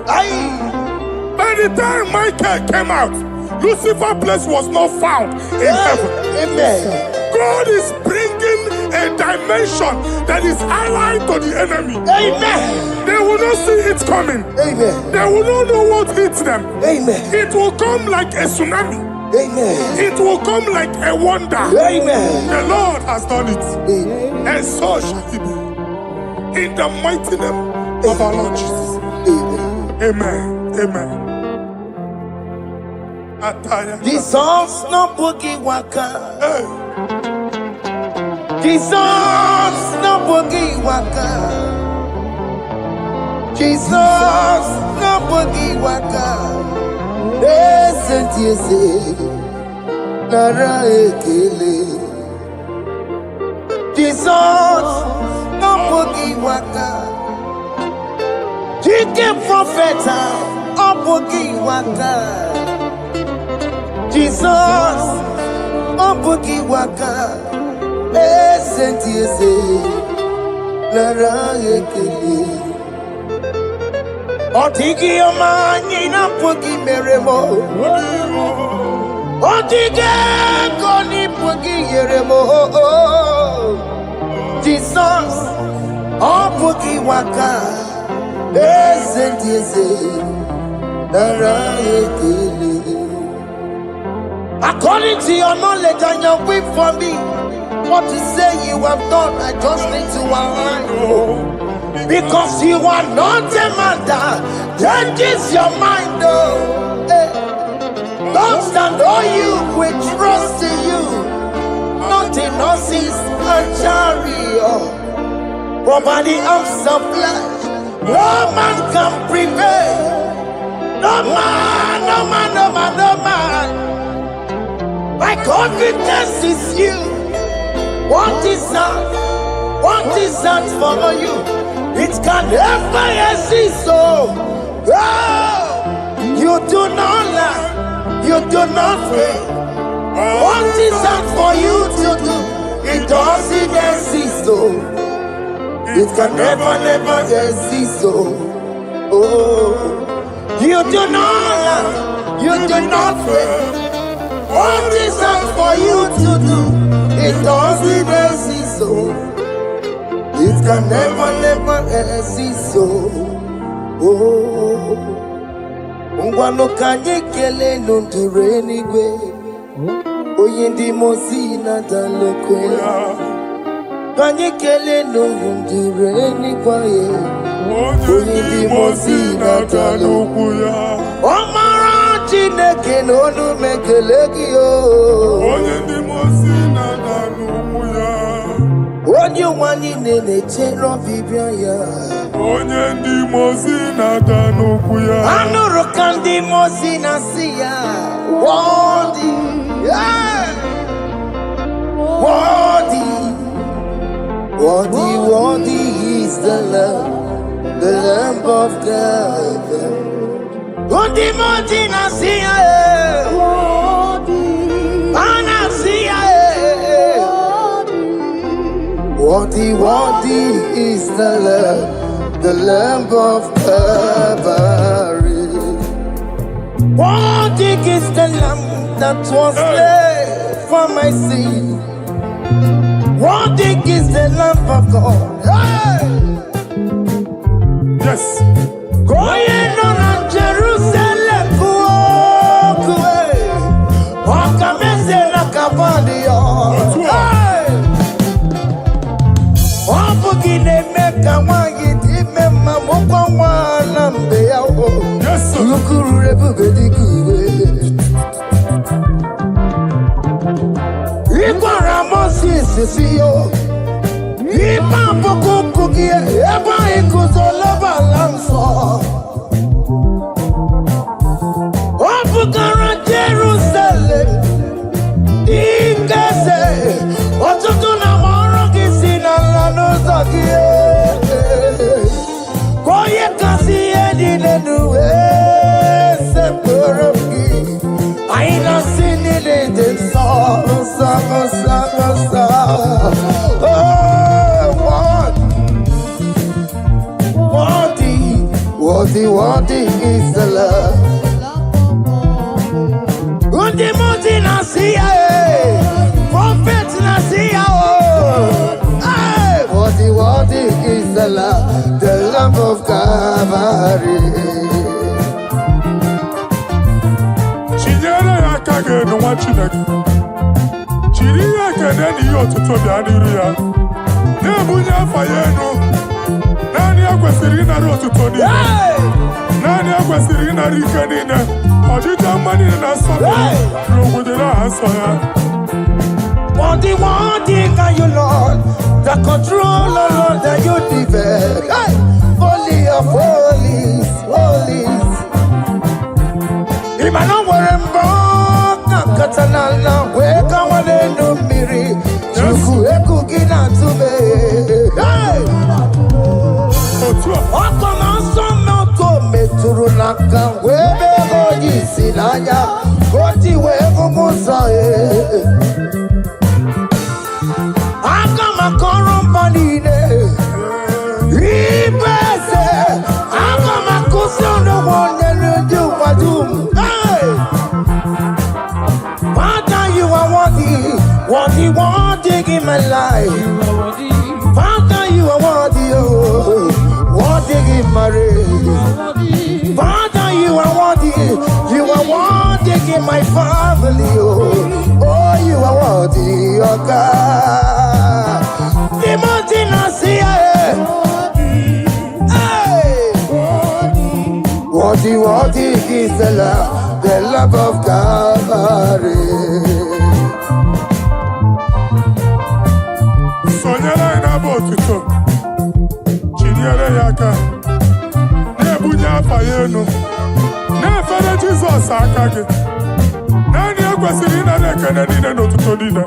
By the time Michael came out, Lucifer's place was not found in heaven. Amen. God is bringing a dimension that is allied to the enemy. Amen. They will not see it coming. Amen. They will not know what hits them. Amen. It will come like a tsunami. Amen. It will come like a wonder. Amen. The Lord has done it. Amen. And so shall it be. In the mighty name of our Lord Jesus. Amen. Amen. Jesus no boogie waka. Jesus no boogie waka. Jesus no boogie waka. Esentiese nara ekele. Jesus no boogie waka. Chicken prophet no boogie waka. Jesus, oh boogie waka, sentiese, lara ekele. Otigi omani na boogie meremo, otige koni boogie yeremo. Jesus, oh boogie waka, sentiese, lara ekele. According to your knowledge and your will for me, what you say you have done, I just need to align. Because you are not a man that changes your mind. Those that know you will trust in you, not in horses and chariot, but by the arms of flesh. No man can prevail. No man, no man, no man, no man. My confidence is you. What is that? What is that for you? It can never exist. So, you do not lie. You do not fail. What is that for you to do? It doesn't exist. So, it can never, never exist. So, you do not lie. You do not fail. What is that for you to do? It doesn't exist, so it can never, never exist, so ngwano kanye kele nundure Eluigwe oye ndi mosi na dalokwe kanye kele nundure Eluigwe oye ndi mosi na dalokwe Chineke n'onu mekele gị onye ndị mosi na-ada n'ụkwụ ya onye ụwa niile na-echere ọbịbịa ya onye ndị mosi na-ada n'ụkwụ ya anụrụ ka ndị mosi na-asị ya wọdị Worthy, worthy, worthy is the Lamb of God. Worthy, worthy, Nasia, Anasia, worthy, worthy is the Lamb of Calvary. Worthy is the Lamb that was slain for my sin. Worthy is the Lamb of God. Hey! Yes. Going on Jerusalem, walk away. Walk a mess in a cabandia. Hey! Walk again and make a wine. Yes, sir. Look everybody good. Ikwara Moses see you. Ipa poko cookie. Eba ikuzoloba lanso. Opukara Jerusalem. Ingese. Otutu na moro kisina lano zakie. Koye kasi edi nenuwe. Seporoki. I don't see it song. Oh, worthy is the love. Worthy Nasia, Prophet Nasia. Worthy is the Lamb of Calvary. Chinyere ya kage no wa Chineke. Chiri ya kene ni yo tutu bia niru ya. Na bunye afa ye no. Nani akwesiri na ro tutu ni. Nani akwesiri na rike ni ne. Ojija mani na so. Ro gudera aso ya. Worthy can you, Lord, the control, Lord, that you develop. Hey! Holy of holies, holies. Imano werembo, katanana, weka wanenu miri, chuku eku gina tume. Hey! Oko masomo to meturu naka, webe hoji sinanya, koti wevu musae. Akamakorombanine, Ibese, Akamakusono Wonelu Wadum. Hey! Father, you are worthy in my life. Father, you are worthy in my race. Father, you are worthy in my family. Oh, you are worthy, oh God. Timothy Nasia, worthy is the love of Calvary. Sonyara ina botuto. Chinyere yaka. Nebunya afa yenu. Nefere Jesus akage. Nani akwesiri na nekene nine n'otuto nine.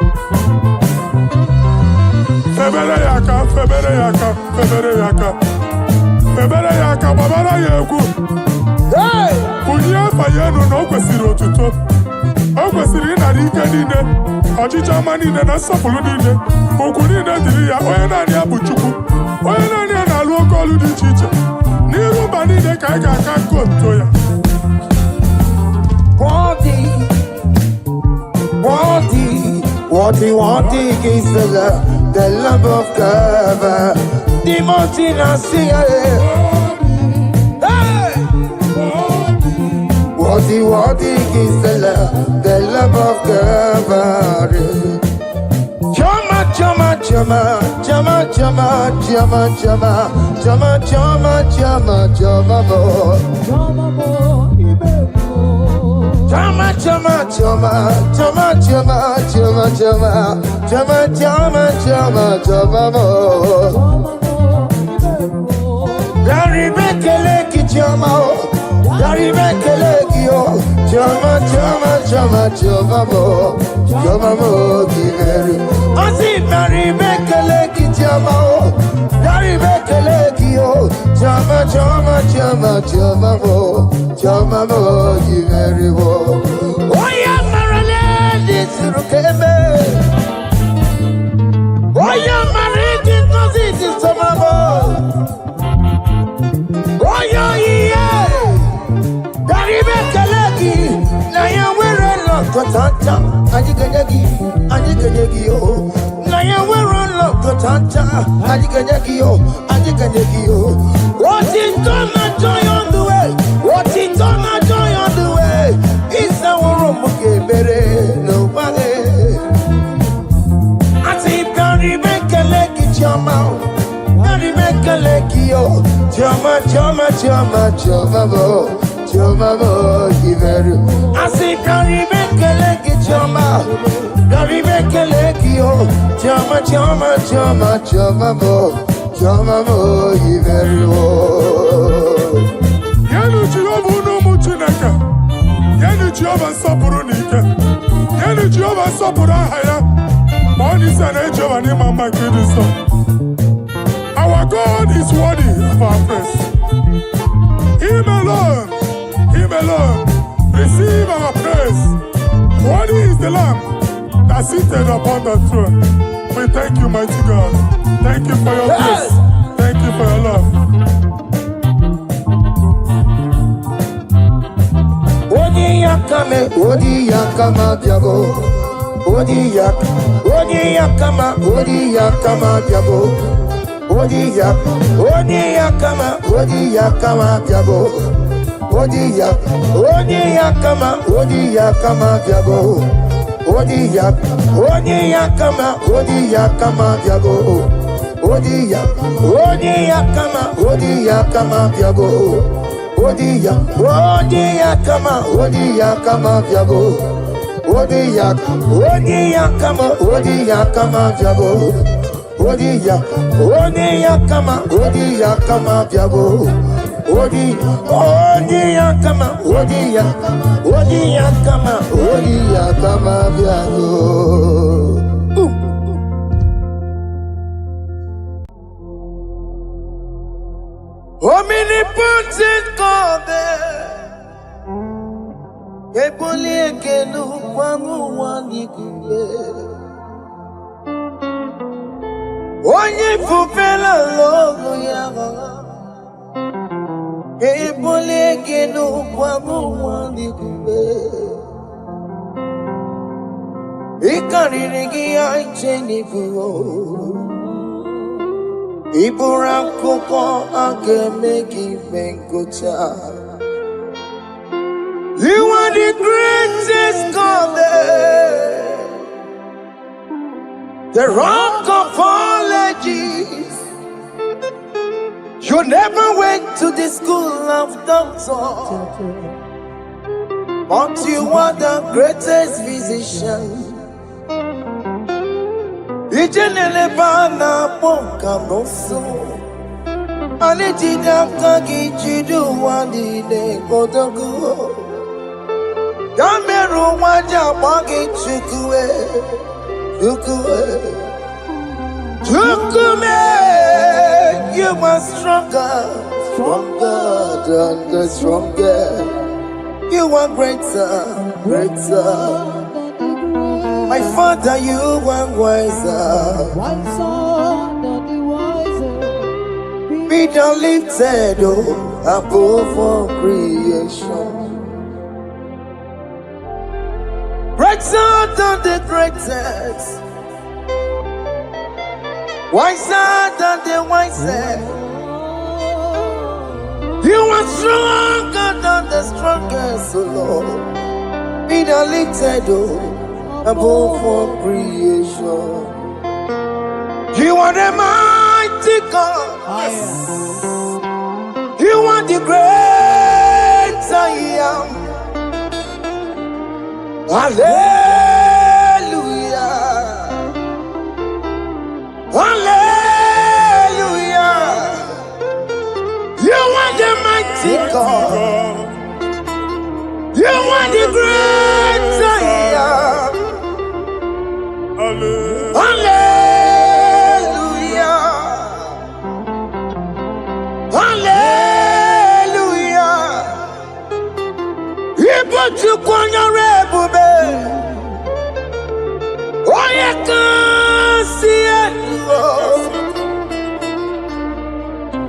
Febere yaka, babara yegu. Hey! Bunye afa yenu na okwesiri otuto. Okwesiri na rike nine. Ọchịchị ọma niile na nsọpụrụ niile. Okwu niile dịrị ya, onye naanị ya bụ Chukwu. Onye naanị ya na-alụ oke ọlụ dị iche iche. N'iru mba niile ka anyị ga-aka nke otuto ya. Worthy is the Lamb of God. Timothy Nasia. Hey! Worthy is the Lamb of God. Chama, Dari Mekelekio, Jama, Jama, Jama, Jama, Mo, Jama, Mo, Giveru. Asi Dari Mekeleki, Jama, Dari Mekelekio, Jama, Jama, Jama, Jama, Mo, Jama, Mo, Giveru. Oya Marale, this Rukeme. Oya Mariki, this is Samamo. Oya, yeah. Mekeleki, na ya wero lo kotanta, ajiganyagi yo. Na ya wero lo kotanta, ajiganyagi yo. What is done, joy on the way. What is done, joy on the way. It's our room, okay, nobody. I say, Dari Mekeleki, Jama, Dari Mekeleki yo, Jama, Mo. Jama, Mo, Giveru. I say, Dari Mekeleki, Jama, Dari Mekeleki, oh, Jama, Mo, Giveru. Yenu Jehova no muchinaka. Yenu Jehova sapuru nika. Yenu Jehova sapuru haya. Money sana Jehova ni mama kidiso. Our God is worthy of our praise. Him alone. Receive our praise. Worthy is the Lamb that seated upon the throne. We thank you, mighty God. Thank you for your grace. Thank you for your love. Odi yakama biago. Odi yakama biago. Odi yakama biago. Odi yakama biago. Odi yakama biago. Odi yakama biago. Odi yakama biago. Odi yakama biago. Omnipotent God, Eboli ekelu kwamu wanikule. Onye fufela logo yaga. Eboli ekelu kwamu wanikule. Ikariri aicheni fuo. Ibura koko akemeki venkocha. You are the greatest God, the rock of all ages. You never went to the school of doctor, but you are the greatest physician. Ijenele bana ponka noso, anijida kagi jidu wani ne kodogu. Yameru waja magi chukue. You are stronger than the stronger. You are greater. My Father, you are wiser. Be thou lifted above all creation. Greater than the greatest. Wiser than the wisest. You are stronger than the strongest, O Lord. Be thou lifted above all creation. You are the mighty God. Yes. You are the great I am. Hallelujah. Hallelujah. You are the mighty God. Chukwanya rebube. Oye kansielo.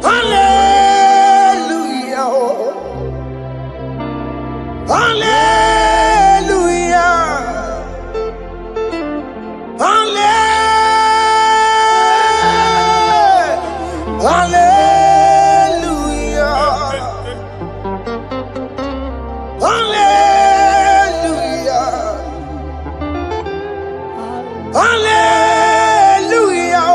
Hallelujah. Hallelujah. Hallelujah. Hallelujah. Hallelujah.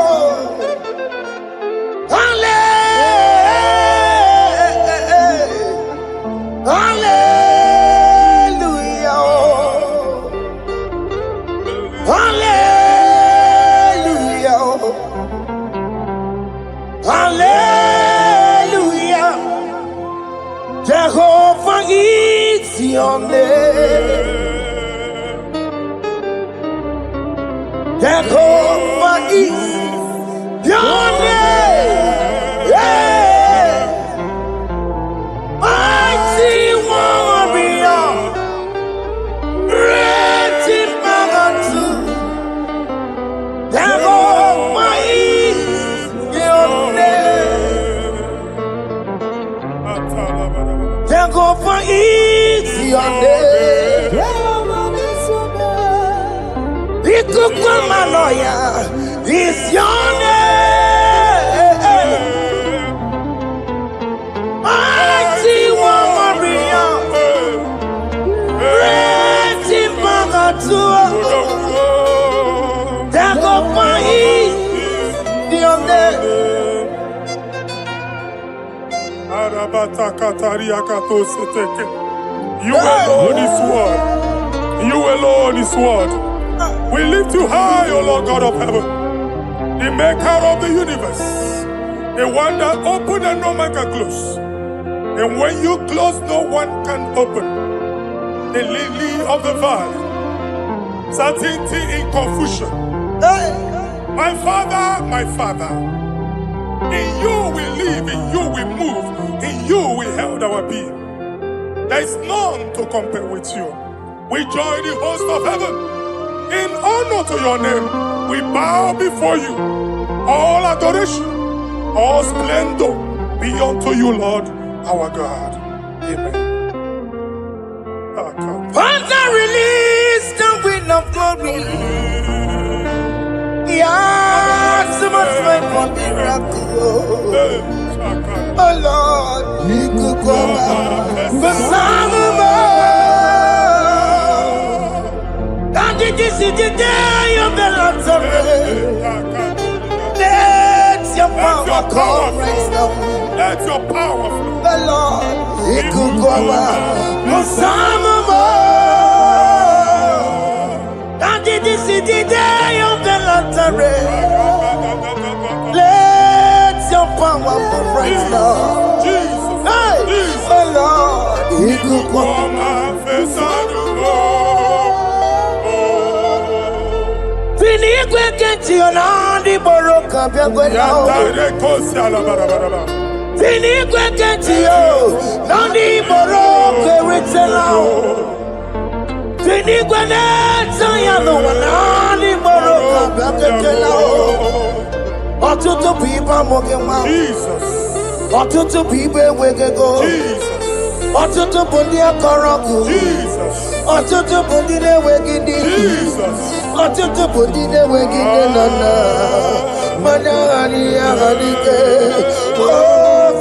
Hallelujah. Hallelujah. Jehovah is your name. Jehovah is your name. Yeah. Mighty warrior. Great in battle. Jehovah is your name. Jehovah is your name. Ikukwamanoya is your name. Mighty warrior, great in battle. Jehovah is your name. You alone is one. You alone is one. We lift you high, O Lord God of heaven, the maker of the universe, the one that opened and no man can close. And when you close, no one can open. The lily of the valley, certainty in confusion. My Father, in you we live, in you we move, in you we held our being. There is none to compare with you. We join the host of heaven. In honor to your name, we bow before you. All adoration, all splendor be unto you, Lord, our God. Amen. Father, release the wind of glory. Yeah, so much time for miracle. Oh Lord, you could go back. This is the day of the Lord's rain. Let your power come right now. Let your power flow. The Lord, He could go out. And this is the day of the Lord's rain. Let your power come right now. Jesus, hey, Jesus. Oh Lord, He could go out. Eluigwe kenti onandi boroka biagwela. Eluigwe kenti yo nandi boroka ritela. Eluigwe neta ya no nandi boroka biagwela. Ọtụtụ people moge ma. Jesus. Ọtụtụ people wegego. Jesus. Ọtụtụ bụ ndị akọrọgụ. Jesus. Ọtụtụ bụ ndị na-enweghị ndị. Jesus. Ọtụtụ bụ ndị na-enweghị nne na nna. Mana anyị aghadike.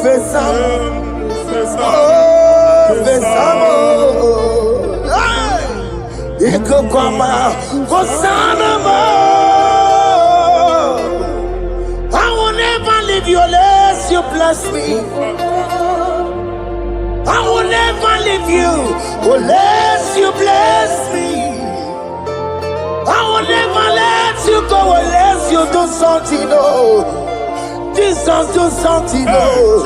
Fesa m. Fesa m. Ikuku ọma kwụsana m. I will never leave you unless you bless me. I will never leave you unless you bless me. I will never let you go unless you do something, oh. Jesus, do something, oh.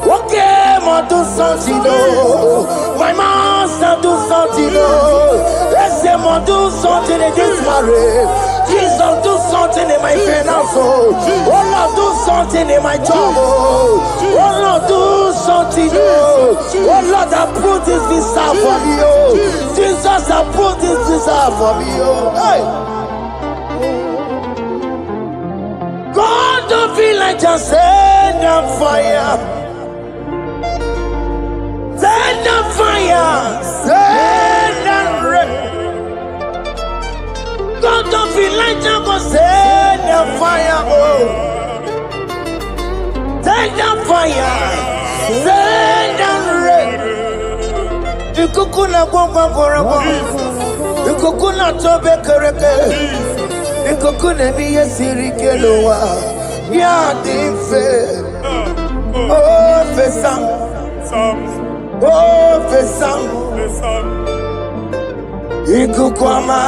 Okay, ma do something, oh. My master, do something, oh. Let's say, ma do something in this marriage. Jesus, do something in my finance, oh. Oh, Lord, do something in my job, oh. Oh, Lord, do something, oh. Oh Lord, approve this visa for me. Oh, Jesus, approve this visa for me. Oh, hey. God don't feel like just send on fire. Send on fire. Send on rain. God don't feel like just send on fire. Oh, send on fire. Send on rain. You kukuna gwangwa gwangwa. You kukuna tobe kereke. Ikokune miye sirikelowa ya dife. Oh fesam, oh fesam. Ikukwama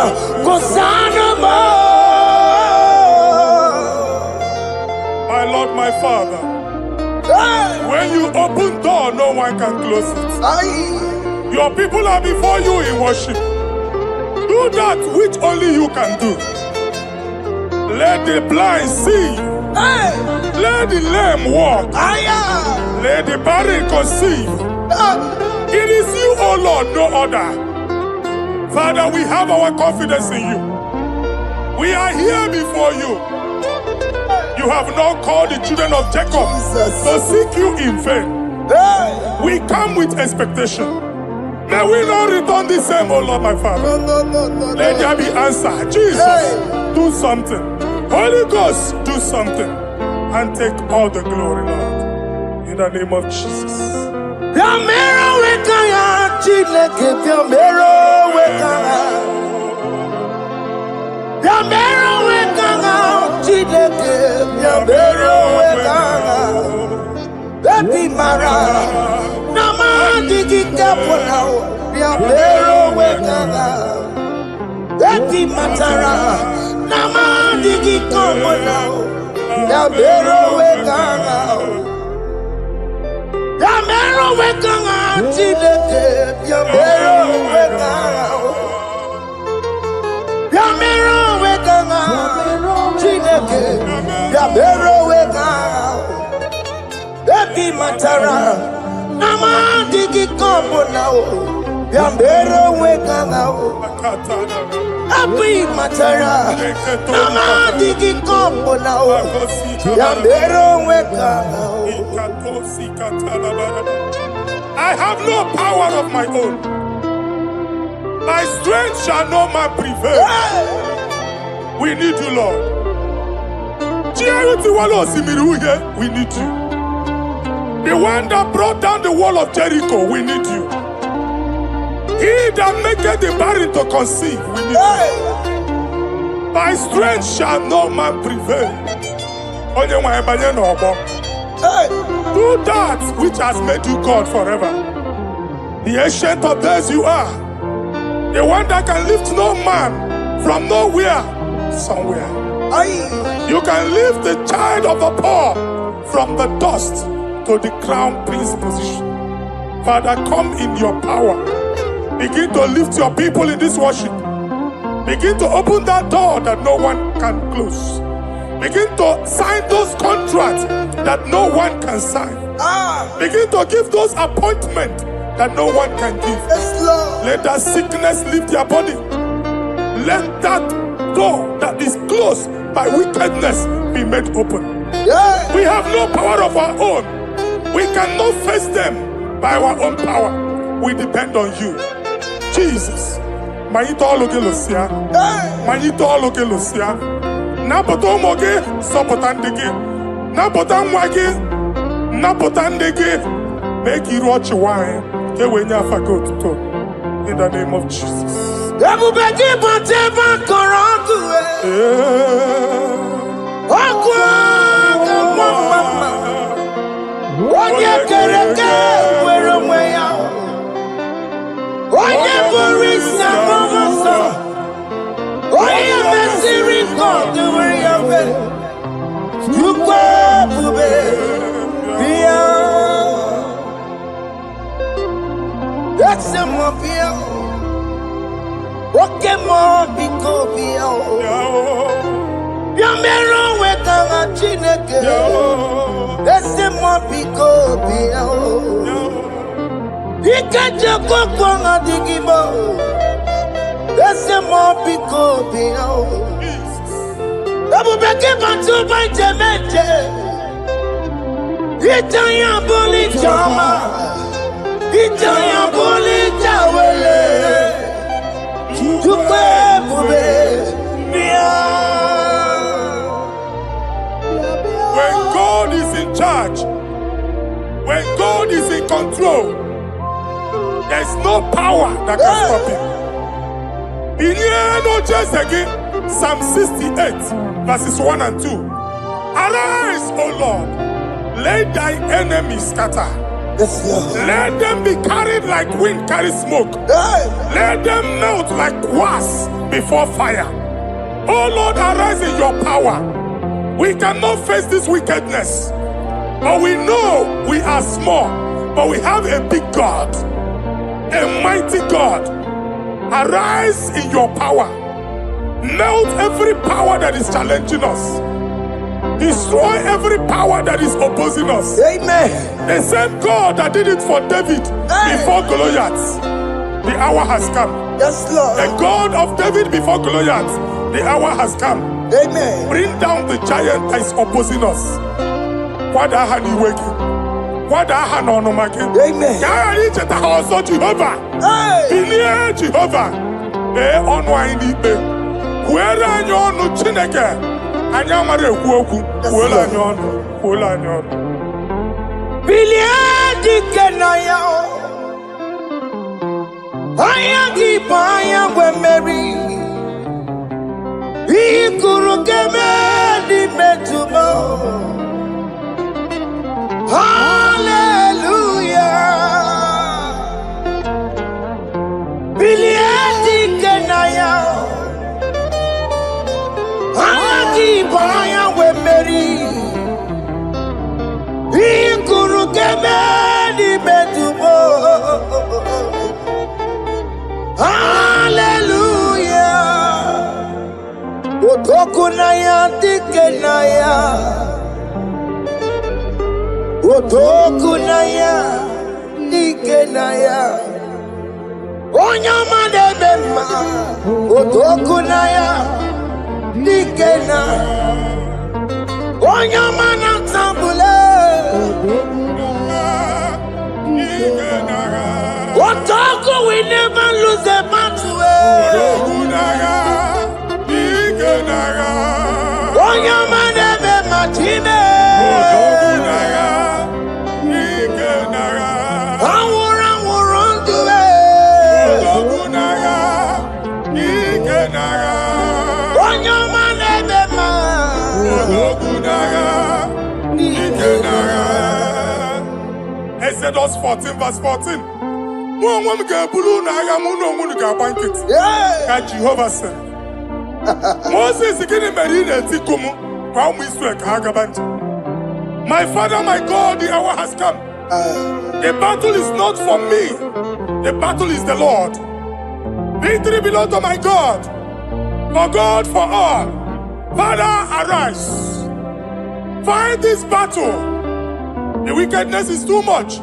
kosanama. My Lord, my Father, when you open door, no one can close it. Your people are before you in worship. Do that which only you can do. Let the blind see. Let the lame walk. Let the barren conceive. It is you, O Lord, no other. Father, we have our confidence in you. We are here before you. You have not called the children of Jacob to seek you in vain. We come with expectation. May we not return the same, O Lord, my Father. Let there be answer. Jesus, do something. Holy Ghost, do something. And take all the glory, Lord. In the name of Jesus. Yamero wekaya chineke yamero wekaya. Yamero wekaya chineke yamero wekaya. Baby Mara, nama digi kapona yamero wekaya. Baby Matara, nama digi kapona yamero wekaya. Yamero wekanga chineke yamero wekanga. Yamero wekanga chineke yamero wekanga. Baby Matara nama digi kombo nao yamero wekanga. Baby Matara nama digi kombo nao yamero wekanga. I have no power of my own. My strength shall no man prevail. We need you, Lord. We need you. The one that brought down the wall of Jericho, we need you. He that maketh the barren to conceive, we need you. My strength shall no man prevail. Do that which has made you God forever. The ancient of days you are. The one that can lift no man from nowhere somewhere. You can lift the child of the poor from the dust to the crown prince position. Father, come in your power. Begin to lift your people in this worship. Begin to open that door that no one can close. Begin to sign those contracts that no one can sign. Begin to give those appointments that no one can give. Let that sickness leave their body. Let that door that is closed by wickedness be made open. We have no power of our own. We cannot face them by our own power. We depend on you. Jesus. Napota umoge, sopotandege. Napota mwage, napotandege. Make you watch wine. In the name of Jesus. Ikaja kokwanga digimo. Ese mo piko biao. Abu beke bantu baite mete. Itanya boli chama. Itanya boli chawele. Tukwe bube. When God is in charge, when God is in control, there's no power that can stop him. Psalm 68, verses 1 and 2. Arise, O Lord, let thy enemies scatter. Yes, Lord. Let them be carried like wind carries smoke. Let them melt like wax before fire. Oh Lord, arise in your power. We cannot face this wickedness, but we know we are small, but we have a big God, a mighty God. Arise in your power. Melt every power that is challenging us. Destroy every power that is opposing us. Amen. The same God that did it for David before Goliath. The hour has come. Yes, Lord. The God of David before Goliath. The hour has come. Amen. Bring down the giant that is opposing us. Amen. Jehovah. Hey. Jehovah. Hallelujah. Otokunaya dikenaya. Otokunaya dikenaya. Onyama debema. Otokunaya dikena. Onyama natambule. Otoku, we never lose a battle. Onyama debema time. Exodus 14 verse 14. Jehovah said, Moses my father, my God, the hour has come. The battle is not for me. The battle is the Lord. Victory belongs to my God. For God, for all. Father, arise. Fight this battle. The wickedness is too much.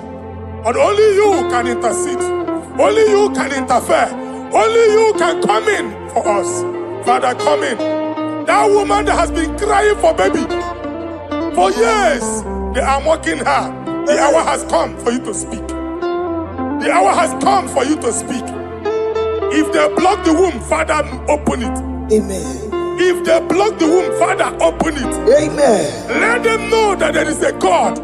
But only you can intercede. Only you can interfere. Only you can come in for us. Father, come in. That woman that has been crying for baby for years, they are mocking her. The hour has come for you to speak. The hour has come for you to speak. If they block the womb, Father, open it. Amen. If they block the womb, Father, open it. Amen. Let them know that there is a God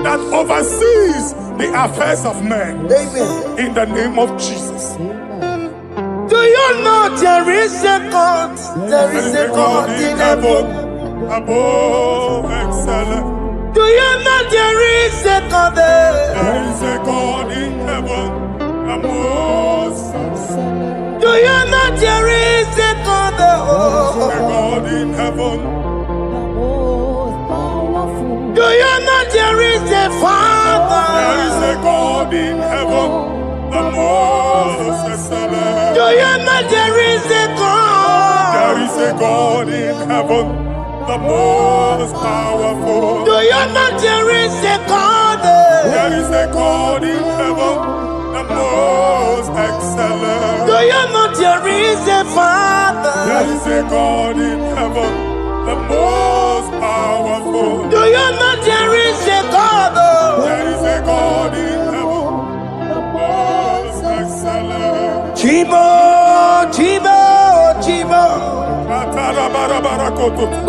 that oversees the affairs of men. Amen. In the name of Jesus. Do you know there is a God? There is a God in heaven. Above excellent. Do you know there is a God there? There is a God in heaven. The most excellent. Do you know there is a God there? Oh. A God in heaven. Do you know there is a Father? There is a God in heaven, the most excellent. Do you know there is a God? There is a God in heaven, the most powerful. Do you know there is a God? There is a God in heaven, the There is a God in heaven, the most powerful. Do you know there is a God? There is a God in heaven, the most excellent. Chibo, Chibo, Chibo.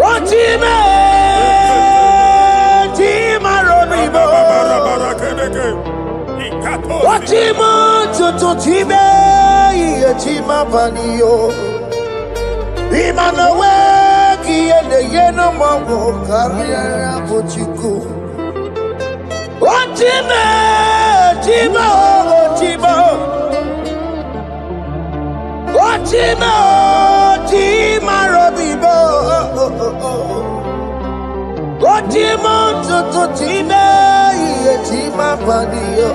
Oh, Chibo, Chima Robibo. Oh, Chimo, Tutu Chibe, Chima Panio. Imanawe, Kiende Yeno Mawo, Karia Pochiku. Oh, Chibo, Chibo, Chibo. Oh, Chibo, Chima Robibo. Oh, Chimo, Tutu Chibe, Chima Panio.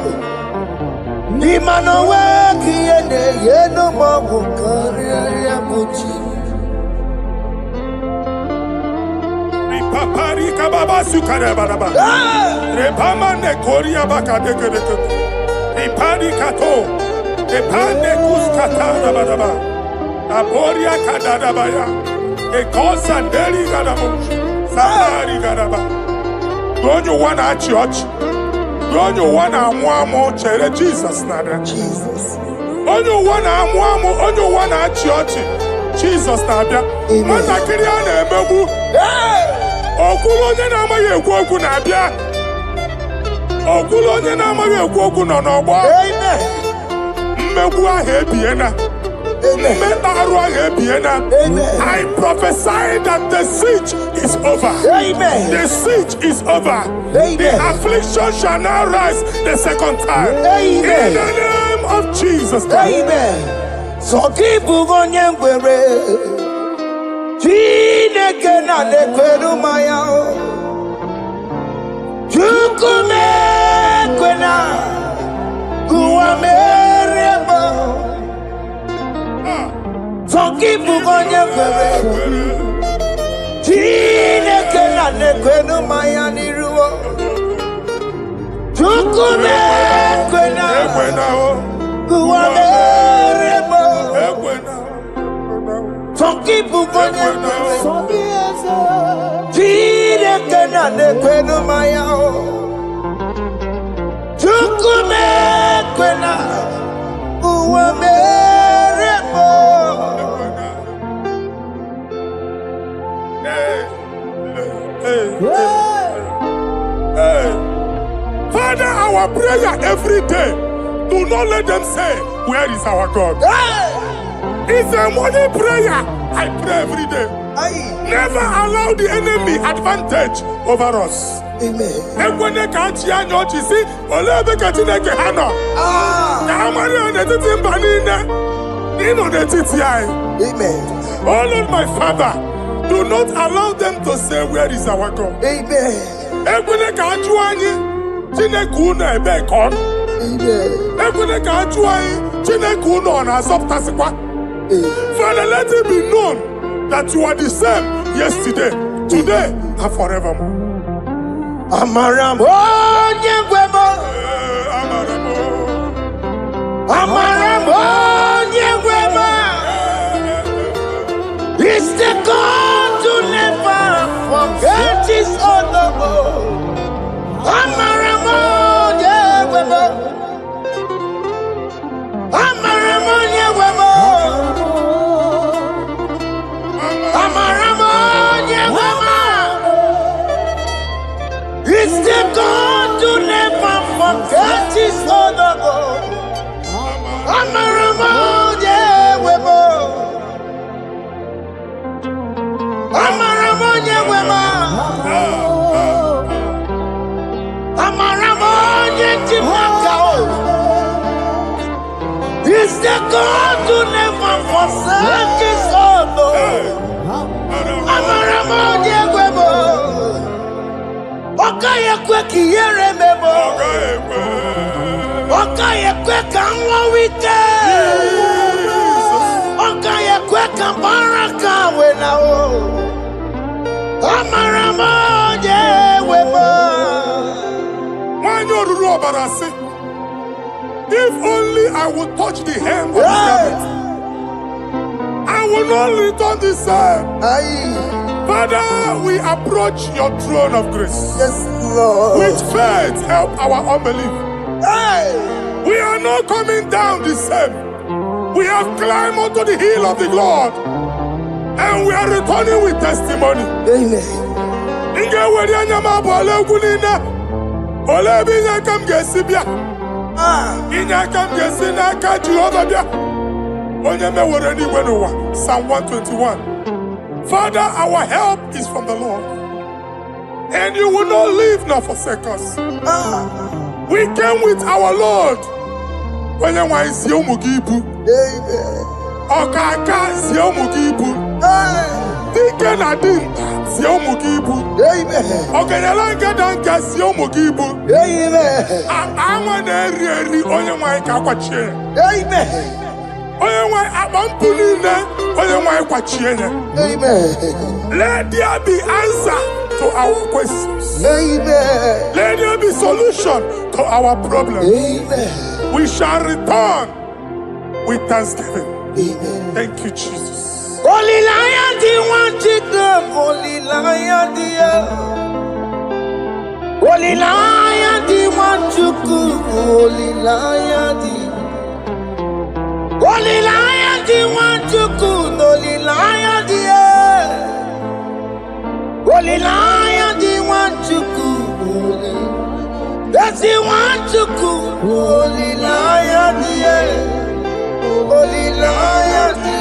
Nimanowe kiende yeno mawu karia pochi. Ripapari kababa sukare baraba. Repama ne koria baka deke deke. Ripari kato. Repane kuskata baraba. Aboria kadada baya. Ekosandeli gadabo. Sandari gadaba. Don't you wanna church? Don't you wanna mwamo chere Jesus nada? Jesus. Don't you wanna mwamo? Don't you wanna church? Jesus nabia. Mana kiriana emebu. Okulo nye na amaghị ekwu okwu na-abịa. Okulo nye na amaghị ekwu okwu nọ n'ọgbọ. Mmegbu ahụ ebiena. Mmeta arụ ahụ ebiena. I prophesy that the siege is over. Amen. The siege is over. Amen. The affliction shall now rise the second time. Amen. In the name of Jesus Christ. Amen. So keep on your Chineke na lekweru maya o. Chukume kwena kuwa mereba. Zongibu gonye kwere. Chineke na lekweru maya niruo. Chukume kwena kuwa mereba. Zongibu gonye kwere. Chineke na lekweru maya o. Chukume kwena kuwa mereba. Father, our prayer every day, do not let them say, where is our God? It's a morning prayer. I pray every day. Never allow the enemy advantage over us. Amen. Amen. Oh Lord, my Father, do not allow them to say, where is our God? Amen. Amen. Father, let it be known that you are the same yesterday, today, and forevermore. Amaramo nyegwemo. Amaramo nyegwemo. It's the God to never forget his honor. Amaramo nyegwemo. Amaramo nyegwemo. Amaramo nyegwemo. It's the God to never forget his honor. Amaramo nyegwemo. Amaramo nyegwemo. Amaramo nyegwemo. It's the God to never forsake his honor. Amaramo nyegwemo. Okaye kwe kiyere memo. Okaye kwe kanwa wite. Okaye kwe kambaraka wenao. Amaramo nyegwemo. If only I would touch the hem of his garment, I will not return the same. Aye. Father, we approach your throne of grace. Yes, Lord. With faith, help our unbelief. Aye. We are not coming down the same. We have climbed onto the hill of the Lord. And we are returning with testimony. Amen. Psalm 121. Father, our help is from the Lord, and you will not leave nor forsake us. We came with our Lord. Amen. Dike na dinta si ụmụ gị ibu. Ọgaranya danka si ụmụ gị ibu. Anwa na-eri eri onye nwanyị ka akwachie ya. Onye nwanyị akpa mpụ niile onye nwanyị kwachie ya. Let there be answer to our questions. Let there be solution to our problems. We shall return with thanksgiving. Thank you, Jesus. Holy Lion, the one to them, Holy Lion, the Holy Lion, the one to come, Holy Lion, the Holy Lion, the one to come, Holy Lion, the Holy Lion, the one to come, that's the one to come, Holy Lion, the Holy Lion, the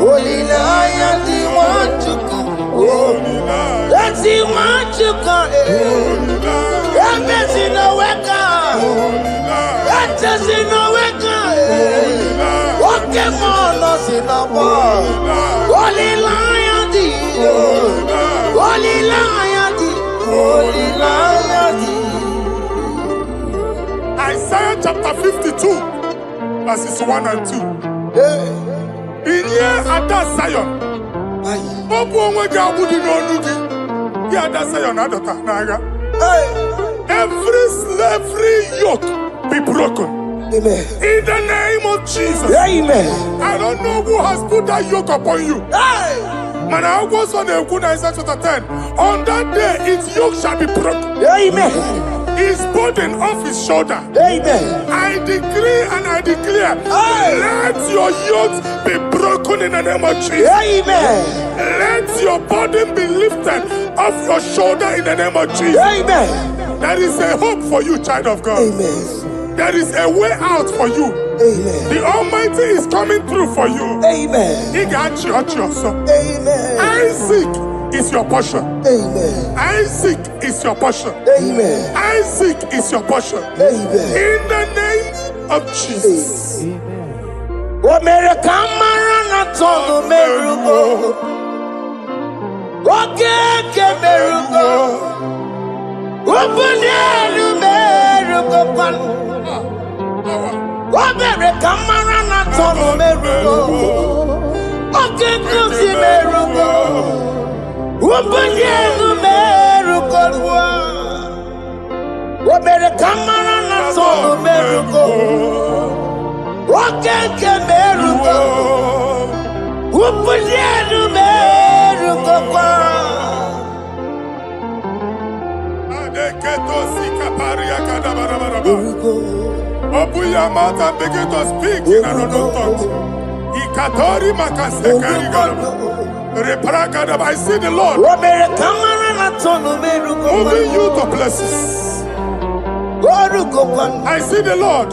Holy Lion, the one to come. Holy Lion, That's the one to come. Holy Lion, That's in the welcome. Holy Lion, That's in the welcome. Walk him on us in the wall. Holy Lion, the Holy Lion, the Holy Lion, the Isaiah chapter 52, verses 1 and 2. Inye ada Zion. Obu onwe gị agbụdị n'onu gị. Gị ada Zion adọta n'agha. Every slavery yoke be broken. Amen. In the name of Jesus. Amen. I don't know who has put that yoke upon you. Man, I was on the Isaiah chapter 10. On that day, its yoke shall be broken. Amen. His burden off his shoulder. Amen. I decree and I declare, let your yokes be broken in the name of Jesus. Amen. Let your burden be lifted off your shoulder in the name of Jesus. Amen. There is a hope for you, child of God. Amen. There is a way out for you. Amen. The Almighty is coming through for you. Amen. He got you also. Amen. Isaac is your portion. Amen. Isaac is your portion. Amen. Isaac is your portion. Amen. In the name of Jesus. America marana tono merugo. Okay, merugo. Ubunelu merugo pan. America marana tono merugo. Okay, kusi merugo. Ubunelu merugo. America marana tono merugo. Okay, merugo. Ubunelu merugo. Open your mouth and begin to speak in another tongue. I see the Lord moving you to places. I see the Lord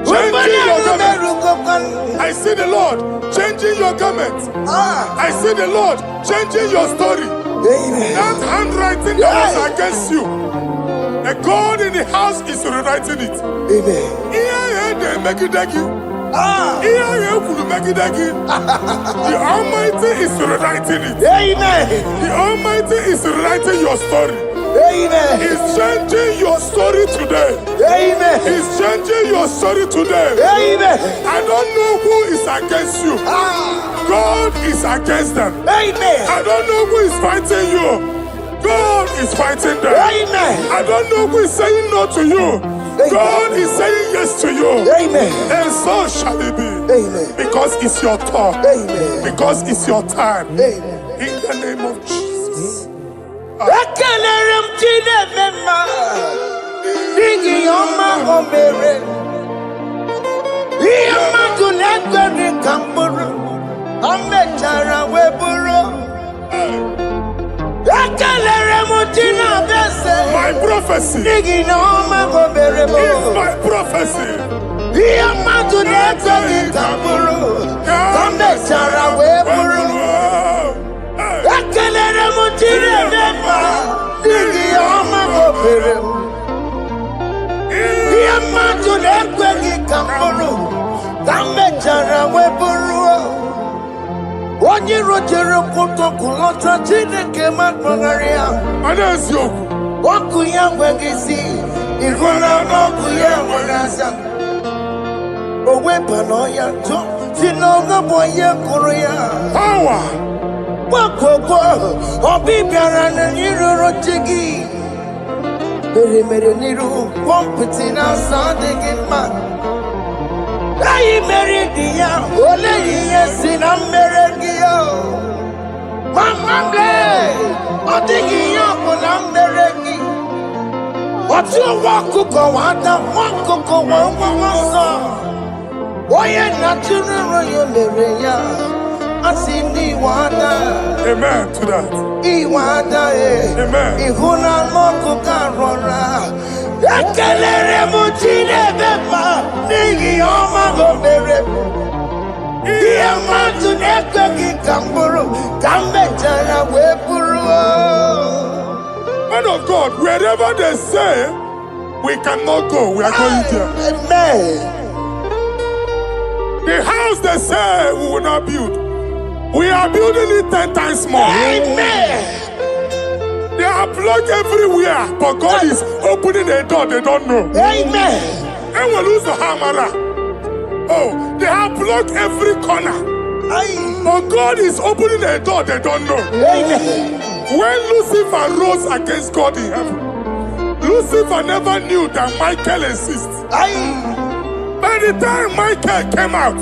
changing your garment. I see the Lord changing your garment. I see the Lord changing your story. That handwriting that was against you, the God in the house is rewriting it. The Almighty is rewriting it. The Almighty is rewriting your story. He's changing your story today. He's changing your story today. I don't know who is against you. God is against them. I don't know who is fighting you. God is fighting them. I don't know who is saying no to you. God is saying yes to you. And so shall it be. Amen. Because it's your turn. Amen. Because it's your time. Amen. In the name of Jesus. My prophecy is my prophecy. Onye rotere kutokulota Chineke matmagaria. Anaziokwu. Oku ya nwegisi, ihuna oku ya nwegasa. Owe pano ya to, sinoga boye kuru ya. Power. Wakoko, obi biara na niru rotigi. Mere niru, pompiti na sandigi ma. Ayi meridia, ole yesi na meregia. Mama ble, odigi yako na meregi. Otu wakuko wada, wakuko wawawasa. Oye natural yo mereya, asini wada. Amen to that. Iwada Amen. Ihuna moku karora. Ekelere mutine beba, nigi oma go merebo. Iya matu nekwe ki kamburu, kambe jana weburu. Man of God, wherever they say we cannot go, we are going there. Amen. The house they say we will not build, we are building it 10 times more. Amen. They are blocked everywhere, but God is opening a door they don't know. Amen. And we lose the hammer. Oh, they have blocked every corner, but God is opening a door they don't know. Amen. When Lucifer rose against God in heaven, Lucifer never knew that Michael exists. By the time Michael came out,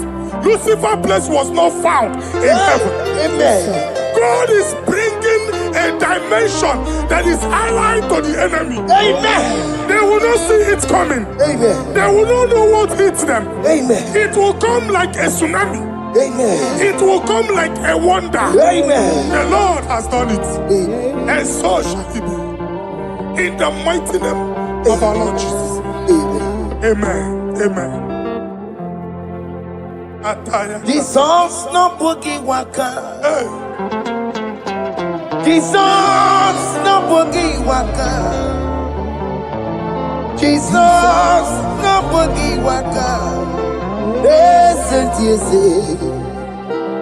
Lucifer's place was not found in heaven. Amen. God is bringing a dimension that is allied to the enemy. Amen. They will not see it coming. Amen. They will not know what hits them. Amen. It will come like a tsunami. Amen. It will come like a wonder. Amen. The Lord has done it. Amen. And so shall it be. In the mighty name of our Lord Jesus. Amen. Amen. Amen. Ataya. Jesus no boogie waka. Hey. Jesus no boogie waka. Jesus no boogie waka. Esentiese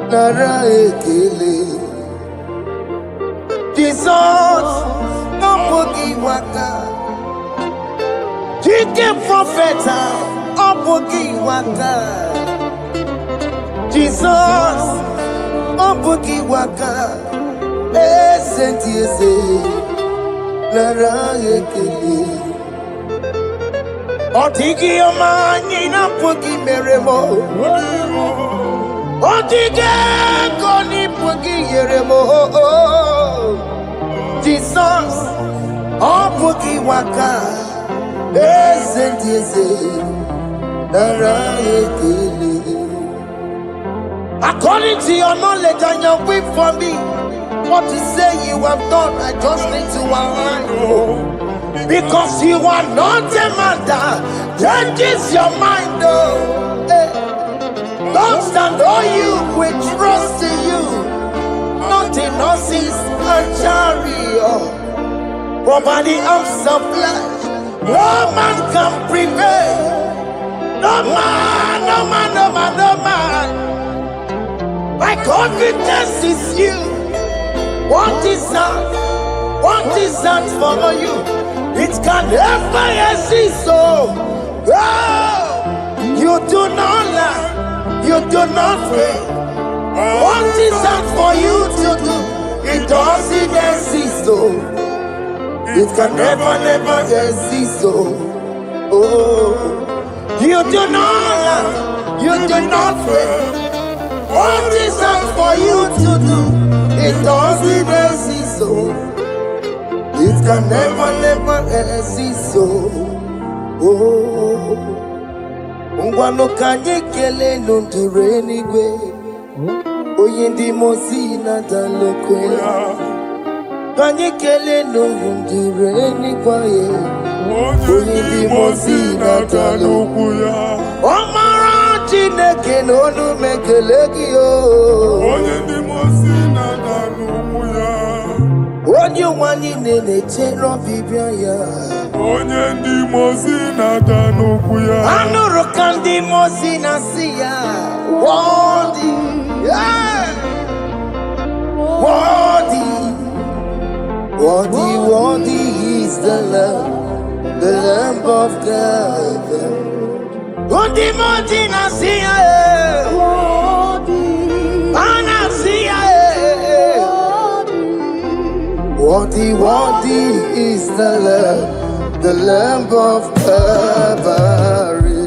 nara ekele. Jesus no boogie waka. Jike profeta no boogie waka. Jesus no boogie waka. Esentiese nara ekele. Otigi omani na pogi meremo. Otige koni pogi yeremo. Jesus, oh pogi waka. Esentiese nara ekele. According to your knowledge and your will for me, what you say you have done, I just need to align. Because you are not a man that changes your mind, oh. Hey. Don't stand on you, we trust in you. Not in horses and chariot, but by the arms of flesh, no man can prevail. No man, no man, no man, no man. My confidence is you. What is that? What is that for you? It can never exist, so you do not lie, you do not fail. What is that for you to do? It doesn't exist, so it can never, never exist, so you do not lie, You did not fail. What is that for you to do? It doesn't cease so. It can never cease so. Oh, ngwano kanye kele nundure Eluigwe. Oye ndi mozi na dalokwe. Kanye kele nundure Eluigwe. Oye ndi mozi na dalokwe. Omara Chineke n'onu mekele gị o. Onye ndị mozi na dalokwe. Onye nwanyị na-echere ọbịbịa ya. Onye ndị mozi na-ada n'okwu ya. Anụrụ ka ndị mozi na-asị ya. Worthy, yeah. Worthy, worthy, worthy is the Lamb of God. Ndị mozi na-asị ya. Na-asị ya. Worthy, worthy is the Lamb of Calvary.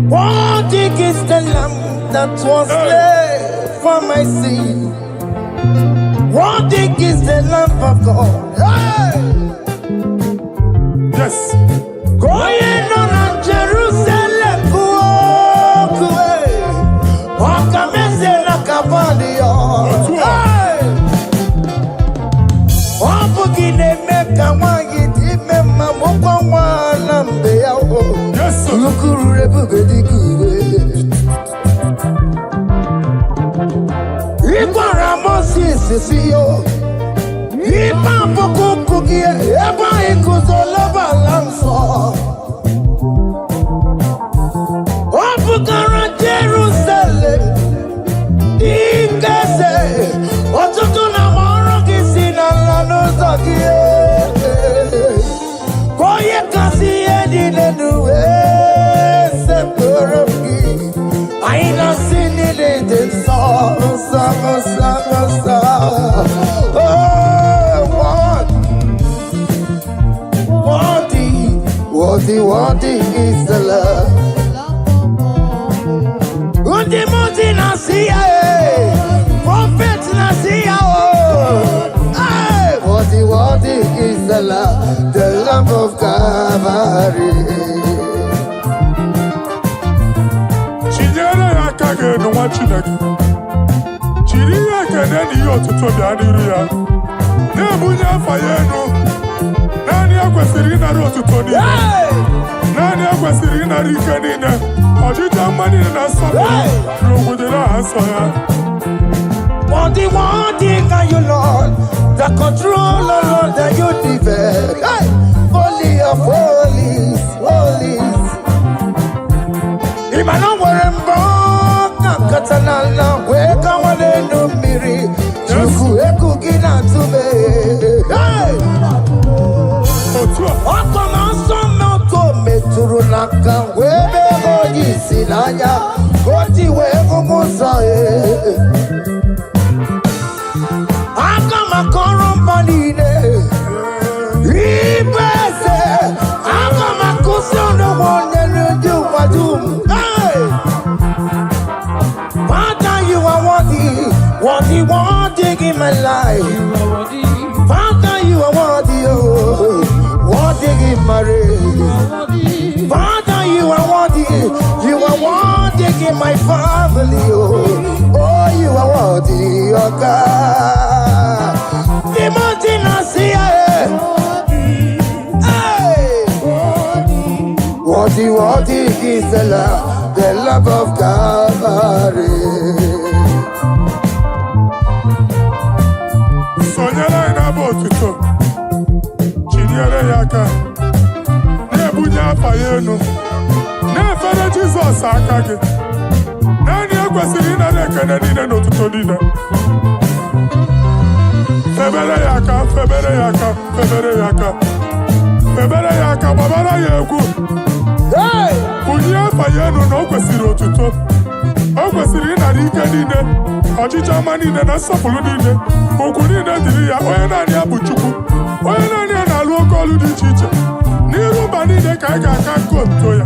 Worthy is the Lamb that was slain for my sin. Worthy is the Lamb of God. Hey! Yes. Going on Jerusalem, go away. Walk a mess in a cavalier. Yes, sir. Jerusalem, I don't see it in song. Worthy is the Lord. Undi muti nasiya, prophet nasiya. Worthy is the Lamb of Calvary. Chinyere ya aka ga-enu nwa Chineke. Chiri ihe ekene na ihe otuto bịa n'iru ya. Na-ebunye afa ya enu. Naanị ya kwesịrị ịnara otuto niile. Naanị ya kwesịrị ịnara ike niile. Ọjịja mma niile na nsọpụrụ n'obodo aha nsọ ya. Worthy are you, Lord. The control, Lord, that you develop. Hey! Holy of holies, holies. Imano werembo katanala weka wanenu miri. Chuku eku gina tume. Hey! Oko masomo to meturu naka webe hoji sinanya. Koti wevu musa Akamakorombanine Ibese Akamakusono Wonelu Wadum. Hey! Father, you are worthy in my life. Father, you are worthy, oh, worthy in my race. Father, you are worthy in my family, oh, you are worthy, oh God. Timothy Nasia, worthy is the love of Calvary. Sonyere na botuto, chinyere ya aka, na-ebunye afa ya enu, na-efere Jizọs aka gị. Naanị ya kwesịrị ịnara ekele niile n'otuto niile. Febere ya aka, febere ya aka, febere ya aka, febere ya aka, gbabara ya egwu. Bunye afa ya enu na o kwesịrị otuto. O kwesịrị ịnara ike niile, ọchịchị ọma niile na nsọpụrụ niile. Okwu niile dịrị ya, onye naanị ya bụ Chukwu. Onye naanị ya na-alụ oke ọlụ dị iche iche. N'iru mba niile ka anyị ga-aka nke otuto ya.